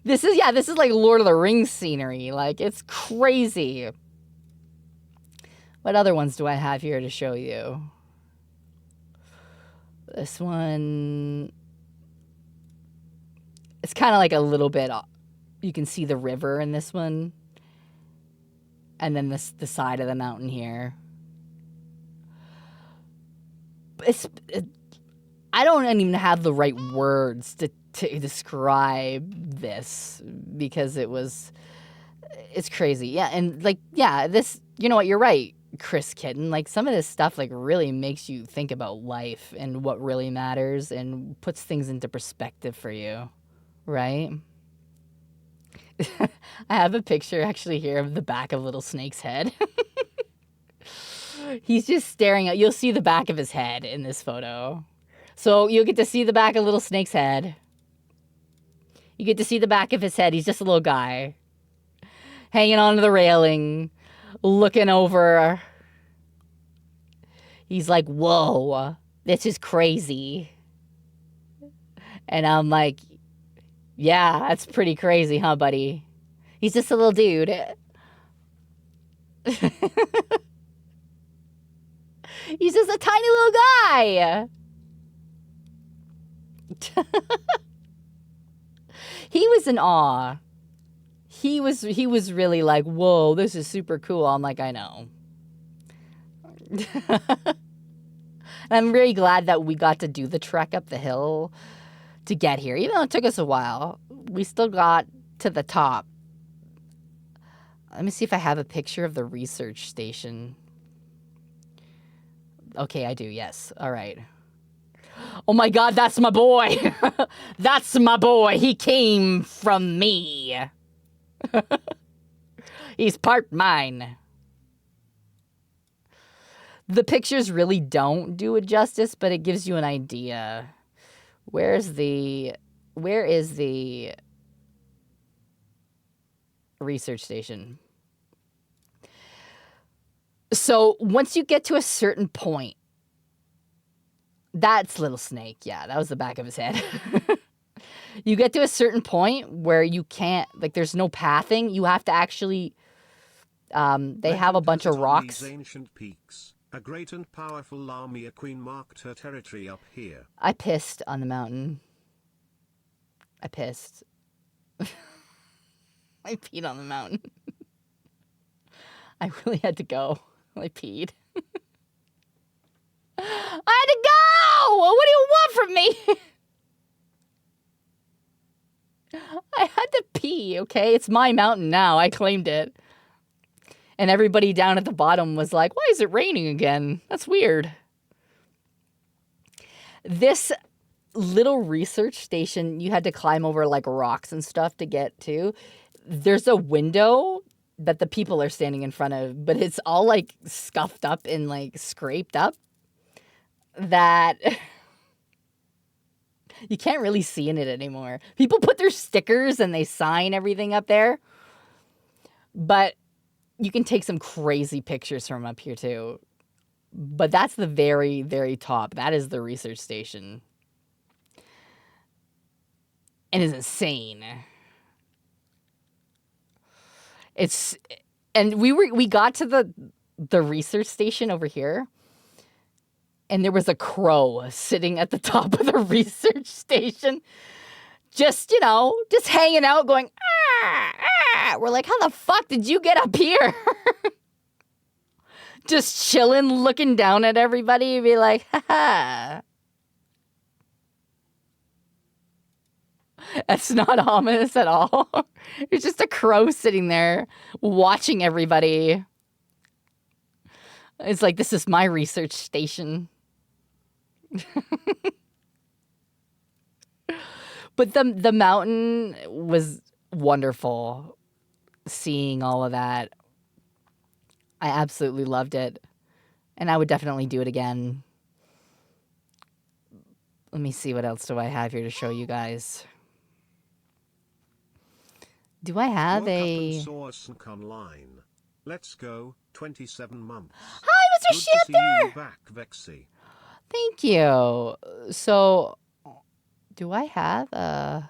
This is like Lord of the Rings scenery. Like, it's crazy. What other ones do I have here to show you? This one... It's kind of like a little bit... You can see the river in this one. And then the side of the mountain here. I don't even have the right words to describe this because it's crazy. Yeah, and like, yeah, this, you know what, you're right, Chris Kitten. Like, some of this stuff like really makes you think about life and what really matters and puts things into perspective for you, right? I have a picture actually here of the back of Little Snake's head. He's just staring at, you'll see the back of his head in this photo. So you'll get to see the back of Little Snake's head. You get to see the back of his head. He's just a little guy. Hanging onto the railing. Looking over. He's like, whoa, this is crazy. And I'm like, yeah, that's pretty crazy, huh, buddy? He's just a little dude. He's just a tiny little guy. He was in awe. He was really like, whoa, this is super cool. I'm like, I know. I'm very glad that we got to do the trek up the hill to get here. Even though it took us a while, we still got to the top. Let me see if I have a picture of the research station. Okay, I do, yes. All right. Oh my God, that's my boy. That's my boy. He came from me. He's part mine. The pictures really don't do it justice, but it gives you an idea. Where is the research station? So once you get to a certain point, that's Little Snake. Yeah, that was the back of his head. You get to a certain point where you can't, like, there's no pathing. You have to actually, they have a bunch of rocks. These ancient peaks. A great and powerful Lamia queen marked her territory up here. I pissed on the mountain. I pissed. I peed on the mountain. I really had to go. I peed. I had to go! What do you want from me? I had to pee, okay? It's my mountain now. I claimed it. And everybody down at the bottom was like, why is it raining again? That's weird. This little research station, you had to climb over like rocks and stuff to get to. There's a window that the people are standing in front of, but it's all like scuffed up and like scraped up that you can't really see in it anymore. People put their stickers and they sign everything up there, but you can take some crazy pictures from up here too. But that's the very, very top. That is the research station. And it's insane. We got to the research station over here, and there was a crow sitting at the top of the research station. Just, just hanging out going, ah, ah. We're like, how the fuck did you get up here? Just chilling, looking down at everybody, be like, ha. That's not ominous at all. It's just a crow sitting there watching everybody. It's like, this is my research station. But the mountain was wonderful. Seeing all of that. I absolutely loved it. And I would definitely do it again. Let me see, what else do I have here to show you guys? Do I have Woke up and a... saw a sunk online. Let's go, 27 months. Hi, Mr. Good to see Shifter! you back, Vexy. Thank you. So, do I have a...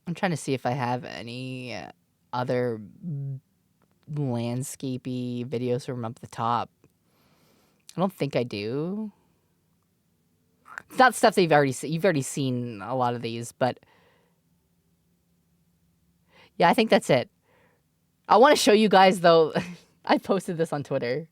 I'm trying to see if I have any other landscapey videos from up the top. I don't think I do. It's not stuff that you've already seen a lot of these, but yeah, I think that's it. I want to show you guys though. I posted this on Twitter.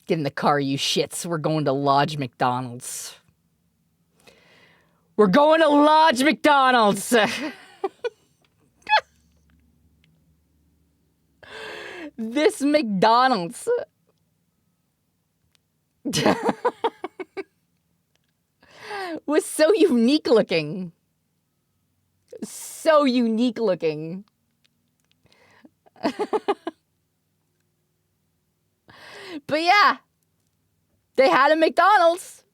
Get in the car, you shits. We're going to Lodge McDonald's. We're going to Lodge McDonald's. This McDonald's was so unique looking. So unique looking. But yeah, they had a McDonald's,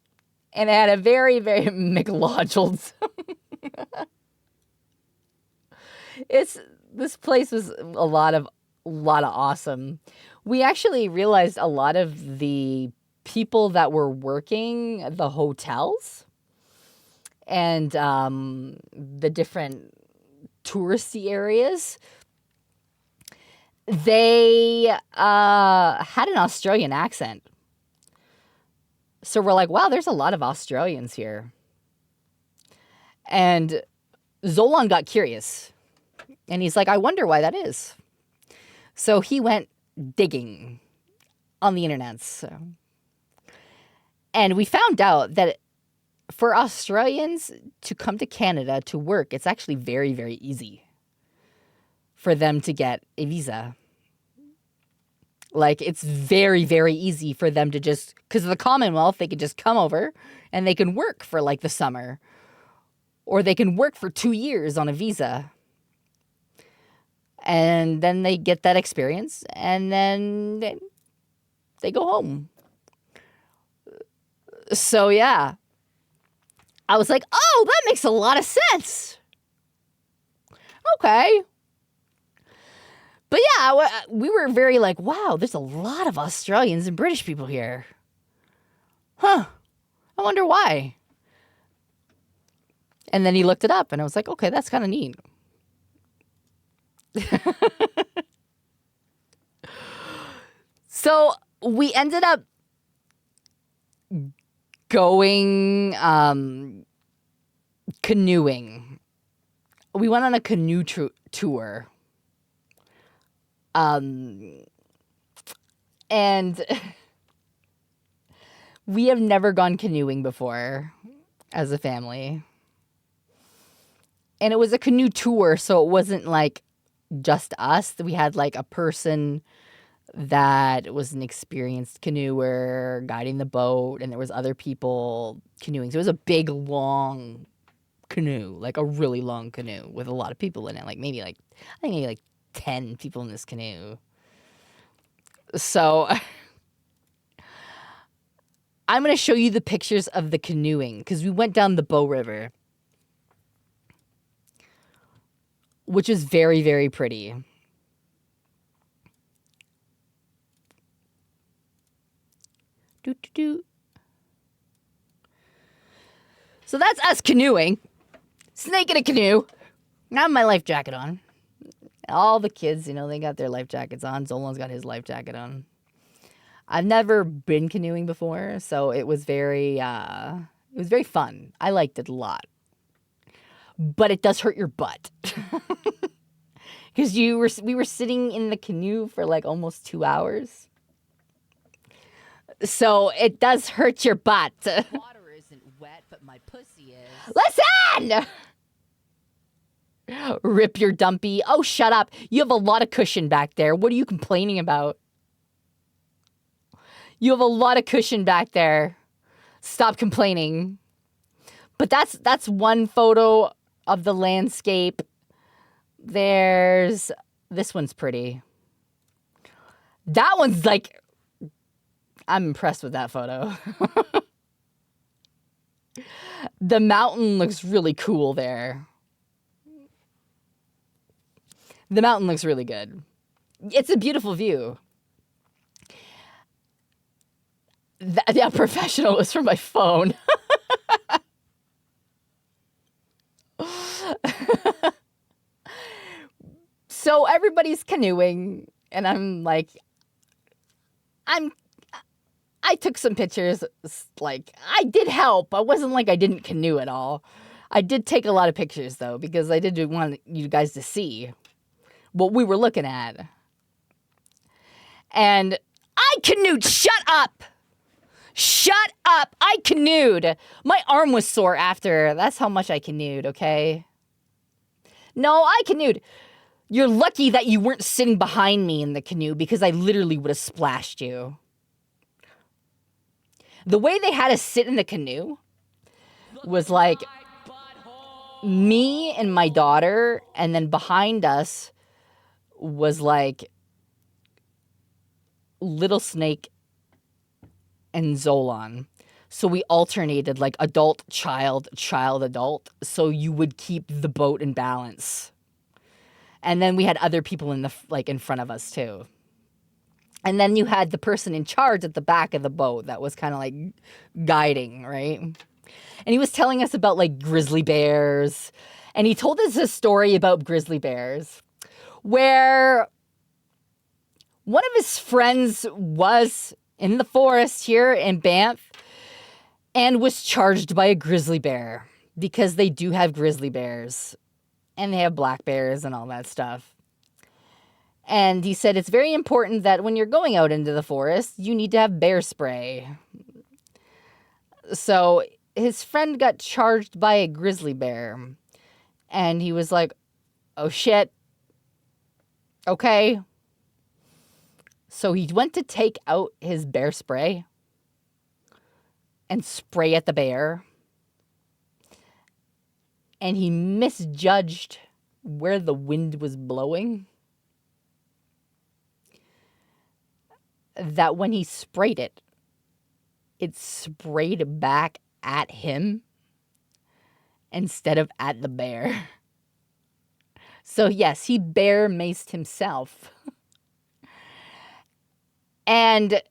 and it had a very, very McLodgels. This place was a lot of awesome. We actually realized a lot of the people that were working the hotels and the different touristy areas, they had an Australian accent. So we're like, wow, there's a lot of Australians here. And Zolan got curious. And he's like, I wonder why that is. So he went digging on the internet. And we found out that for Australians to come to Canada to work, it's actually very, very easy for them to get a visa. Like, it's very, very easy for them to just, because of the Commonwealth, they could just come over and they can work for like the summer. Or they can work for 2 years on a visa. And then they get that experience and then they go home. So yeah, I was like, oh, that makes a lot of sense. Okay. But yeah, we were very like, wow, there's a lot of Australians and British people here. Huh. I wonder why. And then he looked it up and I was like, okay, that's kind of neat. So we ended up going canoeing. We went on a canoe tour. And we have never gone canoeing before as a family. And it was a canoe tour, so it wasn't like just us. We had like a person that was an experienced canoeer guiding the boat, and there was other people canoeing. So it was a big, long canoe, like a really long canoe with a lot of people in it. I think maybe 10 people in this canoe. So I'm going to show you the pictures of the canoeing because we went down the Bow River, which is very, very pretty. So that's us canoeing. Snake in a canoe. I have my life jacket on. All the kids, they got their life jackets on. Zolan's got his life jacket on. I've never been canoeing before, so it was very fun. I liked it a lot. But it does hurt your butt. Because we were sitting in the canoe for like almost 2 hours. So it does hurt your butt. Water isn't wet, but my pussy is. Listen! Rip your dumpy. Oh, shut up. You have a lot of cushion back there. What are you complaining about? You have a lot of cushion back there. Stop complaining. But that's one photo of the landscape. There's... This one's pretty. That one's like... I'm impressed with that photo. The mountain looks really cool there. The mountain looks really good. It's a beautiful view. That professional was from my phone. So everybody's canoeing, and I'm like, I took some pictures. Like, I did help. I wasn't like I didn't canoe at all. I did take a lot of pictures, though, because I did want you guys to see what we were looking at. And I canoed. Shut up. Shut up. I canoed. My arm was sore after. That's how much I canoed, okay? No, I canoed. You're lucky that you weren't sitting behind me in the canoe because I literally would have splashed you. The way they had us sit in the canoe was like me and my daughter, and then behind us was like Little Snake and Zolan. So we alternated like adult, child, child, adult. So you would keep the boat in balance. And then we had other people in front of us too. And then you had the person in charge at the back of the boat that was kind of like guiding, right? And he was telling us about like grizzly bears. And he told us a story about grizzly bears where one of his friends was in the forest here in Banff and was charged by a grizzly bear because they do have grizzly bears and they have black bears and all that stuff. And he said it's very important that when you're going out into the forest, you need to have bear spray. So his friend got charged by a grizzly bear. And he was like, oh shit. Okay. So he went to take out his bear spray and spray at the bear. And he misjudged where the wind was blowing. That when he sprayed it, it sprayed back at him instead of at the bear. So yes, he bear maced himself. And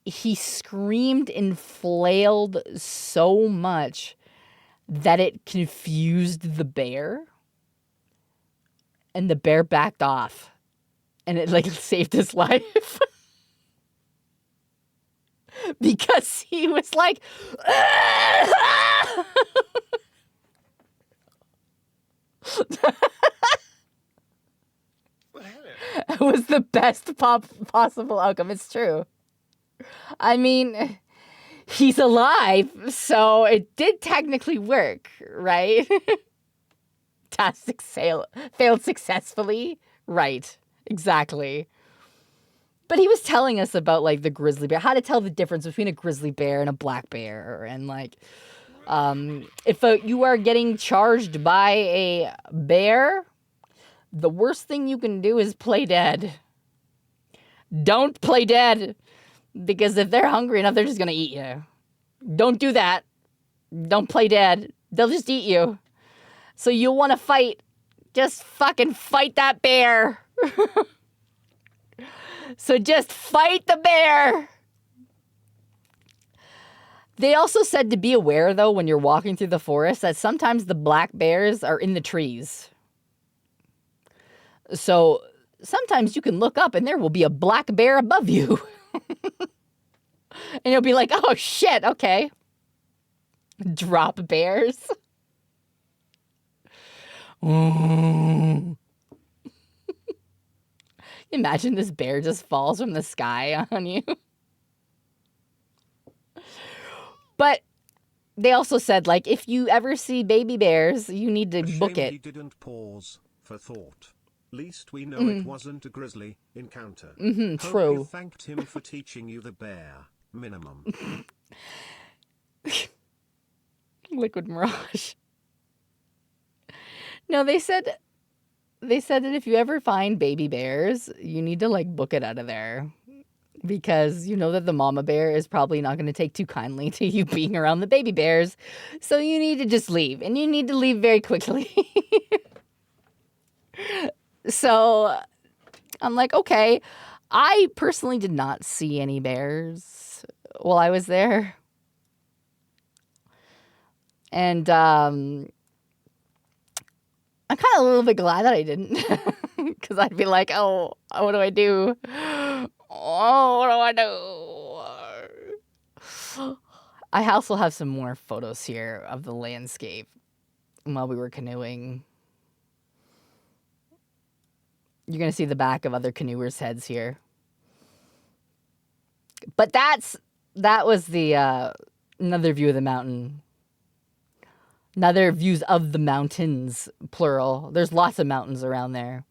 he screamed and flailed so much that it confused the bear. And the bear backed off. And it like saved his life. Because he was like, it was the best possible outcome. It's true. I mean, he's alive, so it did technically work, right? Task failed successfully. Right, exactly. But he was telling us about, like, the grizzly bear, how to tell the difference between a grizzly bear and a black bear. And, like, if you are getting charged by a bear, the worst thing you can do is play dead. Don't play dead. Because if they're hungry enough, they're just going to eat you. Don't do that. Don't play dead. They'll just eat you. So you want to fight. Just fucking fight that bear. So just fight the bear. They also said to be aware, though, when you're walking through the forest, that sometimes the black bears are in the trees. So sometimes you can look up and there will be a black bear above you. And you'll be like, oh shit, okay. Drop bears. Imagine this bear just falls from the sky on you. they also said, like, if you ever see baby bears, you need to A shame book he it. didn't pause for thought. Least we know it wasn't a grizzly encounter. Hope you True. thanked him for teaching you the bare minimum. Liquid Mirage. No, they said that if you ever find baby bears, you need to like book it out of there. Because you know that the mama bear is probably not going to take too kindly to you being around the baby bears. So you need to just leave. And you need to leave very quickly. So I'm like, okay. I personally did not see any bears while I was there. And I'm kind of a little bit glad that I didn't. Because I'd be like, oh, what do I do? Oh, what do I do? I also have some more photos here of the landscape while we were canoeing. You're going to see the back of other canoers' heads here. But that was the another view of the mountain. Another views of the mountains, plural. There's lots of mountains around there.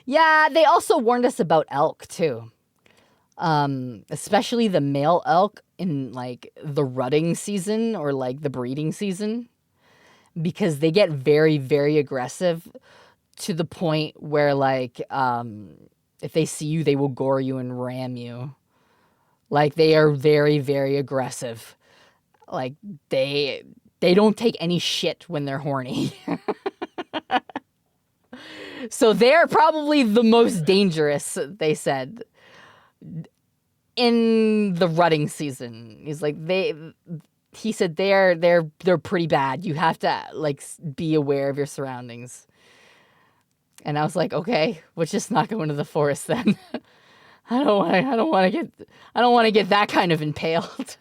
Yeah, they also warned us about elk, too. Especially the male elk in, like, the rutting season or, like, the breeding season. Because they get very, very aggressive to the point where, like, if they see you, they will gore you and ram you. Like, they are very, very aggressive. Like, they don't take any shit when they're horny. So they're probably the most dangerous, they said, in the rutting season. He's like, he said they're pretty bad. You have to, like, be aware of your surroundings. And I was like, okay, we'll just not go into the forest then. I don't want to get that kind of impaled.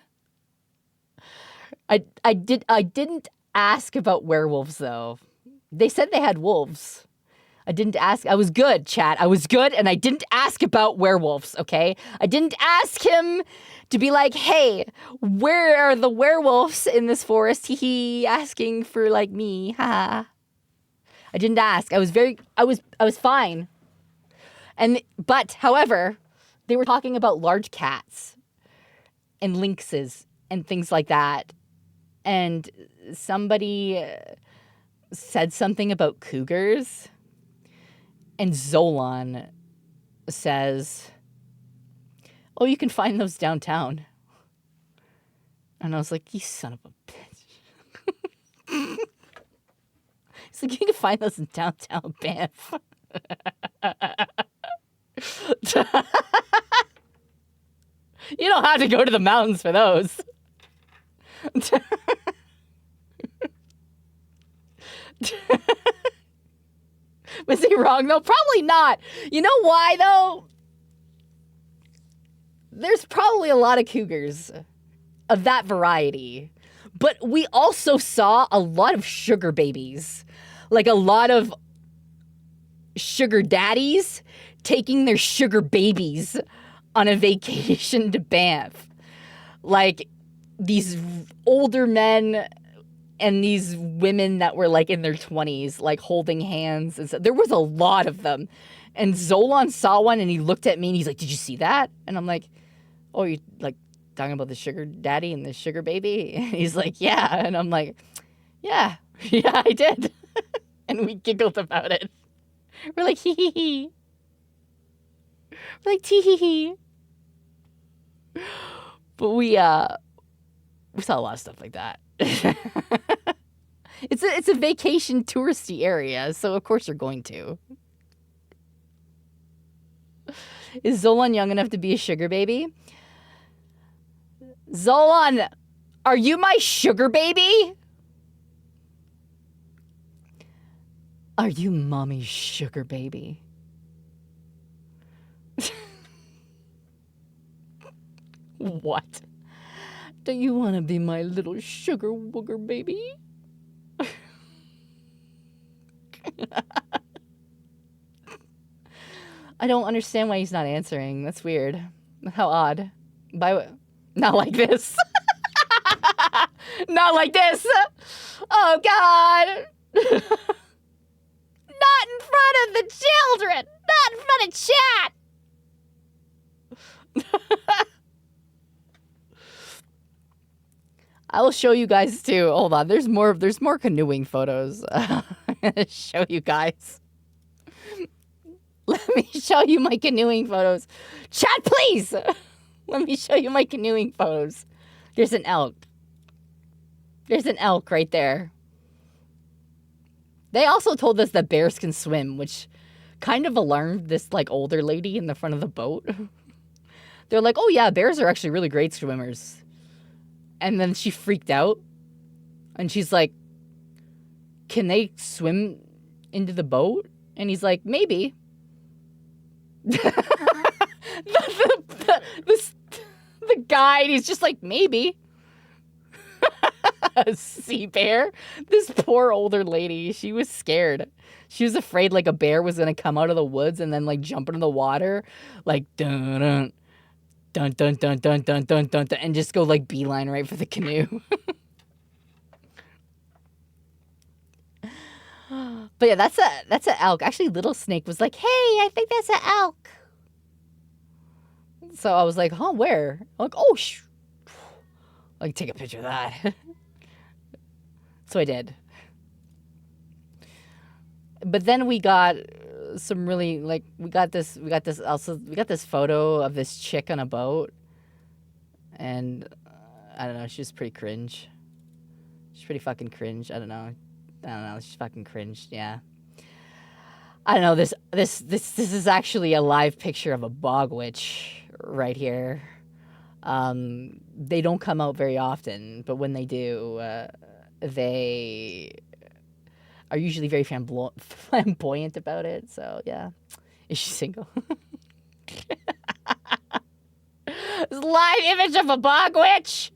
I didn't ask about werewolves though. They said they had wolves. I didn't ask. I was good, chat. I was good, and I didn't ask about werewolves, okay? I didn't ask him to be like, hey, where are the werewolves in this forest? He asking for, like, me. Ha. I didn't ask. I was fine. But, however, they were talking about large cats and lynxes and things like that. And somebody said something about cougars. And Zolan says, oh, you can find those downtown. And I was like, you son of a bitch. He's like, you can find those in downtown Banff. You don't have to go to the mountains for those. Was he wrong, though? Probably not. You know why, though? There's probably a lot of cougars of that variety. But we also saw a lot of sugar babies. Like a lot of sugar daddies taking their sugar babies on a vacation to Banff. Like these older men and these women that were like in their 20s, like holding hands. And so there was a lot of them. And Zolan saw one and he looked at me and he's like, did you see that? And I'm like, oh, you like talking about the sugar daddy and the sugar baby? And he's like, yeah. And I'm like, yeah, I did. And we giggled about it. We're like, hee hee hee. We're like, tee hee hee. But we saw a lot of stuff like that. It's a vacation touristy area, so of course you're going to. Is Zolan young enough to be a sugar baby? Zolan, are you my sugar baby? Are you mommy's sugar baby? What? Do you want to be my little sugar wooger baby? I don't understand why he's not answering. That's weird. How odd. Not like this. Not like this. Oh, God. Not in front of the children. Not in front of chat. I will show you guys too. Hold on. There's more canoeing photos. I'm gonna show you guys. Let me show you my canoeing photos. Chat, please. Let me show you my canoeing photos. There's an elk. There's an elk right there. They also told us that bears can swim, which kind of alarmed this like older lady in the front of the boat. They're like, oh yeah, bears are actually really great swimmers. And then she freaked out. And she's like, can they swim into the boat? And he's like, maybe. The guide, he's just like, maybe. A sea bear? This poor older lady, she was scared. She was afraid like a bear was gonna come out of the woods and then like jump into the water, like dun dun dun dun dun dun dun dun dun, dun and just go like beeline right for the canoe. But yeah, that's an elk. Actually, Little Snake was like, "Hey, I think that's an elk." So I was like, "Huh, where?" I'm like, "Oh, like take a picture of that." So I did. But then we got some really like we got this photo of this chick on a boat, and I don't know, she's pretty cringe. She's pretty fucking cringe. I don't know. She's fucking cringed. Yeah. I don't know. This is actually a live picture of a bog witch right here. They don't come out very often, but when they do, they are usually very flamboyant about it. So yeah, is she single? This live image of a bog witch.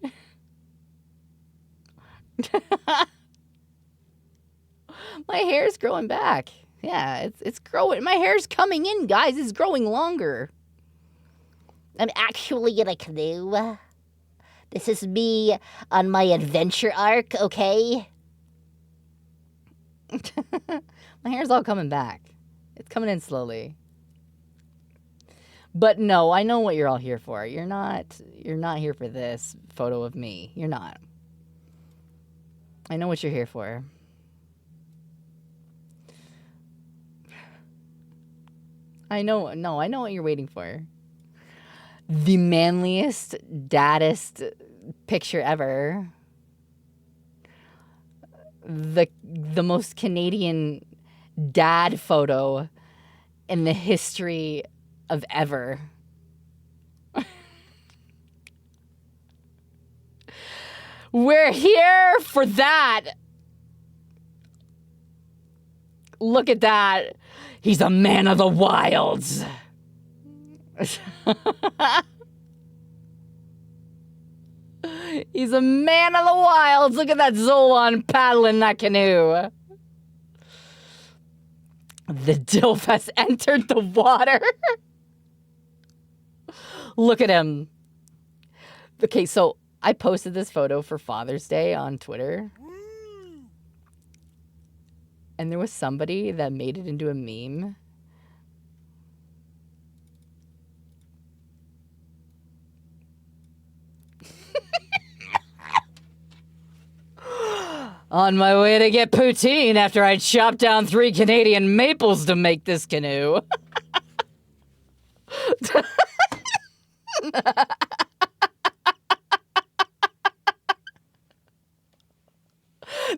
My hair's growing back. Yeah, it's growing. My hair's coming in, guys. It's growing longer. I'm actually in a canoe. This is me on my adventure arc, okay? My hair's all coming back. It's coming in slowly. But no, I know what you're all here for. You're not here for this photo of me. You're not. I know what you're here for. I know what you're waiting for. The manliest, daddest picture ever. The most Canadian dad photo in the history of ever. We're here for that. Look at that. He's a man of the wilds. He's a man of the wilds. Look at that Zolan paddling that canoe. The DILF has entered the water. Look at him. Okay, so I posted this photo for Father's Day on Twitter. And there was somebody that made it into a meme. On my way to get poutine after I chopped down 3 Canadian maples to make this canoe.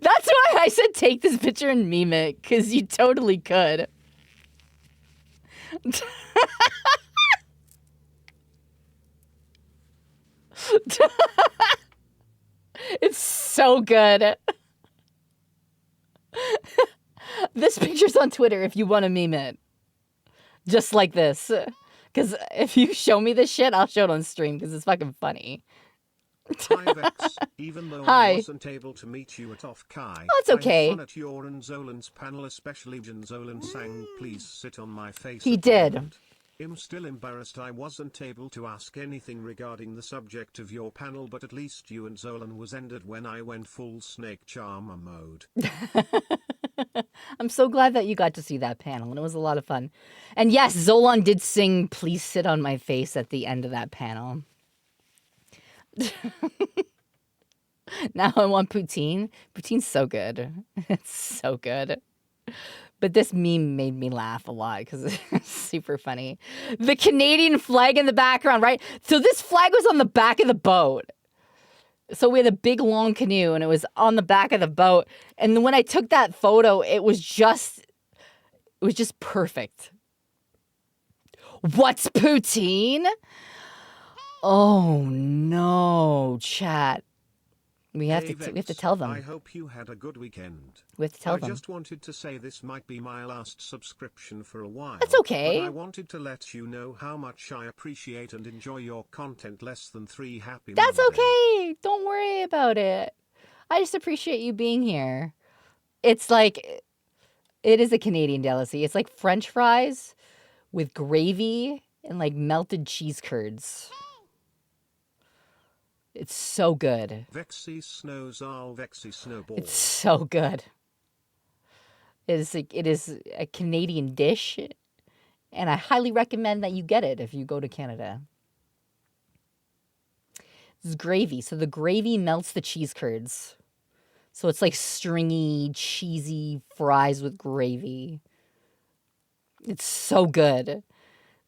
That's why I said take this picture and meme it, because you totally could. It's so good. This picture's on Twitter if you want to meme it. Just like this. Because if you show me this shit, I'll show it on stream because it's fucking funny. Hi, Vex. Even though Hi. I wasn't able to meet you at Offkai, Oh, it's okay. I had fun at your and Zolan's panel, especially Jan Zolan sang "Please Sit on My Face." He at the did. end. I'm still embarrassed I wasn't able to ask anything regarding the subject of your panel, but at least you and Zolan was ended when I went full snake charmer mode. I'm so glad that you got to see that panel, and it was a lot of fun. And yes, Zolan did sing Please Sit on My Face at the end of that panel. Now I want poutine. Poutine's so good. It's so good. But this meme made me laugh a lot because it's super funny. The Canadian flag in the background, right? So this flag was on the back of the boat. So we had a big long canoe and it was on the back of the boat. And when I took that photo, it was just perfect. What's poutine? Oh no, chat. We have to tell them. I hope you had a good weekend. We have to tell them. I just wanted to say this might be my last subscription for a while. That's okay. But I wanted to let you know how much I appreciate and enjoy your content. Less than 3 happy That's Mondays. okay. Don't worry about it. I just appreciate you being here. It's like, it is a Canadian delicacy. It's like French fries with gravy and like melted cheese curds. It's so good. Vexy snows all vexy snowball. It's so good. It is a Canadian dish, and I highly recommend that you get it if you go to Canada. This is gravy. So the gravy melts the cheese curds. So it's like stringy, cheesy fries with gravy. It's so good.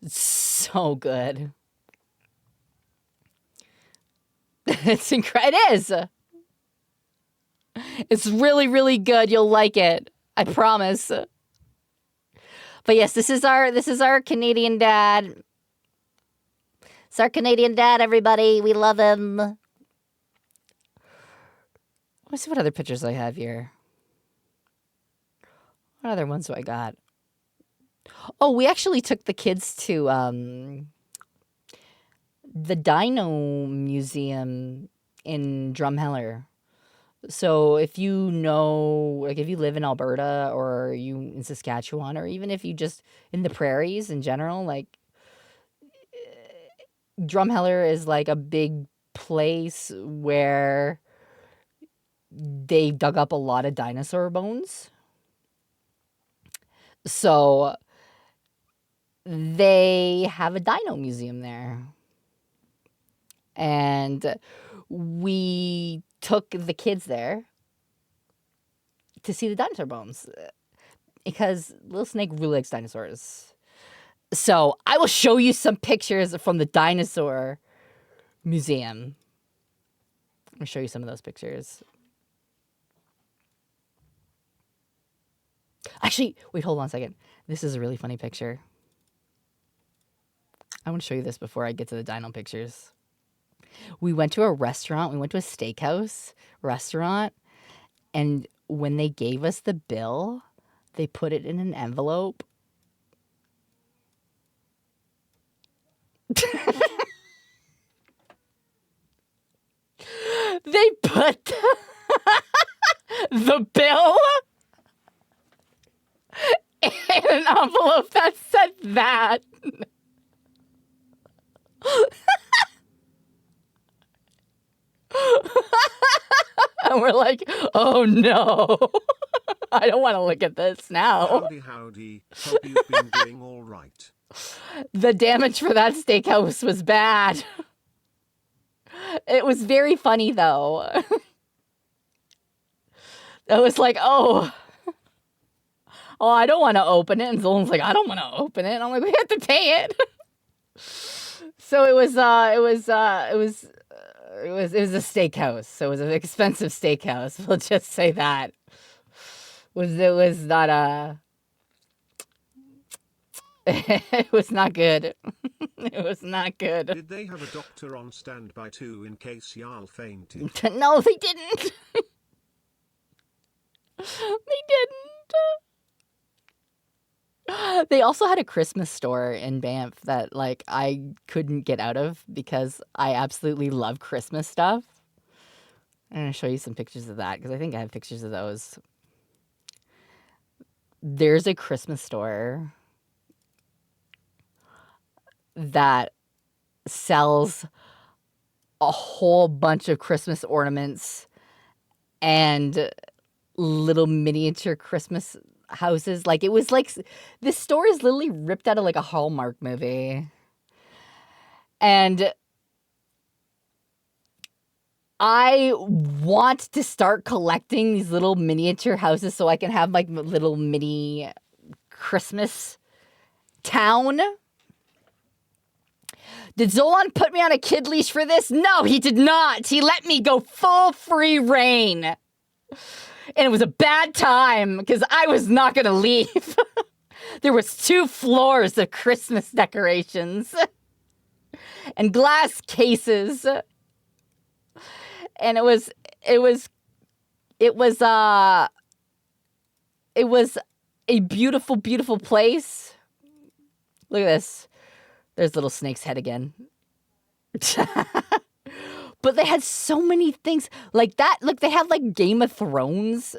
It's so good. It's incredible. It is. It's really, really good. You'll like it. I promise. But yes, this is our Canadian dad. It's our Canadian dad, everybody. We love him. Let's see what other pictures I have here. What other ones do I got? Oh, we actually took the kids to the Dino Museum in Drumheller. So if you know, like if you live in Alberta or you in Saskatchewan, or even if you just in the prairies in general, like Drumheller is like a big place where they dug up a lot of dinosaur bones. So they have a dino museum there. And we took the kids there to see the dinosaur bones because Little Snake really likes dinosaurs. So I will show you some pictures from the dinosaur museum. I'm going to show you some of those pictures. Actually, wait, hold on a second. This is a really funny picture. I want to show you this before I get to the dino pictures. We went to a restaurant. We went to a steakhouse restaurant. And when they gave us the bill, they put it in an envelope. They put the bill in an envelope that said that. And we're like, oh no. I don't want to look at this now. Howdy, howdy. Hope you've been doing all right. The damage for that steakhouse was bad. It was very funny though. It was like, oh, I don't want to open it. And Zolan's like, I don't want to open it. And I'm like, we have to pay it. So it was a steakhouse. So it was an expensive steakhouse. We'll just say that. It was not it was not good. It was not good. Did they have a doctor on standby too in case y'all fainted? No, they didn't. They didn't. They also had a Christmas store in Banff that like I couldn't get out of because I absolutely love Christmas stuff. I'm going to show you some pictures of that because I think I have pictures of those. There's a Christmas store that sells a whole bunch of Christmas ornaments and little miniature Christmas houses. Like, it was like, this store is literally ripped out of like a Hallmark movie. And I want to start collecting these little miniature houses so I can have like little mini Christmas town. Did Zolan put me on a kid leash for this? No, he did not. He let me go full free reign. And it was a bad time because I was not going to leave. There was 2 floors of Christmas decorations and glass cases. And it was a beautiful, beautiful place. Look at this. There's little snake's head again. But they had so many things like that. Look, they had like Game of Thrones.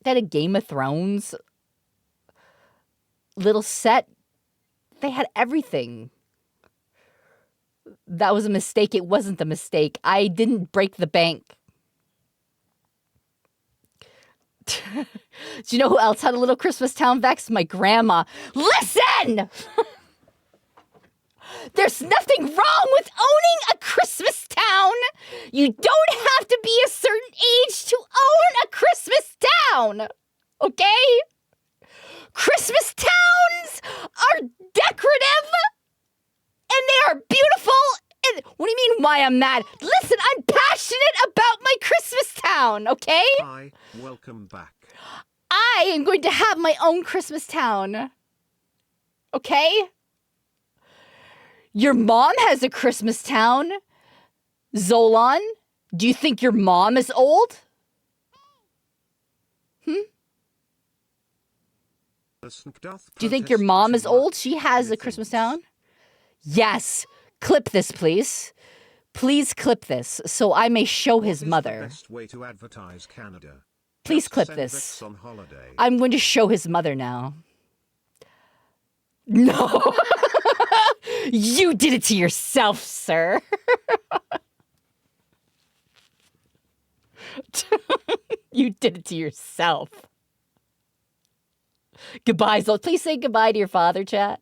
They had a Game of Thrones little set. They had everything. That was a mistake. It wasn't a mistake. I didn't break the bank. Do you know who else had a little Christmas town, Vex? My grandma. Listen! There's nothing wrong with owning a Christmas town. You don't have to be a certain age to own a Christmas town. Okay? Christmas towns are decorative and they are beautiful. And what do you mean why I'm mad? Listen, I'm passionate about my Christmas town, okay? Hi, welcome back. I am going to have my own Christmas town. Okay? Your mom has a Christmas town. Zolan, do you think your mom is old? Do you think your mom is old? She has a Christmas town. Yes. Clip this, please. Please clip this so I may show his mother. Best way to advertise Canada. Please Just clip send this. Vex on holiday. I'm going to show his mother now. No. You did it to yourself, sir. You did it to yourself. Goodbye, Zol. Please say goodbye to your father, chat.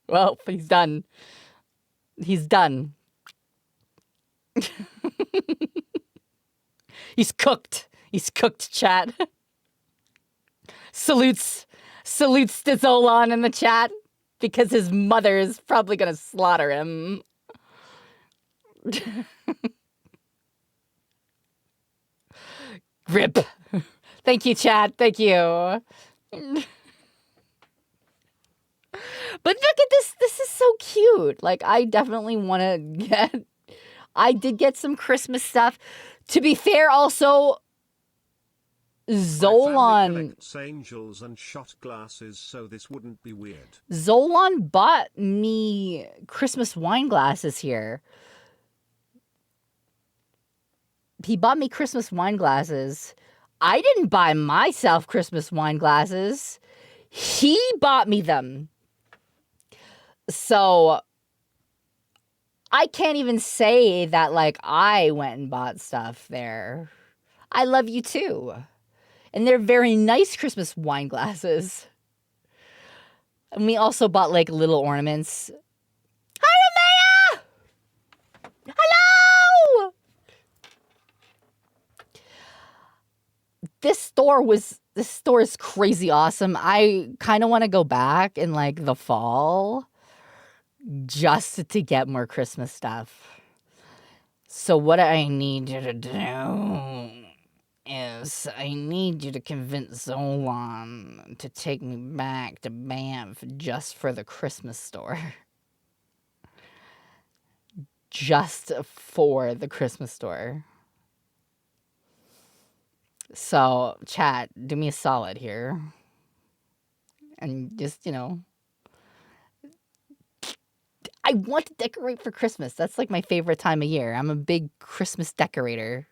Well, he's done. He's done. He's cooked. He's cooked, chat. Salutes to Zolan in the chat because his mother is probably going to slaughter him. Rip. Thank you, chat. Thank you. But look at this. This is so cute. Like, I definitely want to get... I did get some Christmas stuff. To be fair, also, Zolan... My family collects angels and shot glasses, so this wouldn't be weird. Zolan bought me Christmas wine glasses here. He bought me Christmas wine glasses. I didn't buy myself Christmas wine glasses. He bought me them. So I can't even say that, like, I went and bought stuff there. I love you too. And they're very nice Christmas wine glasses. And we also bought, like, little ornaments. Hi, Ramaya! Hello! This store is crazy awesome. I kind of want to go back in, like, the fall just to get more Christmas stuff. So what I need you to do is I need you to convince Zolan to take me back to Banff just for the Christmas store. Just for the Christmas store. So, chat, do me a solid here. And just, you know, I want to decorate for Christmas. That's like my favorite time of year. I'm a big Christmas decorator.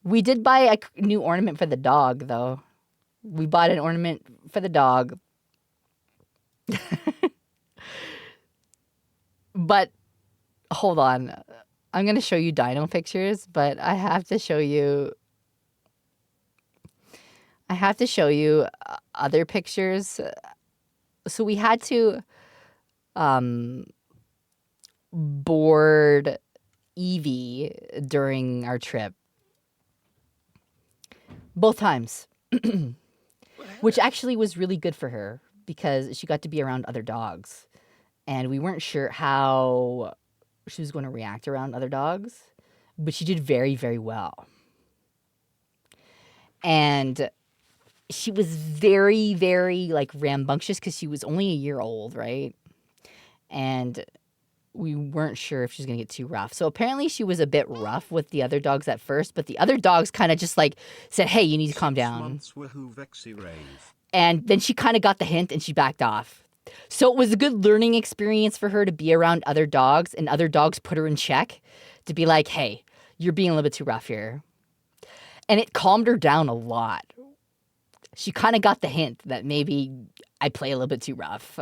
We did buy a new ornament for the dog, though. We bought an ornament for the dog. But hold on. I'm going to show you dino pictures, but I have to show you other pictures. So we had to board Eevee during our trip. Both times. Which actually was really good for her because she got to be around other dogs. And we weren't sure how she was going to react around other dogs. But she did very, very well. And she was very, very like rambunctious because she was only a year old, right? And we weren't sure if she was going to get too rough. So apparently she was a bit rough with the other dogs at first, but the other dogs kind of just like said, hey, you need to calm down. And then she kind of got the hint and she backed off. So it was a good learning experience for her to be around other dogs, and other dogs put her in check to be like, hey, you're being a little bit too rough here. And it calmed her down a lot. She kind of got the hint that maybe I play a little bit too rough.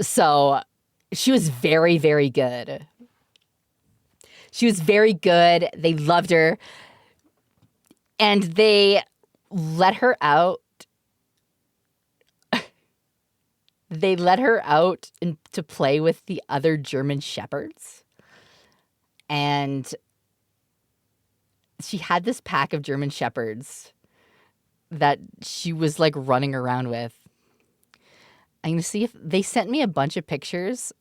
So she was very, very good. She was very good. They loved her. And they let her out. They let her out to play with the other German shepherds. And she had this pack of German shepherds that she was like running around with. I'm going to see if they sent me a bunch of pictures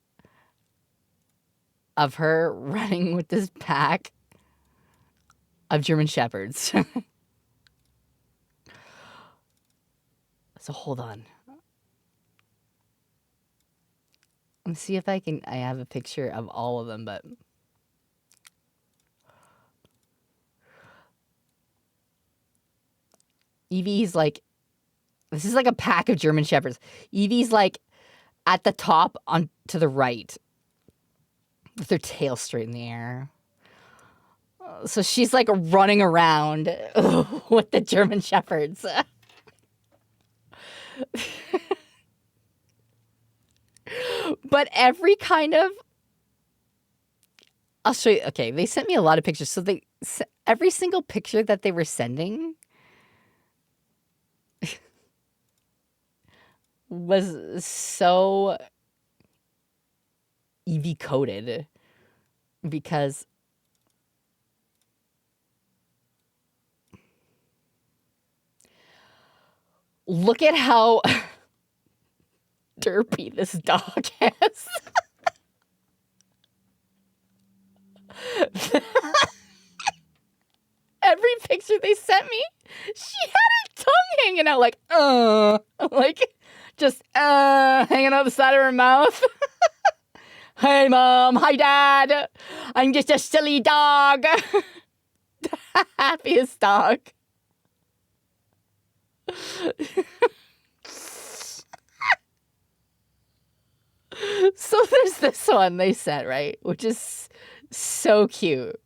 of her running with this pack of German shepherds. So hold on. Let's see if I have a picture of all of them, but Eevee's like, this is like a pack of German shepherds. Eevee's like at the top on to the right with her tail straight in the air. So she's like running around with the German shepherds. But every kind of, I'll show you. Okay, they sent me a lot of pictures. So every single picture that they were sending was so Eevee coded because look at how derpy this dog is. Every picture they sent me, she had her tongue hanging out like just hanging out the side of her mouth. Hey, Mom. Hi, Dad. I'm just a silly dog. The happiest dog. So there's this one they sent, right? Which is so cute.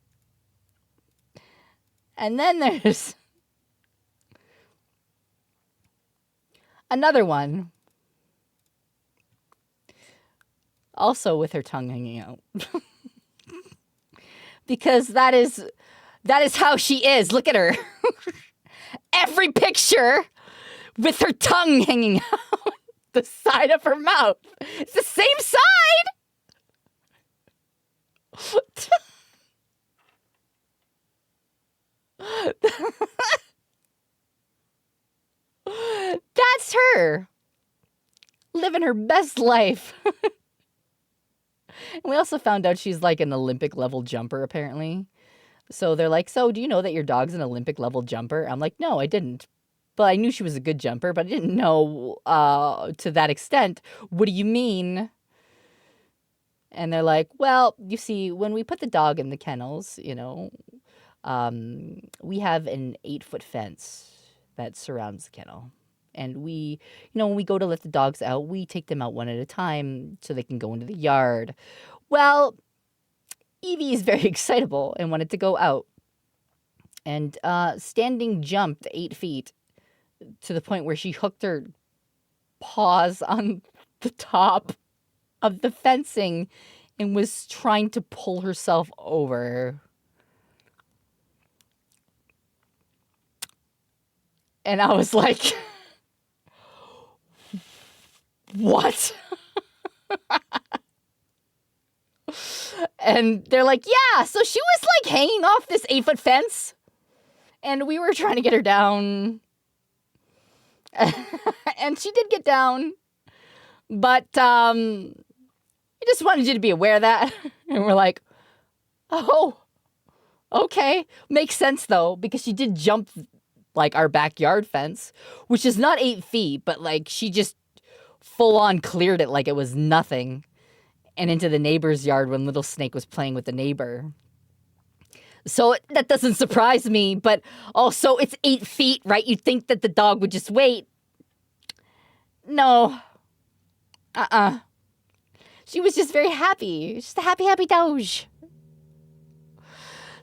And then there's another one. Also with her tongue hanging out. Because that is how she is. Look at her. Every picture with her tongue hanging out the side of her mouth. It's the same side. That's her. Living her best life. And we also found out she's like an Olympic level jumper, apparently. So they're like, so do you know that your dog's an Olympic level jumper? I'm like, no, I didn't. But I knew she was a good jumper, but I didn't know to that extent. What do you mean? And they're like, well, you see, when we put the dog in the kennels, we have an 8-foot fence that surrounds the kennel. And we, when we go to let the dogs out, we take them out one at a time so they can go into the yard. Well, Eevee is very excitable and wanted to go out. And standing jumped 8 feet to the point where she hooked her paws on the top of the fencing and was trying to pull herself over. And I was like, what? And they're like, yeah, so she was like hanging off this 8-foot fence and we were trying to get her down. And she did get down, but I just wanted you to be aware of that. And we're like, oh, okay. Makes sense though, because she did jump like our backyard fence, which is not 8 feet, but like she just full on cleared it like it was nothing and into the neighbor's yard when Little Snake was playing with the neighbor. So that doesn't surprise me, but also it's 8 feet, right? You'd think that the dog would just wait. No. She was just very happy. Just a happy, happy doge.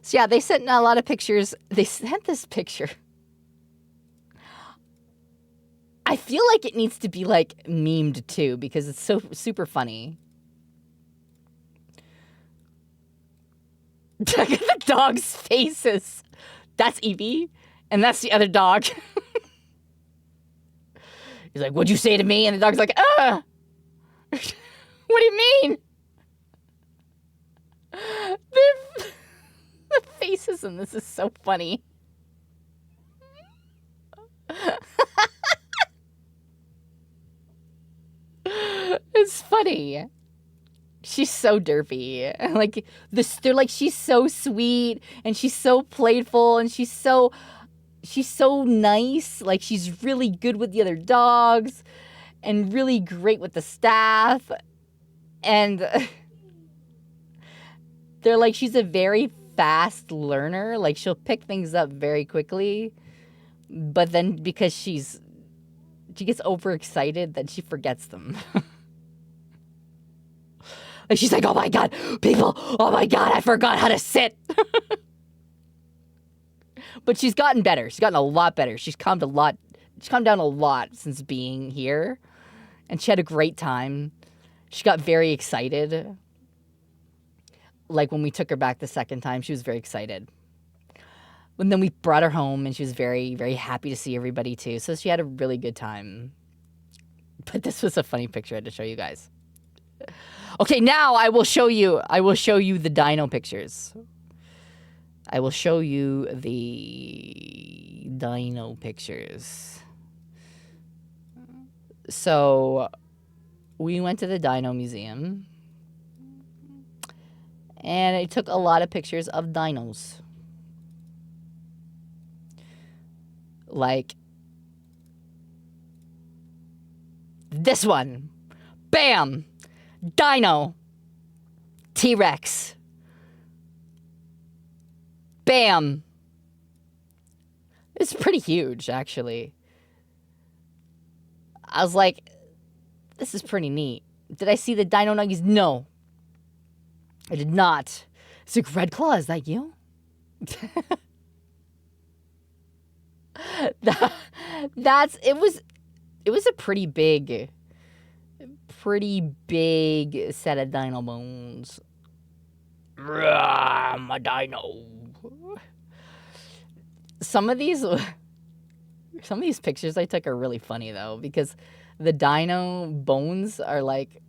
So yeah, they sent a lot of pictures. They sent this picture. I feel like it needs to be like memed too because it's so super funny. Look at the dog's faces. That's Eevee, and that's the other dog. He's like, "What'd you say to me?" And the dog's like, "Ah." What do you mean? The faces in this is so funny. It's funny. She's so derpy. Like this, they're like she's so sweet and she's so playful and she's so nice. Like she's really good with the other dogs and really great with the staff. And they're like she's a very fast learner. Like she'll pick things up very quickly. But then because she gets overexcited, then she forgets them. And she's like, oh my God, people, oh my God, I forgot how to sit. But she's gotten better. She's gotten a lot better. She's calmed down a lot since being here. And she had a great time. She got very excited. Like when we took her back the second time, she was very excited. And then we brought her home and she was very, very happy to see everybody too. So she had a really good time. But this was a funny picture I had to show you guys. Okay, now I will show you the dino pictures. I will show you the dino pictures. So we went to the Dino Museum and I took a lot of pictures of dinos. Like this one. Bam! Dino. T-Rex. Bam. It's pretty huge, actually. I was like, this is pretty neat. Did I see the dino nuggies? No. I did not. It's like, Red Claw, is that you? It was a pretty big set of dino bones. I'm a dino. Some of these pictures I took are really funny though, because the dino bones are like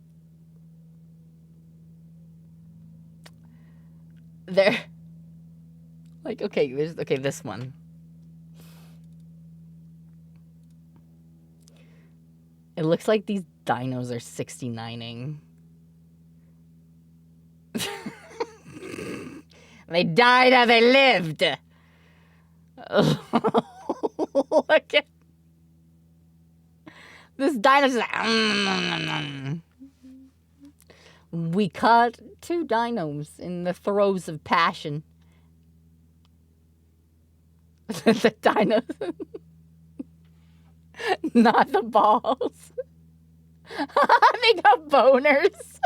they're like this one. It looks like these dinos are 69ing. They died how they lived. Look at this dino's like, We caught 2 dinos in the throes of passion. The dinos. Not the balls. They got boners.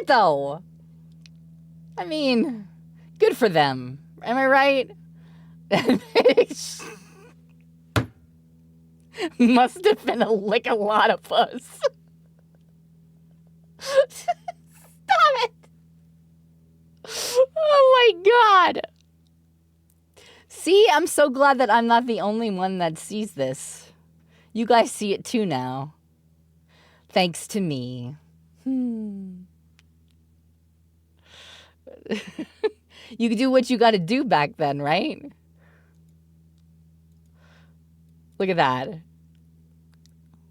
though. I mean, good for them. Am I right? Must have been a lot of puss. Stop it! Oh my god! See, I'm so glad that I'm not the only one that sees this. You guys see it too now. Thanks to me. You do what you gotta do back then, right? Look at that.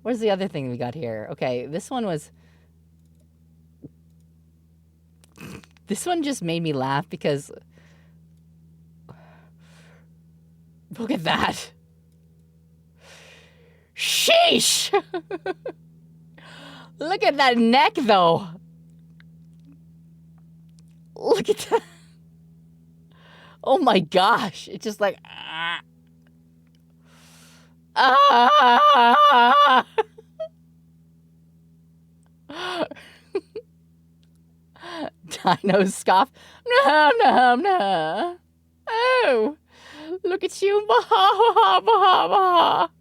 Where's the other thing we got here? Okay, this one was... This one just made me laugh because... Look at that. Sheesh! Look at that neck, though. Look at that. Oh my gosh. It's just like... Dino scoff. No, no, no. Oh, look at you. Baha, baha, baha, baha.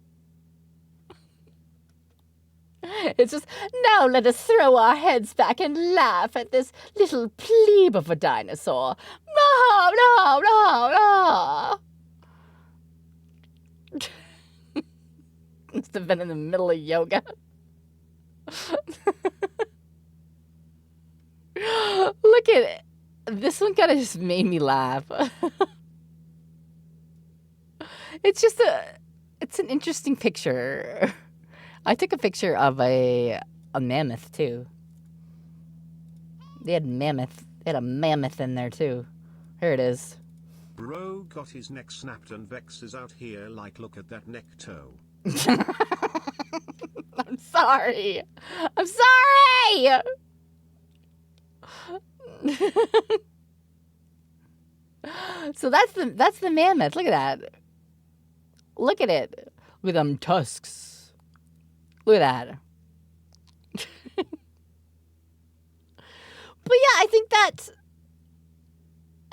It's just, now let us throw our heads back and laugh at this little plebe of a dinosaur. No, no, no, no. Must have been in the middle of yoga. Look at it. This one kind of just made me laugh. It's just it's an interesting picture. I took a picture of a mammoth too. They had a mammoth in there too. Here it is. Bro got his neck snapped and Vex is out here like, look at that neck toe. I'm sorry. I'm sorry. So that's the mammoth. Look at that. Look at it. Look at them tusks. Look at that. But yeah, I think that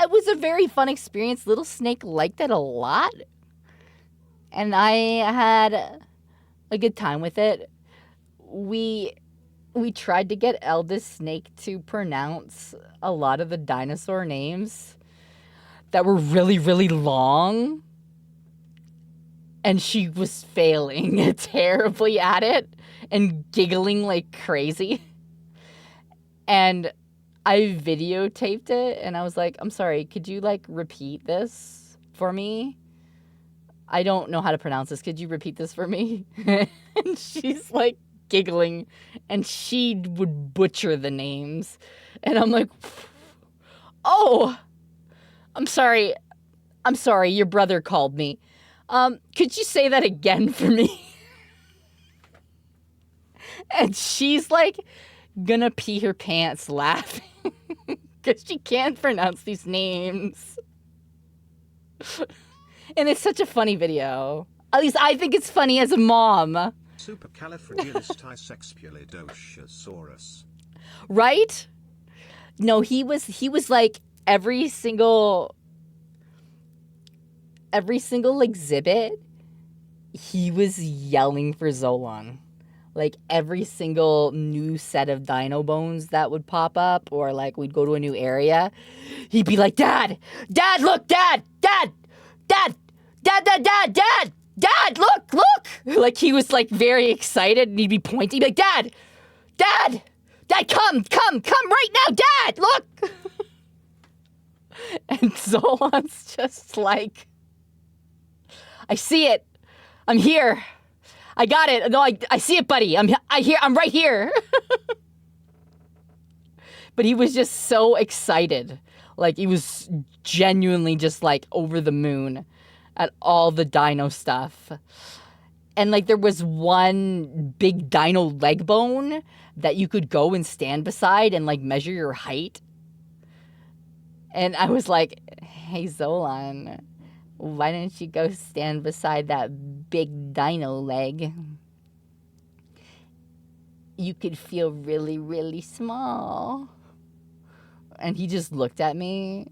it was a very fun experience. Little Snake liked it a lot. And I had a good time with it. We tried to get eldest Snake to pronounce a lot of the dinosaur names that were really, really long. And she was failing terribly at it and giggling like crazy. And I videotaped it and I was like, I'm sorry, could you like repeat this for me? I don't know how to pronounce this. Could you repeat this for me? And she's like giggling and she would butcher the names. And I'm like, oh, I'm sorry. I'm sorry. Your brother called me. Could you say that again for me? And she's like gonna pee her pants laughing because she can't pronounce these names. And it's such a funny video. At least I think it's funny as a mom. Supercalifragilisticexpialidocious. Right? No, he was like every single exhibit, he was yelling for Zolan. Like every single new set of dino bones that would pop up, or like we'd go to a new area, he'd be like, Dad, look, Dad, look. Like he was like very excited and he'd be pointing, he'd be like, Dad, come right now, Dad, look. And Zolan's just like, I see it. I'm here. I got it. No, I see it, buddy. I'm right here. But he was just so excited. Like he was genuinely just like over the moon at all the dino stuff. And like there was one big dino leg bone that you could go and stand beside and like measure your height. And I was like, hey, Zolan, why don't you go stand beside that big dino leg? You could feel really, really small. And he just looked at me.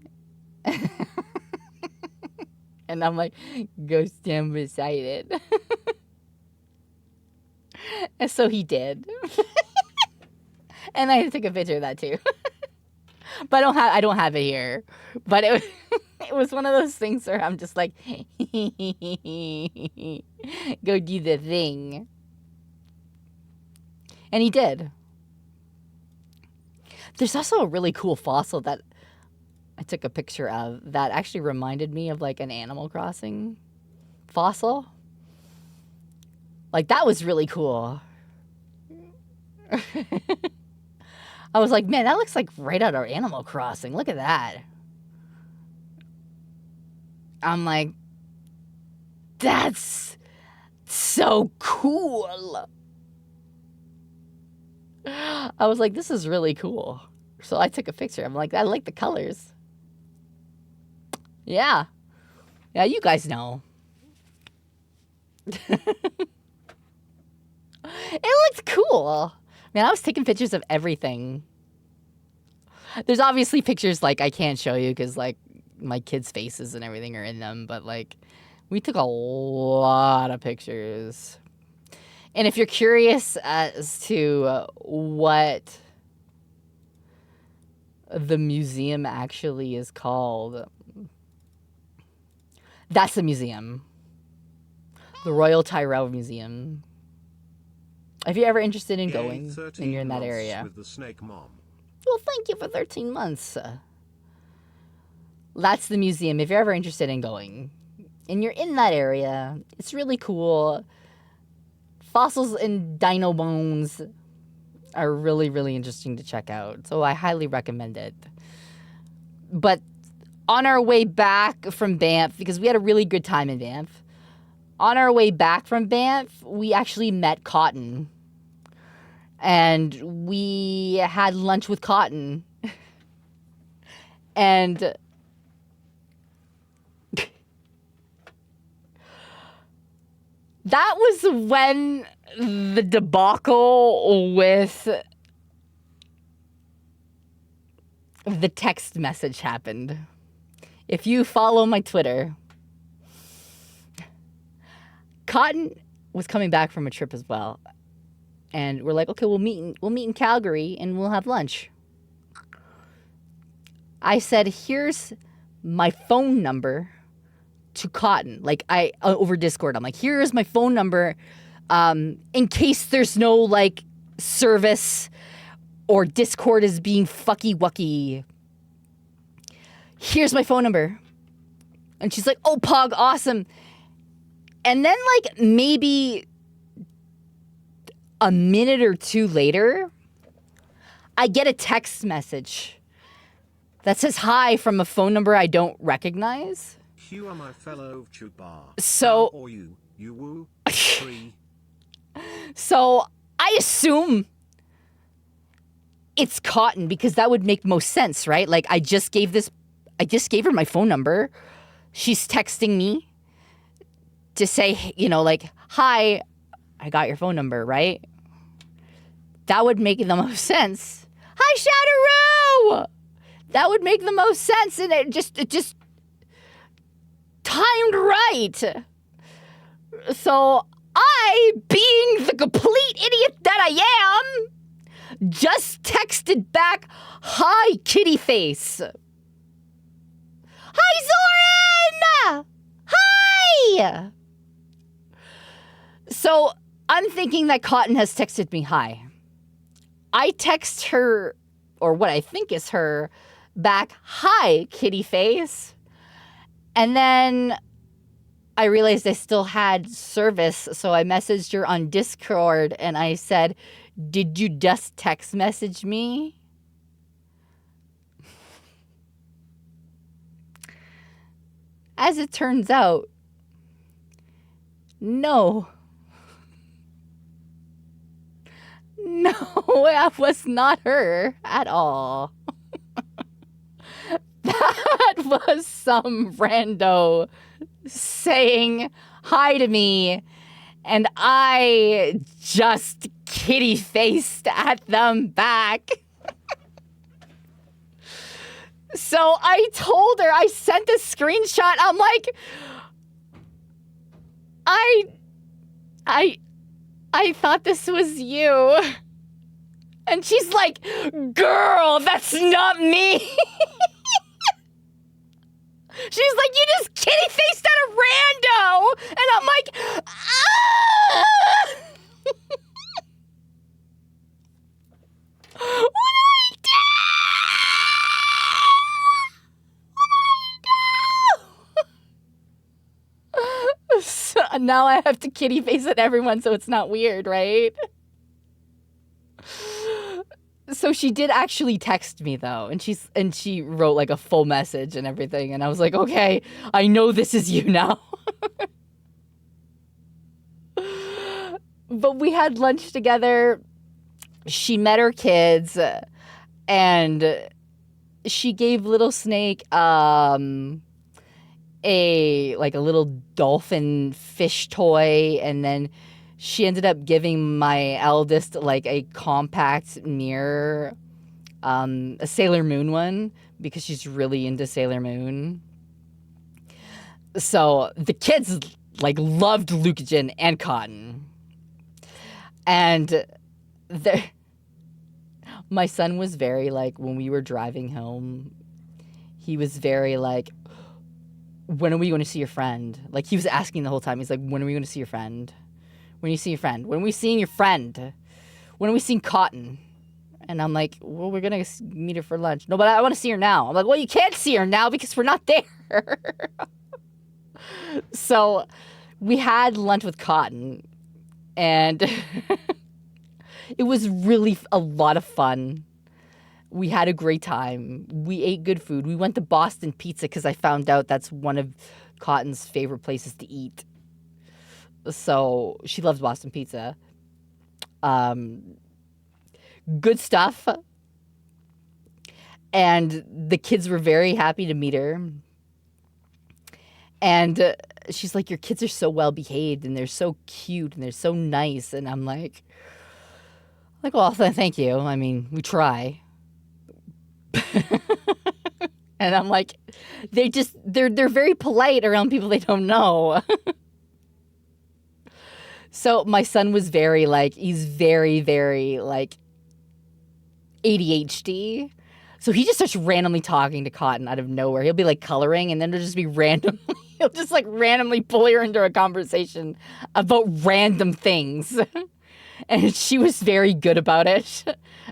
And I'm like, go stand beside it. And so he did. And I took a picture of that too. But I don't have it here. But it was one of those things where I'm just like, go do the thing. And he did. There's also a really cool fossil that I took a picture of that actually reminded me of like an Animal Crossing fossil. Like that was really cool. I was like, man, that looks like right out of Animal Crossing. Look at that. I'm like, that's so cool. I was like, this is really cool. So I took a picture. I'm like, I like the colors. Yeah. Yeah, you guys know. It looked cool. Man, I was taking pictures of everything. There's obviously pictures like I can't show you because like my kids' faces and everything are in them. But like we took a lot of pictures. And if you're curious as to what the museum actually is called, that's the museum. The Royal Tyrrell Museum. If you're ever interested in going and you're in that area. With the snake mom. Well, thank you for 13 months. That's the museum if you're ever interested in going. And you're in that area. It's really cool. Fossils and dino bones are really, really interesting to check out. So I highly recommend it. But on our way back from Banff, because we had a really good time in Banff, on our way back from Banff, we actually met Cotton. And we had lunch with Cotton. And that was when the debacle with the text message happened. If you follow my Twitter, Cotton was coming back from a trip as well. And we're like, okay, we'll meet in Calgary and we'll have lunch. I said, here's my phone number to Cotton. Like over Discord, I'm like, here's my phone number in case there's no like service or Discord is being fucky wucky. Here's my phone number. And she's like, oh, Pog, awesome. And then like maybe a minute or two later, I get a text message that says hi from a phone number I don't recognize. You are my fellow chubar. So, or you woo. 3. So I assume it's Cotton because that would make most sense, right? Like I just gave her my phone number. She's texting me to say, like, hi, I got your phone number, right? That would make the most sense. Hi, Shadowroo! That would make the most sense, and it just timed right. So I, being the complete idiot that I am, just texted back, hi, kitty face. Hi, Zoran! Hi! So I'm thinking that Cotton has texted me hi. I text her, or what I think is her, back, hi, kitty face. And then I realized I still had service, so I messaged her on Discord and I said, did you just text message me? As it turns out, no. No, that was not her at all. That was some rando saying hi to me, and I just kitty-faced at them back. So I told her, I sent a screenshot. I'm like, I thought this was you. And she's like, girl, that's not me. She's like, you just kitty-faced at a rando. And I'm like, ah! What do I do? So now I have to kitty face at everyone so it's not weird, right? So she did actually text me though, and she wrote like a full message and everything, and I was like, okay, I know this is you now. But we had lunch together. She met her kids, and she gave little Snake a little dolphin fish toy, and then she ended up giving my eldest like a compact mirror, a Sailor Moon one, because she's really into Sailor Moon. So the kids like loved Lucagen and Cotton. And my son was very like, when we were driving home, he was very like, when are we going to see your friend? Like, he was asking the whole time. He's like, when are we going to see your friend? When you see your friend? When are we seeing your friend? When are we seeing Cotton? And I'm like, well, we're going to meet her for lunch. No, but I want to see her now. I'm like, well, you can't see her now because we're not there. So we had lunch with Cotton, and it was really a lot of fun. We had a great time. We ate good food. We went to Boston Pizza because I found out that's one of Cotton's favorite places to eat. So she loves Boston Pizza. Good stuff. And the kids were very happy to meet her. And she's like, your kids are so well behaved and they're so cute and they're so nice. And I'm like, well, thank you. I mean, we try. And I'm like, they're very polite around people they don't know. So my son was very like, he's very, very like ADHD. So he just starts randomly talking to Cotton out of nowhere. He'll be like coloring, and then it'll just be randomly, he'll just like randomly pull her into a conversation about random things. And she was very good about it.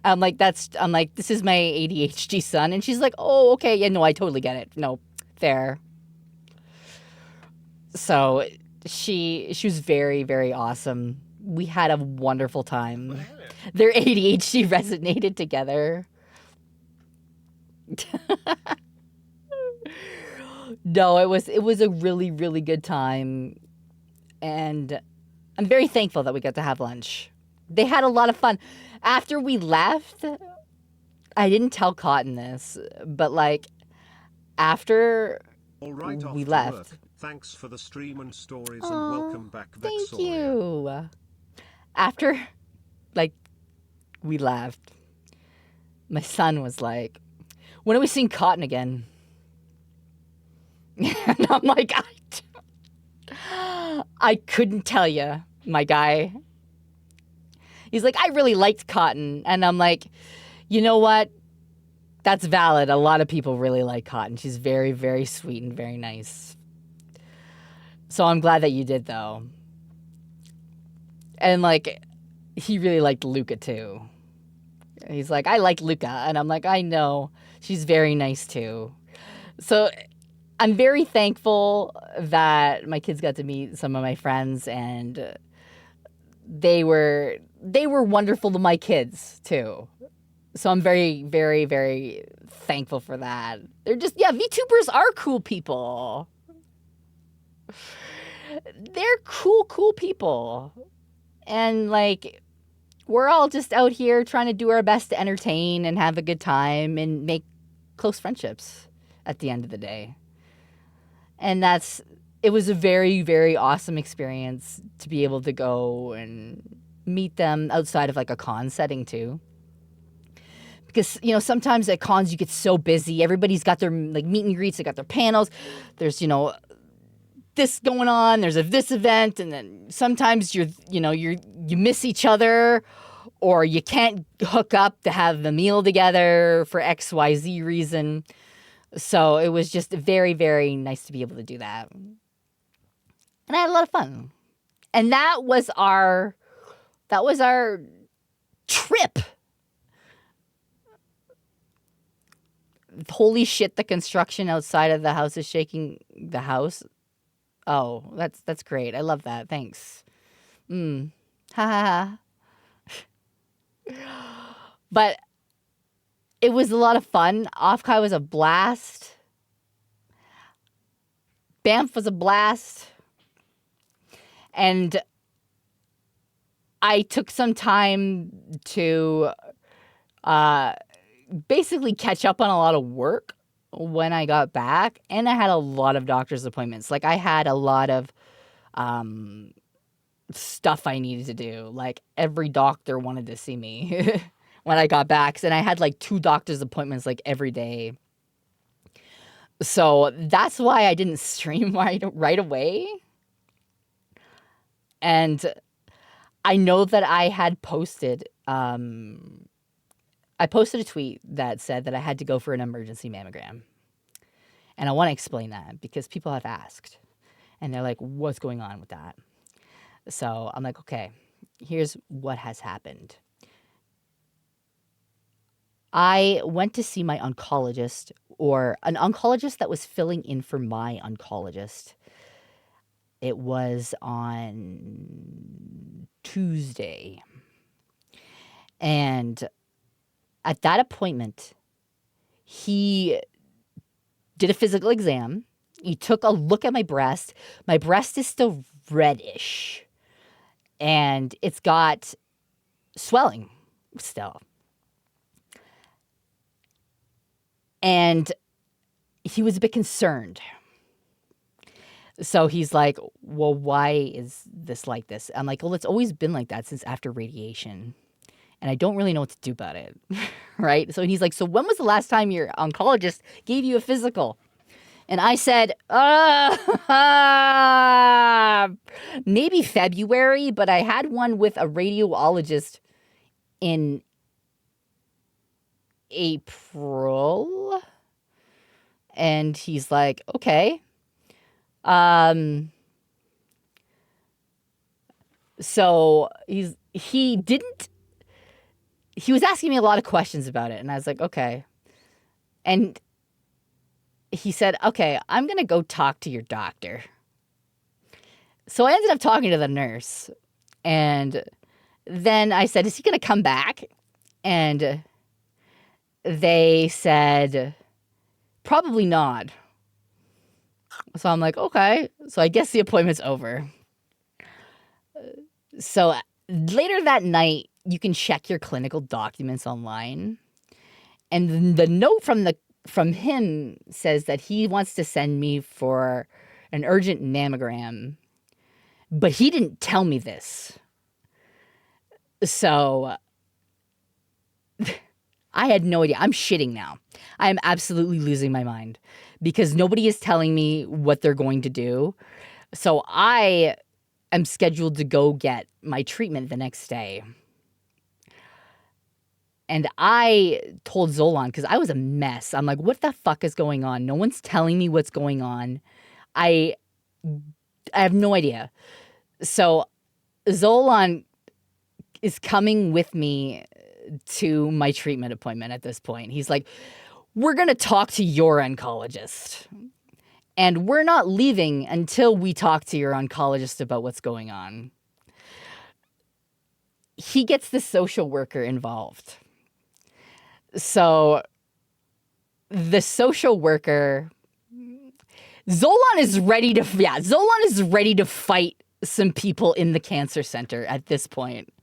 I'm like, this is my ADHD son. And she's like, oh, okay. Yeah, no, I totally get it. No, fair. So she was very, very awesome. We had a wonderful time. Their ADHD resonated together. No, it was a really, really good time. And I'm very thankful that we got to have lunch. They had a lot of fun. After we left, I didn't tell Cotton this, but like after All right, we off to left. work. Thanks for the stream and stories, Aw, and welcome back, thank Vexoria. you. After like we left, my son was like, when are we seeing Cotton again? And I'm like, I couldn't tell you, my guy. He's like, I really liked Cotton. And I'm like, you know what? That's valid. A lot of people really like Cotton. She's very, very sweet and very nice. So I'm glad that you did, though. And like, he really liked Luca, too. He's like, I like Luca. And I'm like, I know. She's very nice, too. So I'm very thankful that my kids got to meet some of my friends, and they were wonderful to my kids, too. So I'm very, very, very thankful for that. They're just, yeah, VTubers are cool people. They're cool people. And, like, we're all just out here trying to do our best to entertain and have a good time and make close friendships at the end of the day. And it was a very, very awesome experience to be able to go and meet them outside of, like, a con setting, too. because, you know, sometimes at cons you get so busy. Everybody's got their like meet and greets. They got their panels. There's, you know, this going on. There's this event. And then sometimes you miss each other, or you can't hook up to have the meal together for XYZ reason. So it was just very, very nice to be able to do that. And I had a lot of fun. And that was our trip. Holy shit, the construction outside of the house is shaking the house. Oh, that's great. I love that. Thanks. Ha ha ha. But it was a lot of fun. Offkai was a blast. Banff was a blast. And I took some time to basically catch up on a lot of work when I got back. And I had a lot of doctor's appointments. Like, I had a lot of stuff I needed to do. Like, every doctor wanted to see me when I got back. And I had like 2 doctor's appointments like every day. So that's why I didn't stream right away. And I know that I had posted, I posted a tweet that said that I had to go for an emergency mammogram. And I want to explain that because people have asked. And they're like, what's going on with that? So I'm like, okay, here's what has happened. I went to see my oncologist, or an oncologist that was filling in for my oncologist. It was on Tuesday. And at that appointment, he did a physical exam. He took a look at my breast. My breast is still reddish. And it's got swelling still. And he was a bit concerned. So he's like, well, why is this like this? I'm like, well, it's always been like that since after radiation. And I don't really know what to do about it. Right? So he's like, so when was the last time your oncologist gave you a physical? And I said, maybe February, but I had one with a radiologist in April. And he's like, okay. So he was asking me a lot of questions about it, and I was like, okay. And he said, okay, I'm going to go talk to your doctor. So I ended up talking to the nurse, and then I said, is he going to come back? And they said, probably not. So I'm like, okay. So I guess the appointment's over. So later that night, you can check your clinical documents online. And the note from him says that he wants to send me for an urgent mammogram. But he didn't tell me this. So I had no idea. I'm shitting now. I am absolutely losing my mind because nobody is telling me what they're going to do. So I am scheduled to go get my treatment the next day. And I told Zolan, because I was a mess. I'm like, what the fuck is going on? No one's telling me what's going on. I have no idea. So Zolan is coming with me to my treatment appointment at this point. He's like, we're going to talk to your oncologist. And we're not leaving until we talk to your oncologist about what's going on. He gets the social worker involved. So the social worker, Zolan is ready to fight some people in the cancer center at this point.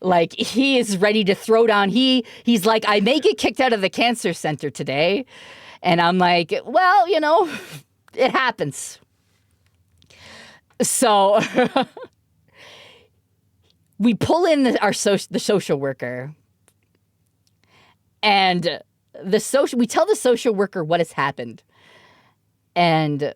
Like, he is ready to throw down. He's like, I may get kicked out of the cancer center today. And I'm like, well, you know, it happens. So we pull in the social worker. And we tell the social worker what has happened. And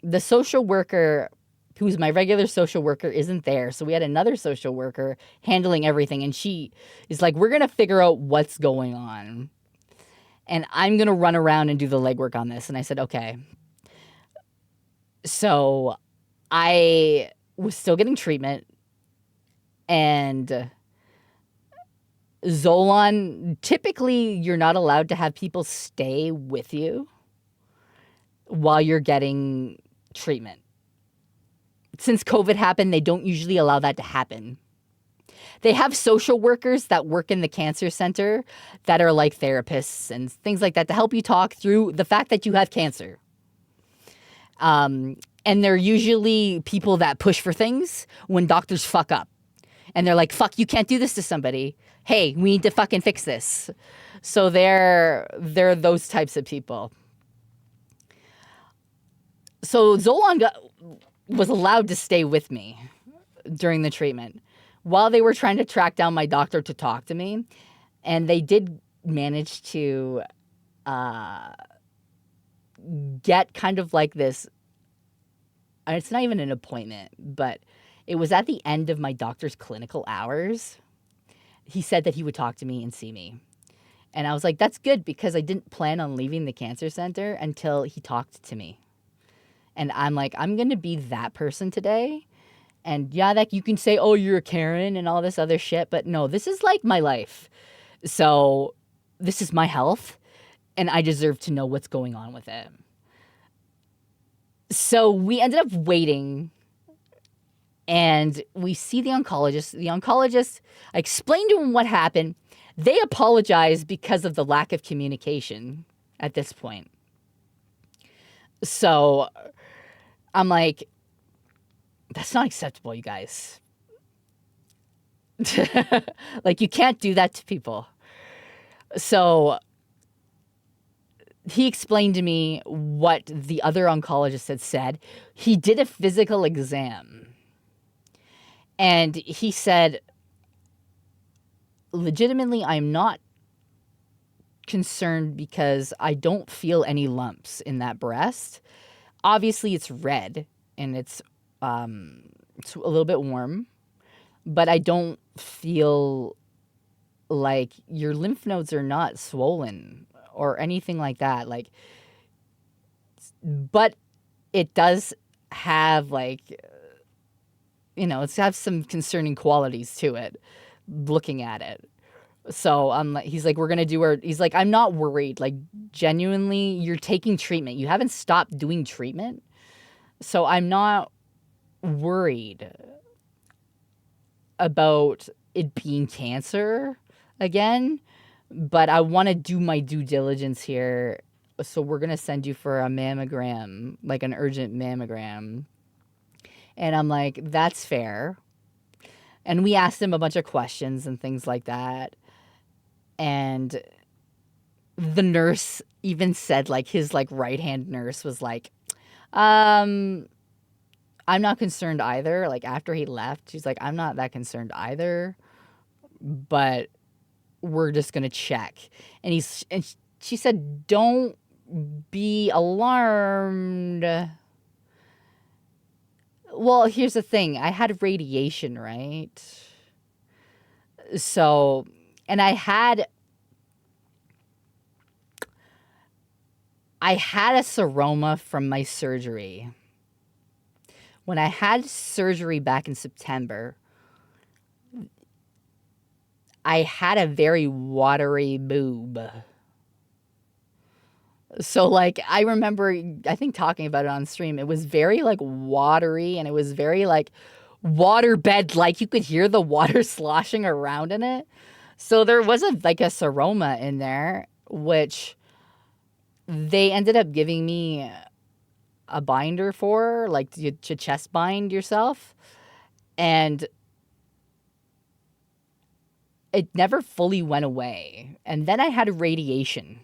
the social worker, who's my regular social worker, isn't there. So we had another social worker handling everything. And she is like, we're going to figure out what's going on. And I'm going to run around and do the legwork on this. And I said, okay. So I was still getting treatment. And Zolan, typically you're not allowed to have people stay with you while you're getting treatment. Since COVID happened, they don't usually allow that to happen. They have social workers that work in the cancer center that are like therapists and things like that to help you talk through the fact that you have cancer. And they're usually people that push for things when doctors fuck up. And they're like, fuck, you can't do this to somebody. Hey, we need to fucking fix this. So they're those types of people. So Zolan was allowed to stay with me during the treatment while they were trying to track down my doctor to talk to me. And they did manage to get kind of like this. It's not even an appointment, but it was at the end of my doctor's clinical hours. He said that he would talk to me and see me. And I was like, that's good, because I didn't plan on leaving the cancer center until he talked to me. And I'm like, I'm going to be that person today. And yeah, that you can say, oh, you're a Karen and all this other shit. But no, this is like my life. So this is my health. And I deserve to know what's going on with it. So we ended up waiting. And we see the oncologist. The oncologist, I explained to him what happened. They apologized because of the lack of communication at this point. So I'm like, that's not acceptable, you guys. Like, you can't do that to people. So he explained to me what the other oncologist had said. He did a physical exam. And he said, legitimately, I'm not concerned because I don't feel any lumps in that breast. Obviously, it's red and it's a little bit warm, but I don't feel like your lymph nodes are not swollen or anything like that. Like, but it does have like, you know, it's have some concerning qualities to it, looking at it. So he's like, we're going to do our, he's like, I'm not worried. Like, genuinely, you're taking treatment. You haven't stopped doing treatment. So I'm not worried about it being cancer again, but I want to do my due diligence here. So we're going to send you for a mammogram, like an urgent mammogram. And I'm like, that's fair. And we asked him a bunch of questions and things like that. And the nurse even said, like, his like right-hand nurse was like, I'm not concerned either. Like, after he left, she's like, I'm not that concerned either, but we're just going to check. And she said, don't be alarmed. Well, here's the thing. I had radiation, right? So, and I had a seroma from my surgery. When I had surgery back in September, I had a very watery boob. So, like, I remember, I think, talking about it on stream. It was very, like, watery, and it was very, like, waterbed. Like, you could hear the water sloshing around in it. So there was, a seroma in there, which they ended up giving me a binder for, like, to chest bind yourself. And it never fully went away. And then I had radiation.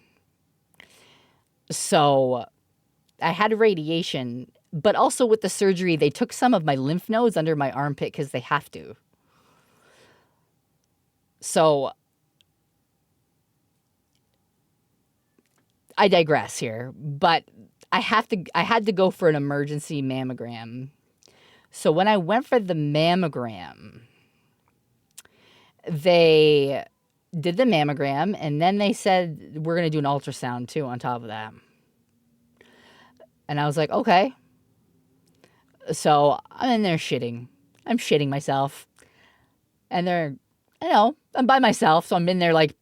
So I had radiation, but also with the surgery, they took some of my lymph nodes under my armpit because they have to. So I digress here, but I had to go for an emergency mammogram. So when I went for the mammogram, they did the mammogram, and then they said, we're going to do an ultrasound too on top of that. And I was like, okay. So I'm in there shitting. I'm shitting myself. And I'm by myself, so I'm in there like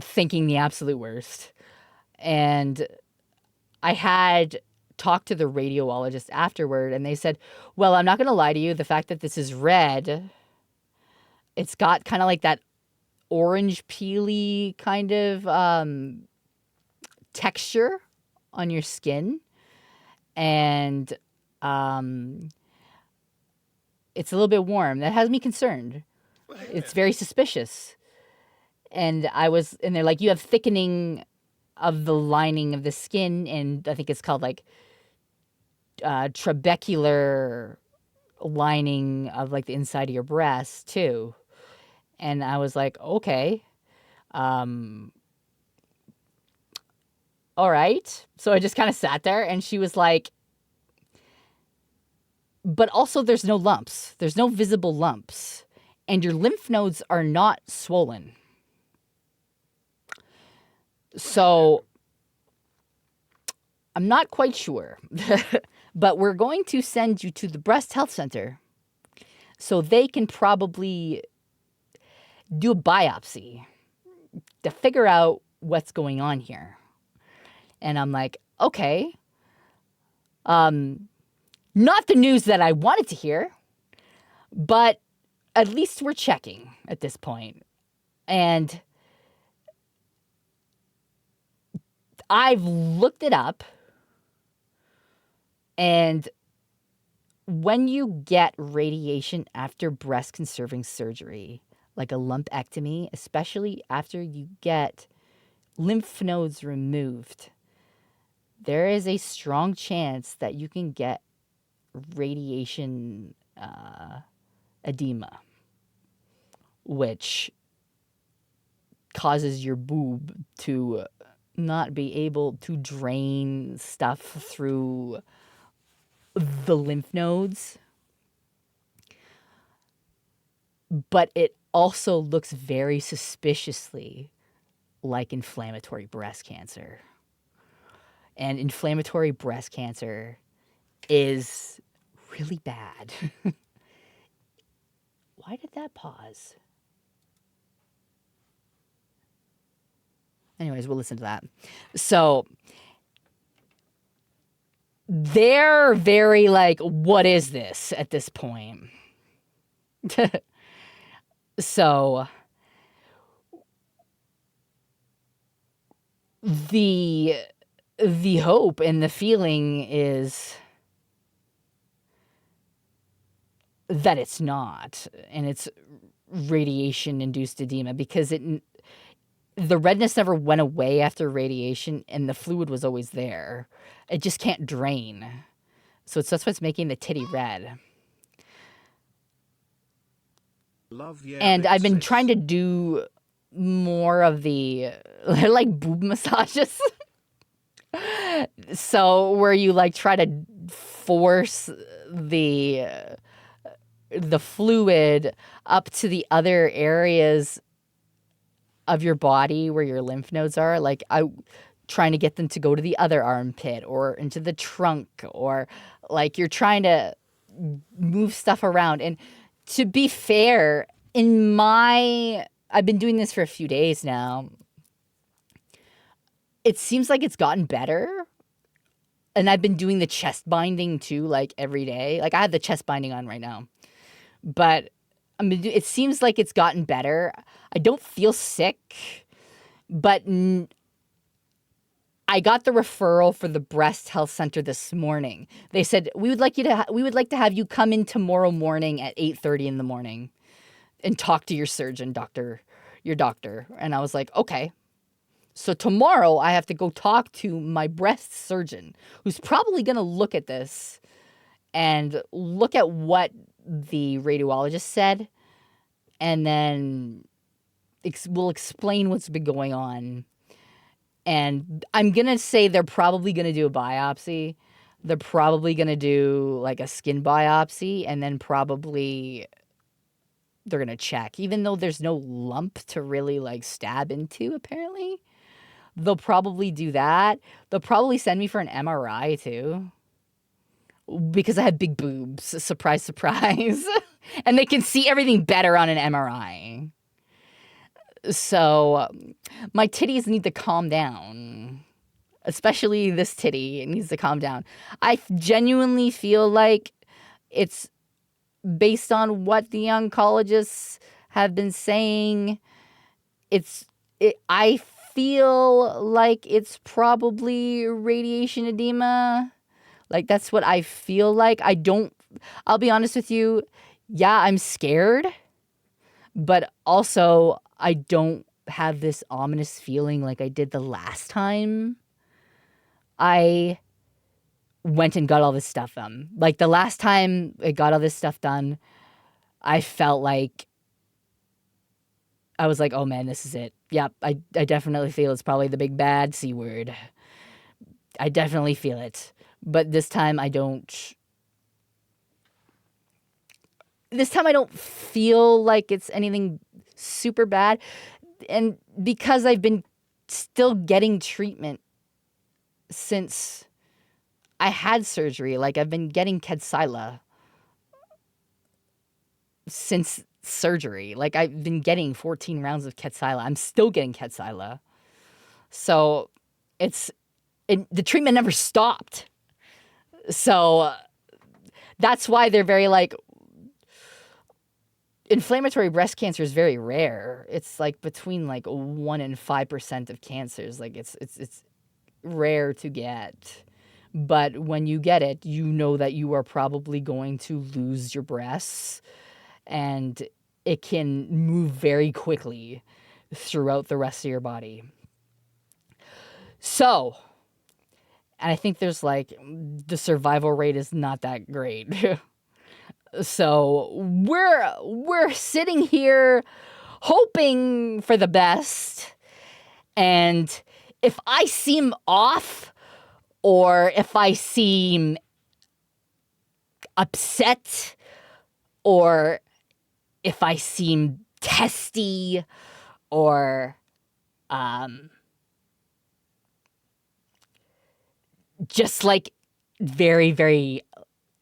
thinking the absolute worst. And I had talked to the radiologist afterward, and they said, well, I'm not going to lie to you. The fact that this is red, it's got kind of like that orange peely kind of texture on your skin. And it's a little bit warm. That has me concerned. It's very suspicious. And they're like, you have thickening of the lining of the skin, and I think it's called like trabecular lining of like the inside of your breast too. And I was like, okay, all right. So I just kind of sat there, and she was like, but also there's no lumps. There's no visible lumps, and your lymph nodes are not swollen. So I'm not quite sure, but we're going to send you to the breast health center so they can probably do a biopsy to figure out what's going on here. And I'm like, okay. Not the news that I wanted to hear, but at least we're checking at this point. And I've looked it up, and when you get radiation after breast conserving surgery, like a lumpectomy, especially after you get lymph nodes removed, there is a strong chance that you can get radiation edema, which causes your boob to not be able to drain stuff through the lymph nodes. But it also looks very suspiciously like inflammatory breast cancer. And inflammatory breast cancer is really bad. Why did that pause? Anyways, we'll listen to that. So they're very like, what is this at this point? So the hope and the feeling is that it's not, and it's radiation-induced edema, because the redness never went away after radiation, and the fluid was always there. It just can't drain. So that's what's making the titty red. And I've been trying to do more of the like boob massages. So where you like try to force the fluid up to the other areas of your body where your lymph nodes are. Like trying to get them to go to the other armpit or into the trunk, or like you're trying to move stuff around. And to be fair, I've been doing this for a few days now. It seems like it's gotten better. And I've been doing the chest binding too, like every day. Like I have the chest binding on right now. But it seems like it's gotten better. I don't feel sick, but I got the referral for the breast health center this morning. They said, we would like to have you come in tomorrow morning at 8:30 in the morning and talk to your surgeon, your doctor. And I was like, okay. So tomorrow I have to go talk to my breast surgeon, who's probably going to look at this and look at what the radiologist said, and then we'll explain what's been going on. And I'm going to say they're probably going to do a biopsy. They're probably going to do like a skin biopsy, and then probably they're going to check. Even though there's no lump to really like stab into, apparently. They'll probably do that. They'll probably send me for an MRI too. Because I have big boobs. Surprise, surprise. And they can see everything better on an MRI. So my titties need to calm down. Especially this titty. It needs to calm down. I genuinely feel like it's based on what the oncologists have been saying. I feel like it's probably radiation edema. Like, that's what I feel like. I'll be honest with you. Yeah, I'm scared. But also, I don't have this ominous feeling like I did the last time I went and got all this stuff done. Like, the last time I got all this stuff done, I felt like I was like, oh man, this is it. Yep, I definitely feel it's probably the big bad C word. I definitely feel it. But this time I don't. This time I don't feel like it's anything super bad. And because I've been still getting treatment since I had surgery, like I've been getting Kadcyla since surgery. Like I've been getting 14 rounds of Kadcyla. I'm still getting Kadcyla. So the treatment never stopped. So that's why they're very like, inflammatory breast cancer is very rare. It's like between like 1 and 5% of cancers. Like it's rare to get. But when you get it, you know that you are probably going to lose your breasts, and it can move very quickly throughout the rest of your body. So, and I think there's like, the survival rate is not that great. So we're sitting here hoping for the best. And if I seem off, or if I seem upset, or if I seem testy, or just like very, very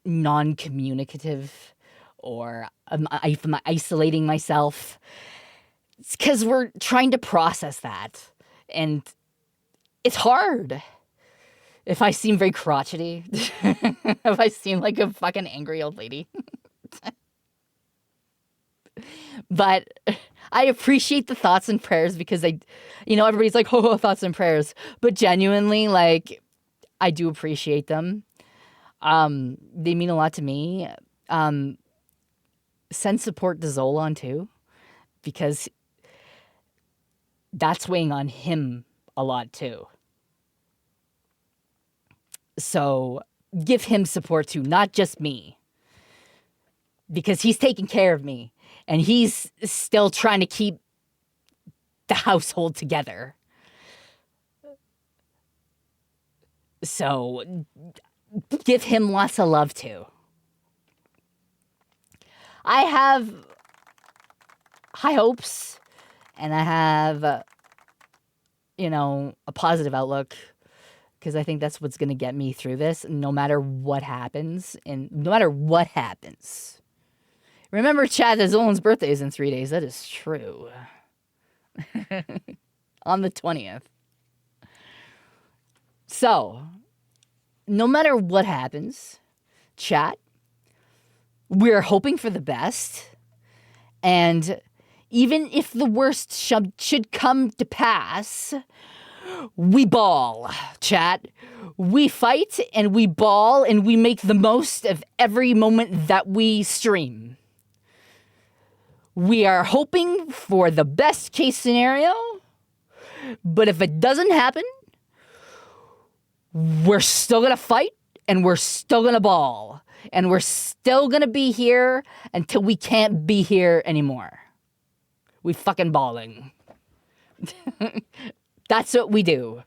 non-communicative, or if I'm isolating myself, it's because we're trying to process that. And it's hard. If I seem very crotchety, if I seem like a fucking angry old lady. But I appreciate the thoughts and prayers, because everybody's like, oh, thoughts and prayers. But genuinely, like, I do appreciate them. They mean a lot to me. Send support to Zolon too, because that's weighing on him a lot too. So give him support too, not just me, because he's taking care of me and he's still trying to keep the household together. So give him lots of love too. I have high hopes, and I have, a positive outlook, because I think that's what's going to get me through this, no matter what happens. And no matter what happens. Remember, chat, that Zolan's birthday is in 3 days. That is true. On the 20th. So, no matter what happens, chat, we're hoping for the best. And even if the worst should come to pass, we ball, chat. We fight and we ball and we make the most of every moment that we stream. We are hoping for the best case scenario, but if it doesn't happen, we're still gonna fight and we're still gonna ball. And we're still gonna be here until we can't be here anymore. We fucking balling. That's what we do.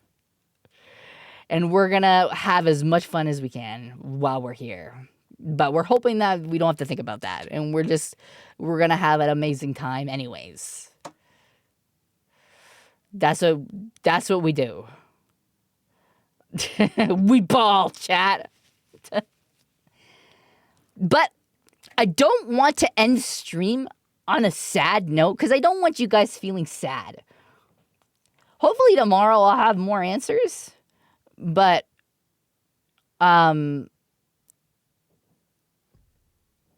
And we're going to have as much fun as we can while we're here. But we're hoping that we don't have to think about that. And we're going to have an amazing time anyways. That's what we do. We ball, chat. But I don't want to end stream on a sad note because I don't want you guys feeling sad. Hopefully tomorrow I'll have more answers. But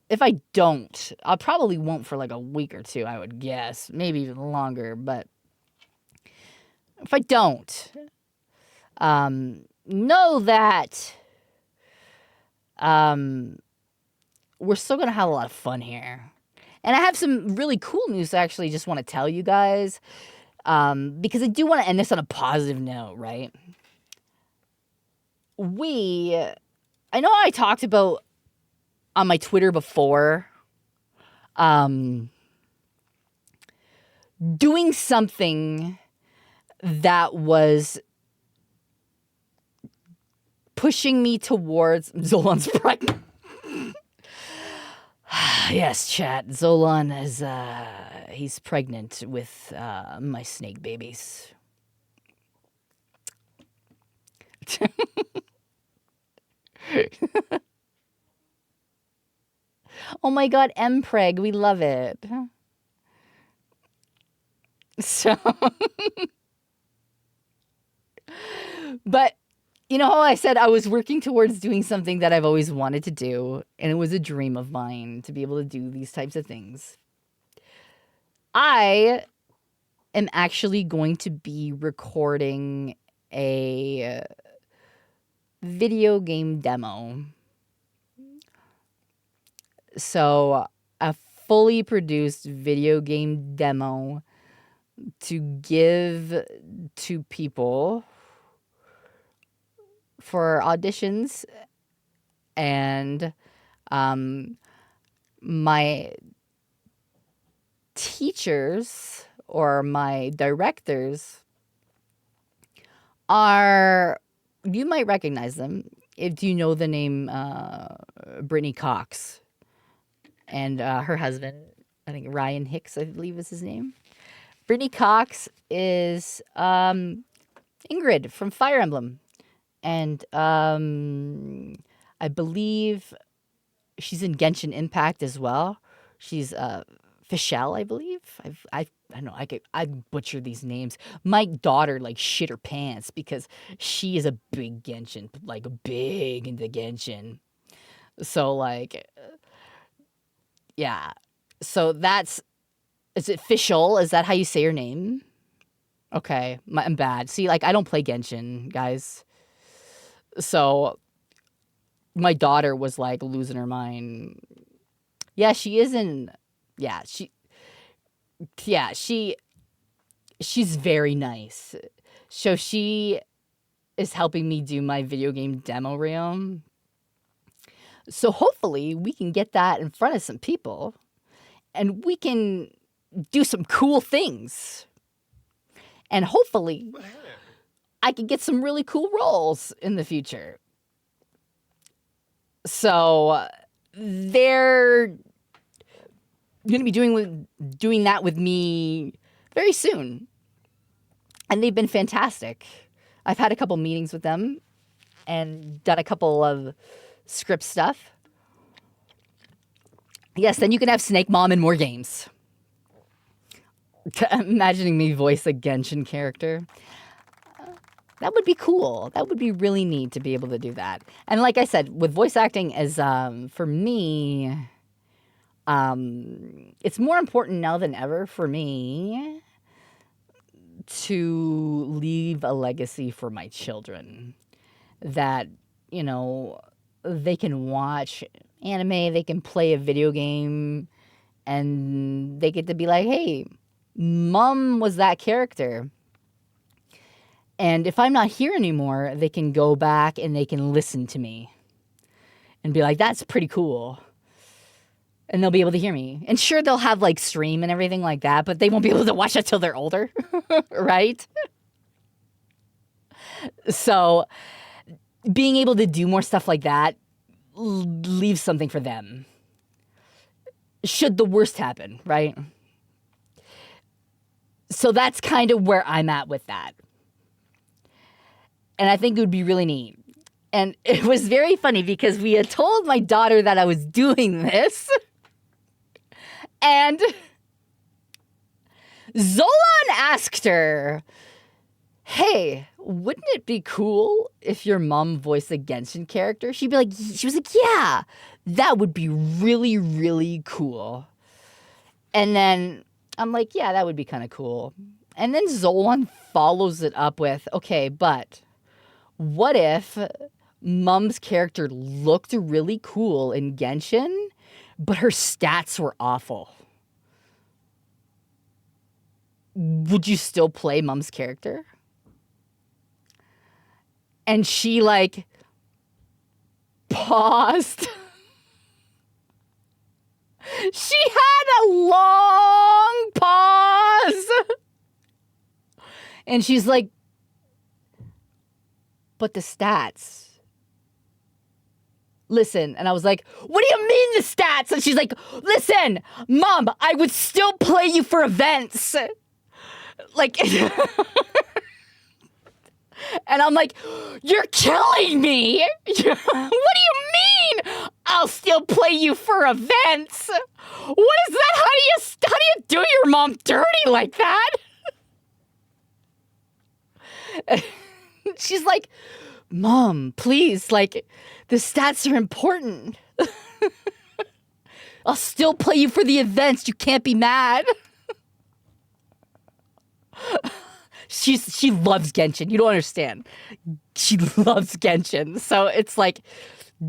if I don't, I probably won't for like a week or two, I would guess. Maybe even longer. But if I don't, know that we're still going to have a lot of fun here. And I have some really cool news I actually just want to tell you guys. Because I do want to end this on a positive note, right? I know I talked about on my Twitter before, doing something that was pushing me towards Zolan's pregnant. Yes, chat. Zolan is, he's pregnant with my snake babies. Oh my god, Mpreg, we love it. So, but you know how I said I was working towards doing something that I've always wanted to do, and it was a dream of mine to be able to do these types of things. I am actually going to be recording a video game demo. So, a fully produced video game demo to give to people for auditions, and my teachers or my directors are, you might recognize them if you know the name Brittany Cox and her husband, I think Ryan Hicks, I believe is his name. Brittany Cox is Ingrid from Fire Emblem. And I believe she's in Genshin Impact as well. She's Fischel, I believe. I don't know. I butcher these names. My daughter like shit her pants because she is a big Genshin, like big into Genshin. So like, yeah. So that's, is it Fischel? Is that how you say your name? Okay, I'm bad. See, like I don't play Genshin, guys. So my daughter was like losing her mind. Yeah, she is in. Yeah, she's very nice. So she is helping me do my video game demo reel. So hopefully we can get that in front of some people and we can do some cool things. And hopefully I can get some really cool roles in the future. So they're going to be doing that with me very soon. And they've been fantastic. I've had a couple meetings with them and done a couple of script stuff. Yes, then you can have Snake Mom in more games. Imagining me voice a Genshin character. That would be cool. That would be really neat to be able to do that. And like I said, with voice acting is, for me, it's more important now than ever for me to leave a legacy for my children. That, you know, they can watch anime, they can play a video game, and they get to be like, hey, Mom was that character. And if I'm not here anymore, they can go back and they can listen to me and be like, that's pretty cool. And they'll be able to hear me. And sure, they'll have like stream and everything like that, but they won't be able to watch it till they're older, right? So being able to do more stuff like that leaves something for them. Should the worst happen, right? So that's kind of where I'm at with that. And I think it would be really neat. And it was very funny because we had told my daughter that I was doing this. And Zolan asked her, hey, wouldn't it be cool if your mom voiced a Genshin character? She was like, yeah, that would be really, really cool. And then I'm like, yeah, that would be kind of cool. And then Zolan follows it up with, okay, but what if Mom's character looked really cool in Genshin, but her stats were awful? Would you still play Mom's character? And she like paused. She had a long pause. And she's like, but the stats. Listen. And I was like, what do you mean the stats? And she's like, listen, Mom, I would still play you for events. Like, and I'm like, you're killing me. What do you mean? I'll still play you for events. What is that? How do you do your mom dirty like that? She's like, Mom, please, like, the stats are important. I'll still play you for the events. You can't be mad. She loves Genshin. You don't understand. She loves Genshin. So it's like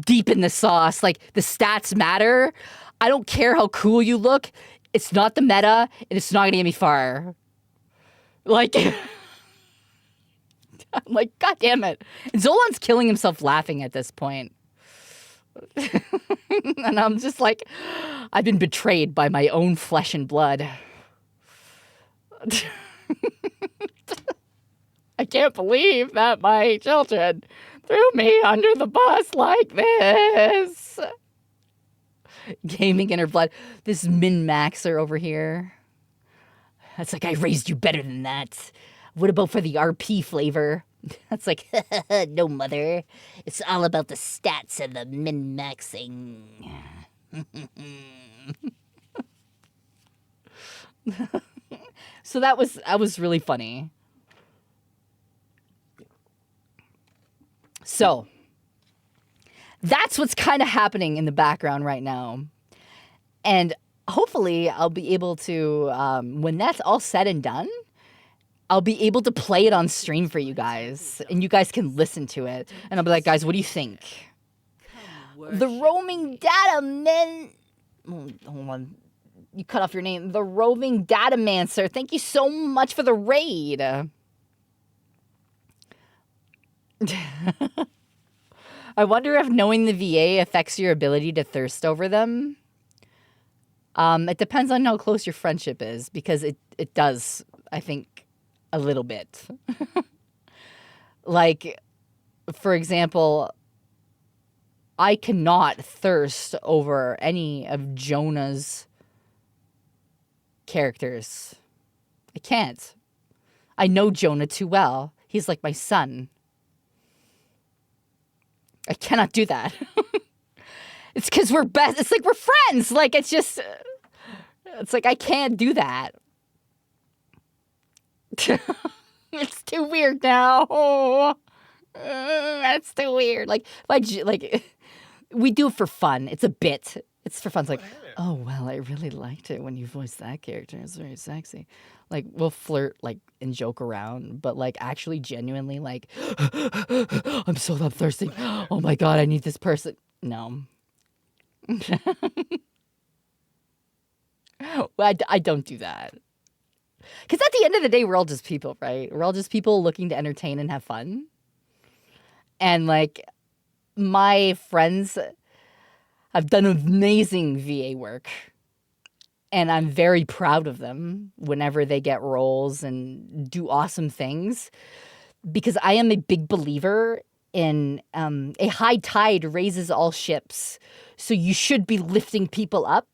deep in the sauce. Like the stats matter. I don't care how cool you look. It's not the meta, and it's not gonna get me far. Like, I'm like, God damn it. And Zolan's killing himself laughing at this point. And I'm just like, I've been betrayed by my own flesh and blood. I can't believe that my children threw me under the bus like this. Gaming in her blood. This min-maxer over here. That's like, I raised you better than that. What about for the RP flavor? That's like, no, mother. It's all about the stats and the min-maxing. So that was really funny. So that's what's kind of happening in the background right now. And hopefully I'll be able to, when that's all said and done, I'll be able to play it on stream for you guys. And you guys can listen to it. And I'll be like, guys, what do you think? The roaming data men... Hold on. You cut off your name. The roving datamancer. Thank you so much for the raid. I wonder if knowing the VA affects your ability to thirst over them. It depends on how close your friendship is, because it does, I think, a little bit. Like, for example, I cannot thirst over any of Jonah's characters. I can't. I know Jonah too well. He's like my son. I cannot do that. It's because we're best. It's like we're friends. Like, it's just, it's like I can't do that. It's too weird now. That's too weird. Like, we do it for fun. It's a bit. It's for fun. It's like, oh, well, I really liked it when you voiced that character. It's very sexy. Like, we'll flirt, like, and joke around, but, like, actually genuinely, like, I'm thirsty. Oh, my God, I need this person. No. Well, I don't do that. Because at the end of the day, we're all just people, right? We're all just people looking to entertain and have fun. And, like, my friends have done amazing VA work. And I'm very proud of them whenever they get roles and do awesome things. because I am a big believer in a high tide raises all ships. So you should be lifting people up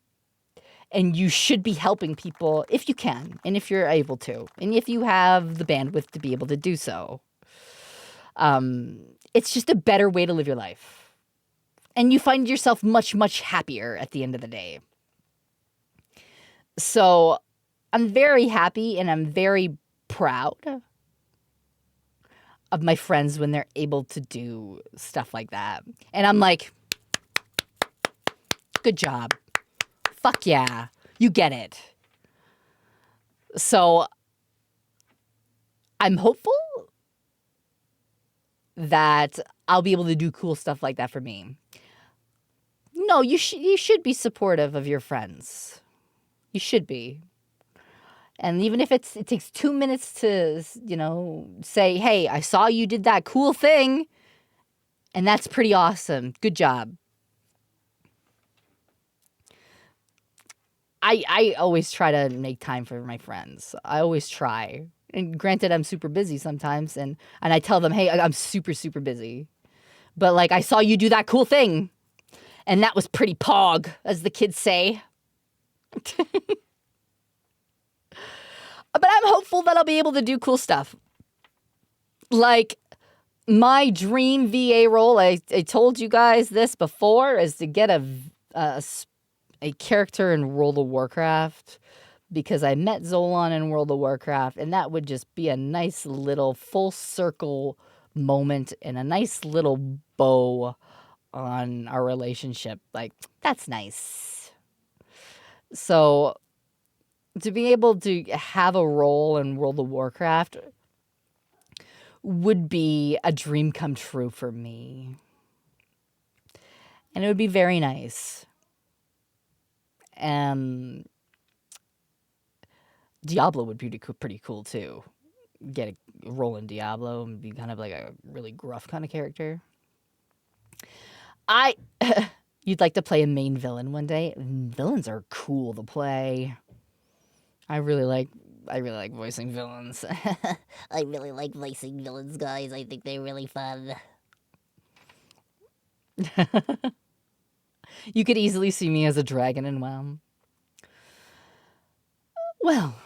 and you should be helping people if you can and if you're able to and if you have the bandwidth to be able to do so. It's just a better way to live your life. And you find yourself much, much happier at the end of the day. So I'm very happy and I'm very proud of my friends when they're able to do stuff like that. And I'm like, good job. Fuck yeah. You get it. So I'm hopeful that I'll be able to do cool stuff like that for me. No, you should be supportive of your friends. You should be. And even if it takes 2 minutes to, say, hey, I saw you did that cool thing. And that's pretty awesome. Good job. I always try to make time for my friends. I always try. And granted, I'm super busy sometimes. And I tell them, hey, I'm super, super busy. But like, I saw you do that cool thing. And that was pretty pog, as the kids say. But I'm hopeful that I'll be able to do cool stuff. Like, my dream VA role, I told you guys this before, is to get a character in World of Warcraft. Because I met Zolan in World of Warcraft, and that would just be a nice little full circle moment and a nice little bow on our relationship. Like, that's nice. So to be able to have a role in World of Warcraft would be a dream come true for me. And it would be very nice. Diablo would be pretty cool too. Get a role in Diablo and be kind of like a really gruff kind of character. You'd like to play a main villain one day? Villains are cool to play. I really like voicing villains. I really like voicing villains, guys. I think they're really fun. You could easily see me as a dragon in WoW. Well,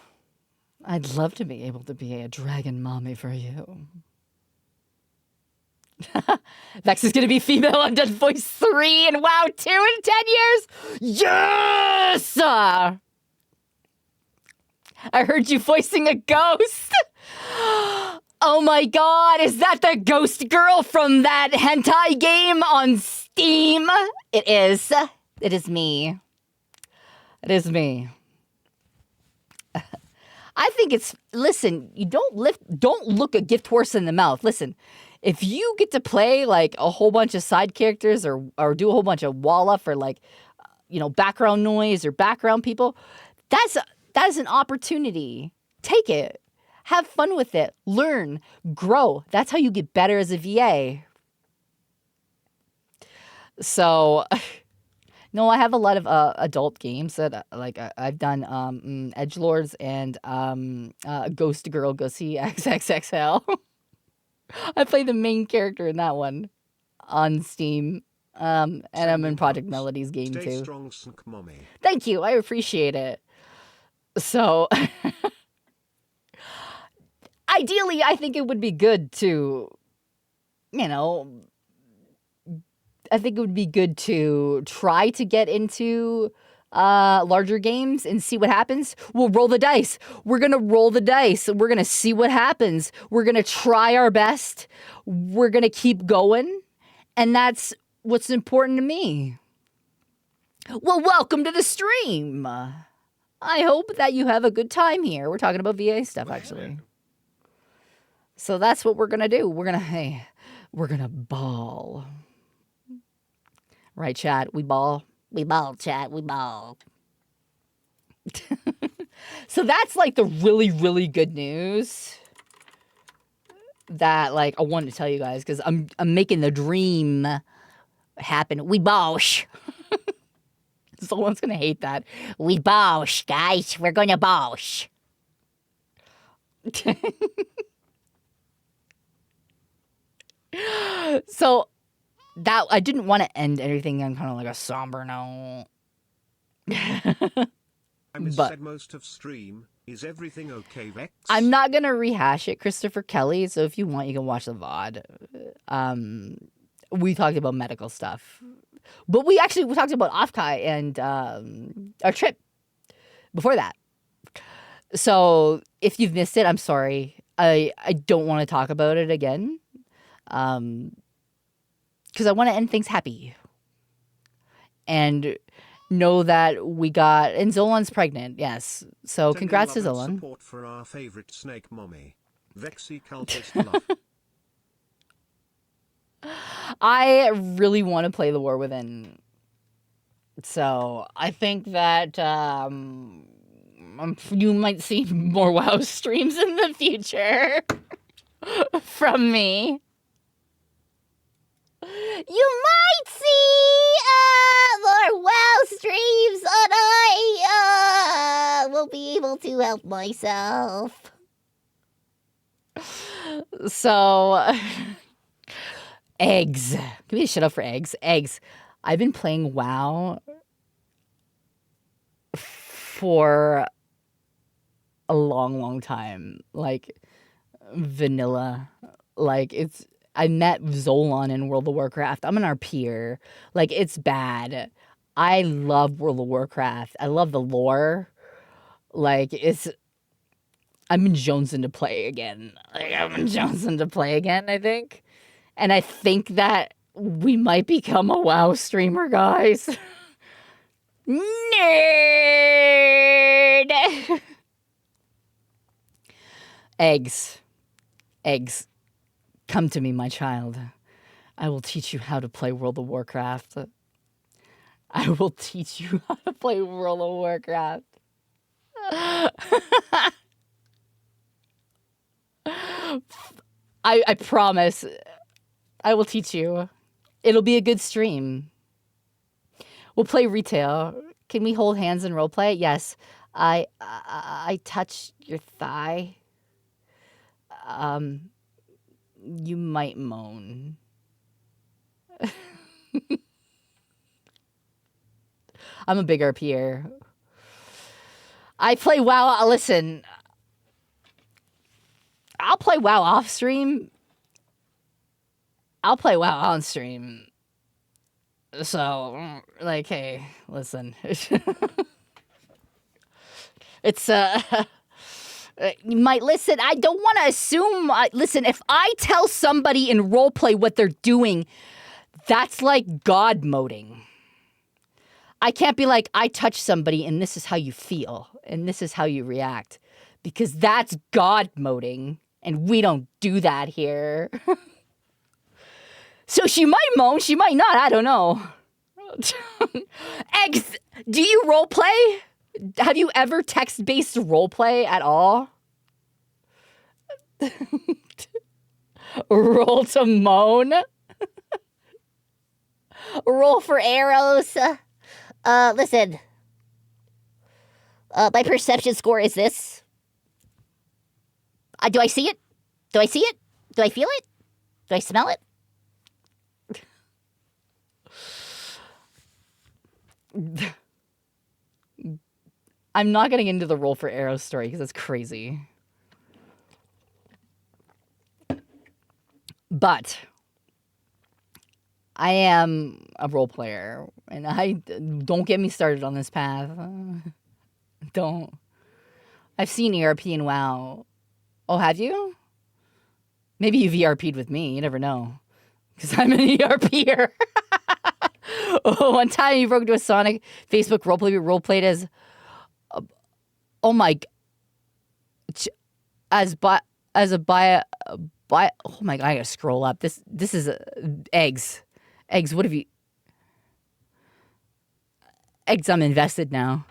I'd love to be able to be a dragon mommy for you. Vex is going to be female undead voice 3 and WoW 2 in 10 years. Yes! I heard you voicing a ghost. Oh my god, is that the ghost girl from that hentai game on Steam? It is. It is me. It is me. I think listen, you don't look a gift horse in the mouth. Listen, if you get to play like a whole bunch of side characters or do a whole bunch of walla for like, background noise or background people, that's an opportunity. Take it. Have fun with it. Learn. Grow. That's how you get better as a VA. So, no, I have a lot of adult games that I've done Edgelords and Ghost Girl Gussie XXXL. I play the main character in that one on Steam. And I'm in Project Melody's game Stay too. strong, Sunk Mommy. Thank you. I appreciate it. So, ideally, I think it would be good to, I think it would be good to try to get into larger games and see what happens. We'll roll the dice. We're going to roll the dice. We're going to see what happens. We're going to try our best. We're going to keep going. And that's what's important to me. Well, welcome to the stream. I hope that you have a good time here. We're talking about VA stuff, actually. So that's what we're going to do. We're going to ball. Right, chat? We ball. We ball, chat. We ball. So that's like the really, really good news that I wanted to tell you guys because I'm making the dream happen. We bosh. Someone's going to hate that. We bosh, guys. We're going to bosh. So that I didn't want to end everything on kind of like a somber note. I missaid most of stream. Is everything okay, Vex? I'm not gonna rehash it, Christopher Kelly. So if you want, you can watch the VOD. We talked about medical stuff, but we talked about Offkai and our trip before that. So if you've missed it, I'm sorry. I don't want to talk about it again, because I want to end things happy. And know that we got, and Zolan's pregnant, yes. So Sending congrats to love and Zolan. Support for our favorite snake mommy, Vexy cultist love. I really want to play the War Within. So I think that you might see more WoW streams in the future from me. You might see more WoW streams, and I will be able to help myself. So, eggs. Can we shut up for eggs? Eggs. I've been playing WoW for a long, long time. Like, vanilla. Like, I met Zolan in World of Warcraft. I'm an RPer. Like, it's bad. I love World of Warcraft. I love the lore. Like, I've been jonesing to play again. Like, I've been jonesing to play again, I think. And I think that we might become a WoW streamer, guys. Nerd! Eggs. Eggs. Come to me, my child. I will teach you how to play World of Warcraft. I will teach you how to play World of Warcraft. I promise. I will teach you. It'll be a good stream. We'll play retail. Can we hold hands and roleplay? Yes. I touched your thigh. You might moan. I'm a big RPer. I play WoW. Listen, I'll play WoW off stream. I'll play WoW on stream. So, like, hey, listen. It's you might listen. I don't want to assume. Listen, if I tell somebody in roleplay what they're doing, that's like God moding. I can't be like, I touch somebody and this is how you feel and this is how you react, because that's God moding and we don't do that here. So she might moan, she might not. I don't know. Eggs, do you roleplay? Have you ever text-based roleplay at all? Roll to moan? Roll for arrows. Listen. My perception score is this. Do I see it? Do I see it? Do I feel it? Do I smell it? I'm not getting into the roll for arrows story because it's crazy. But I am a role player, and don't get me started on this path. Don't. I've seen ERP and WoW. Oh, have you? Maybe you've ERP'd with me. You never know. Because I'm an ERPer. Oh, one time you broke into a Sonic Facebook roleplay. We roleplayed as... oh my... oh my God, I gotta scroll up. This is eggs. Eggs, what have you... Eggs, I'm invested now.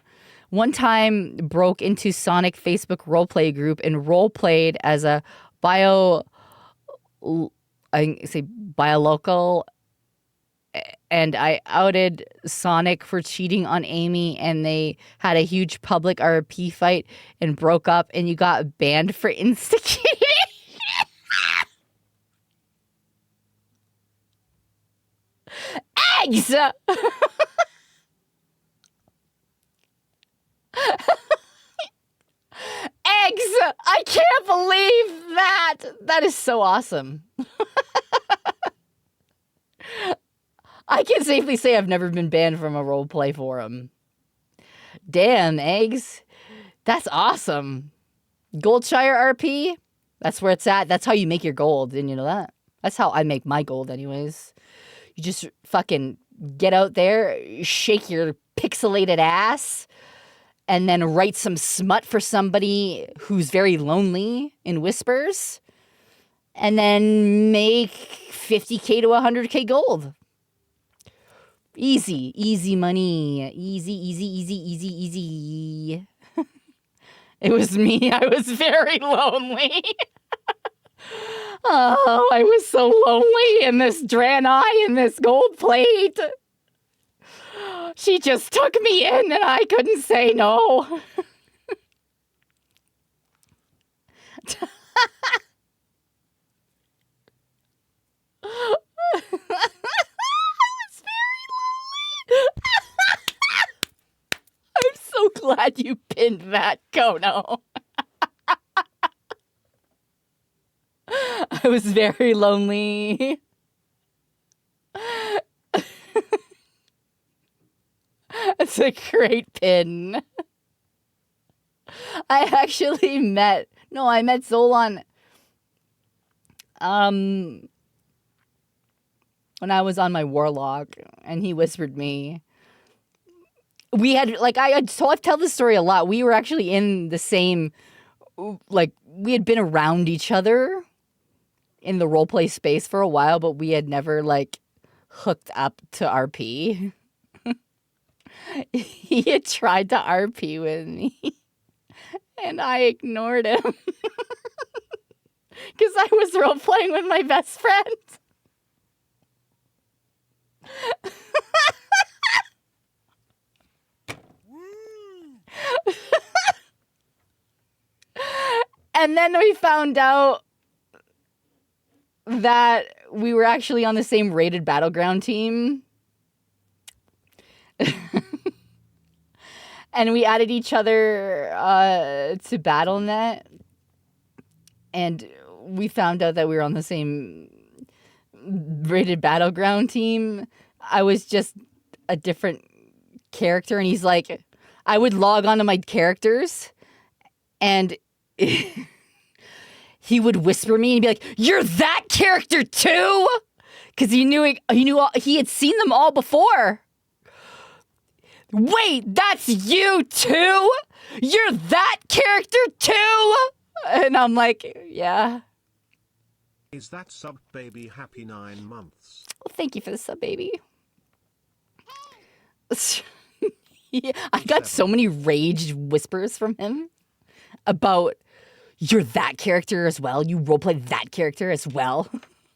One time broke into Sonic Facebook roleplay group and roleplayed as a biolocal, and I outed Sonic for cheating on Amy, and they had a huge public RP fight and broke up, and you got banned for instigating. Eggs! Eggs! I can't believe that! That is so awesome. I can safely say I've never been banned from a roleplay forum. Damn, Eggs. That's awesome. Goldshire RP? That's where it's at. That's how you make your gold. Didn't you know that? That's how I make my gold anyways. You just fucking get out there, shake your pixelated ass, and then write some smut for somebody who's very lonely in whispers, and then make 50k to 100k gold. Easy, easy money. Easy, easy, easy, easy, easy. It was me. I was very lonely. Oh, I was so lonely in this Draenei in this gold plate. She just took me in and I couldn't say no. I was very lonely. I'm so glad you pinned that, Kono. I was very lonely. That's a great pin. I actually met Zolan when I was on my warlock and he whispered me. We had I've told this story a lot. We were actually in the same we had been around each other in the roleplay space for a while, but we had never hooked up to RP. He had tried to RP with me, and I ignored him because I was role-playing with my best friend. And then we found out that we were actually on the same rated battleground team. And we added each other to BattleNet. And we found out that we were on the same rated battleground team. I was just a different character. And he's like, I would log on to my characters and he would whisper me and be like, "You're that character too?" Because he had seen them all before. Wait, that's you too? You're that character too? And I'm like, yeah. Is that sub baby happy 9 months? Well, thank you for the sub, baby. Yeah, I got so many raged whispers from him about, you're that character as well? You roleplay that character as well?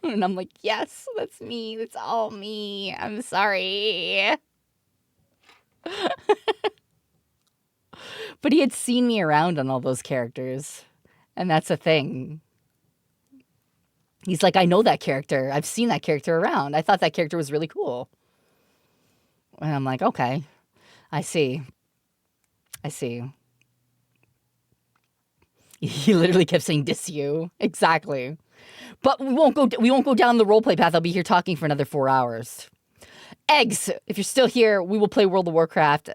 And I'm like, yes, that's me. That's all me. I'm sorry. But he had seen me around on all those characters. And that's a thing. He's like, I know that character. I've seen that character around. I thought that character was really cool. And I'm like, okay. I see. He literally kept saying, "Diss you." Exactly. But we won't go down the roleplay path. I'll be here talking for another 4 hours. Eggs, if you're still here, we will play World of Warcraft.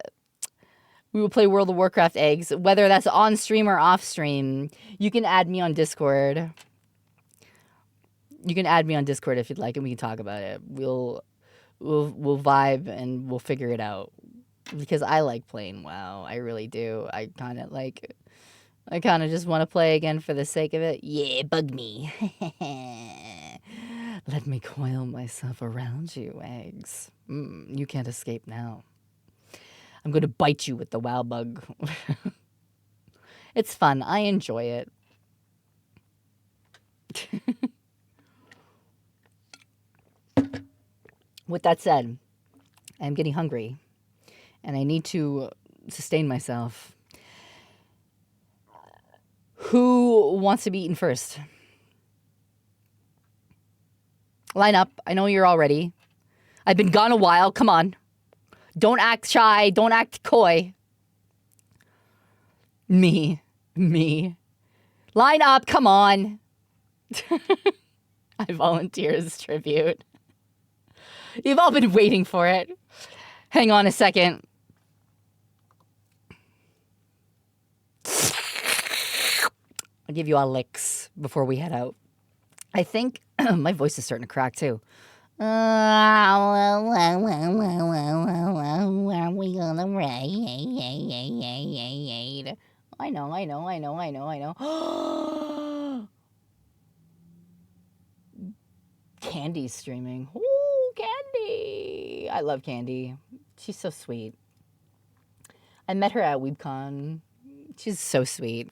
We will play World of Warcraft Eggs, whether that's on stream or off stream. You can add me on Discord. You can add me on Discord if you'd like, and we can talk about it. We'll vibe and we'll figure it out. Because I like playing WoW. I really do. I kind of just want to play again for the sake of it. Yeah, bug me. Let me coil myself around you, Eggs. You can't escape now. I'm going to bite you with the WoW bug. It's fun. I enjoy it. With that said, I'm getting hungry. And I need to sustain myself. Who wants to be eaten first? Line up. I know you're all ready. I've been gone a while. Come on. Don't act shy. Don't act coy. Me. Line up. Come on. I volunteer as tribute. You've all been waiting for it. Hang on a second. I'll give you all licks before we head out. I think my voice is starting to crack too. Where are we gonna raid? I know. Candy's streaming. Ooh, Candy. I love Candy. She's so sweet. I met her at WeebCon. She's so sweet.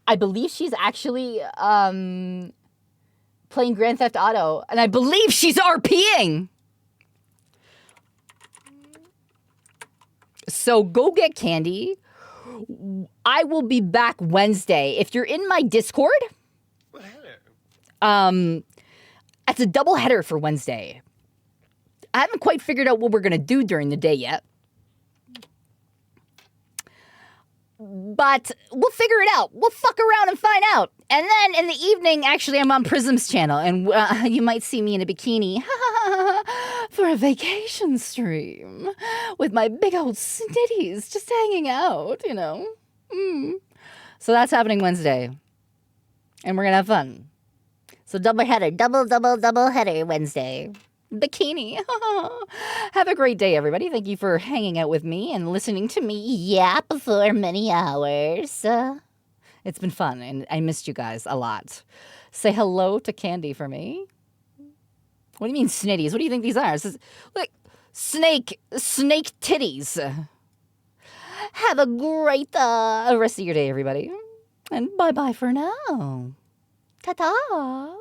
I believe she's actually playing Grand Theft Auto, and I believe she's RPing. So go get Candy. I will be back Wednesday. If you're in my Discord, Well, hello. it's a double header for Wednesday. I haven't quite figured out what we're going to do during the day yet. But we'll figure it out. We'll fuck around and find out. And then in the evening, actually, I'm on Prism's channel. And you might see me in a bikini for a vacation stream with my big old snitties just hanging out, you know. So that's happening Wednesday. And we're going to have fun. So double header Wednesday. Bikini. Have a great day, everybody. Thank you for hanging out with me and listening to me Yap for many hours. It's been fun, and I missed you guys a lot. Say hello to Candy for me. What do you mean snitties? What do you think these are? This is like snake titties. Have a great rest of your day, everybody. And bye-bye for now. Ta-ta.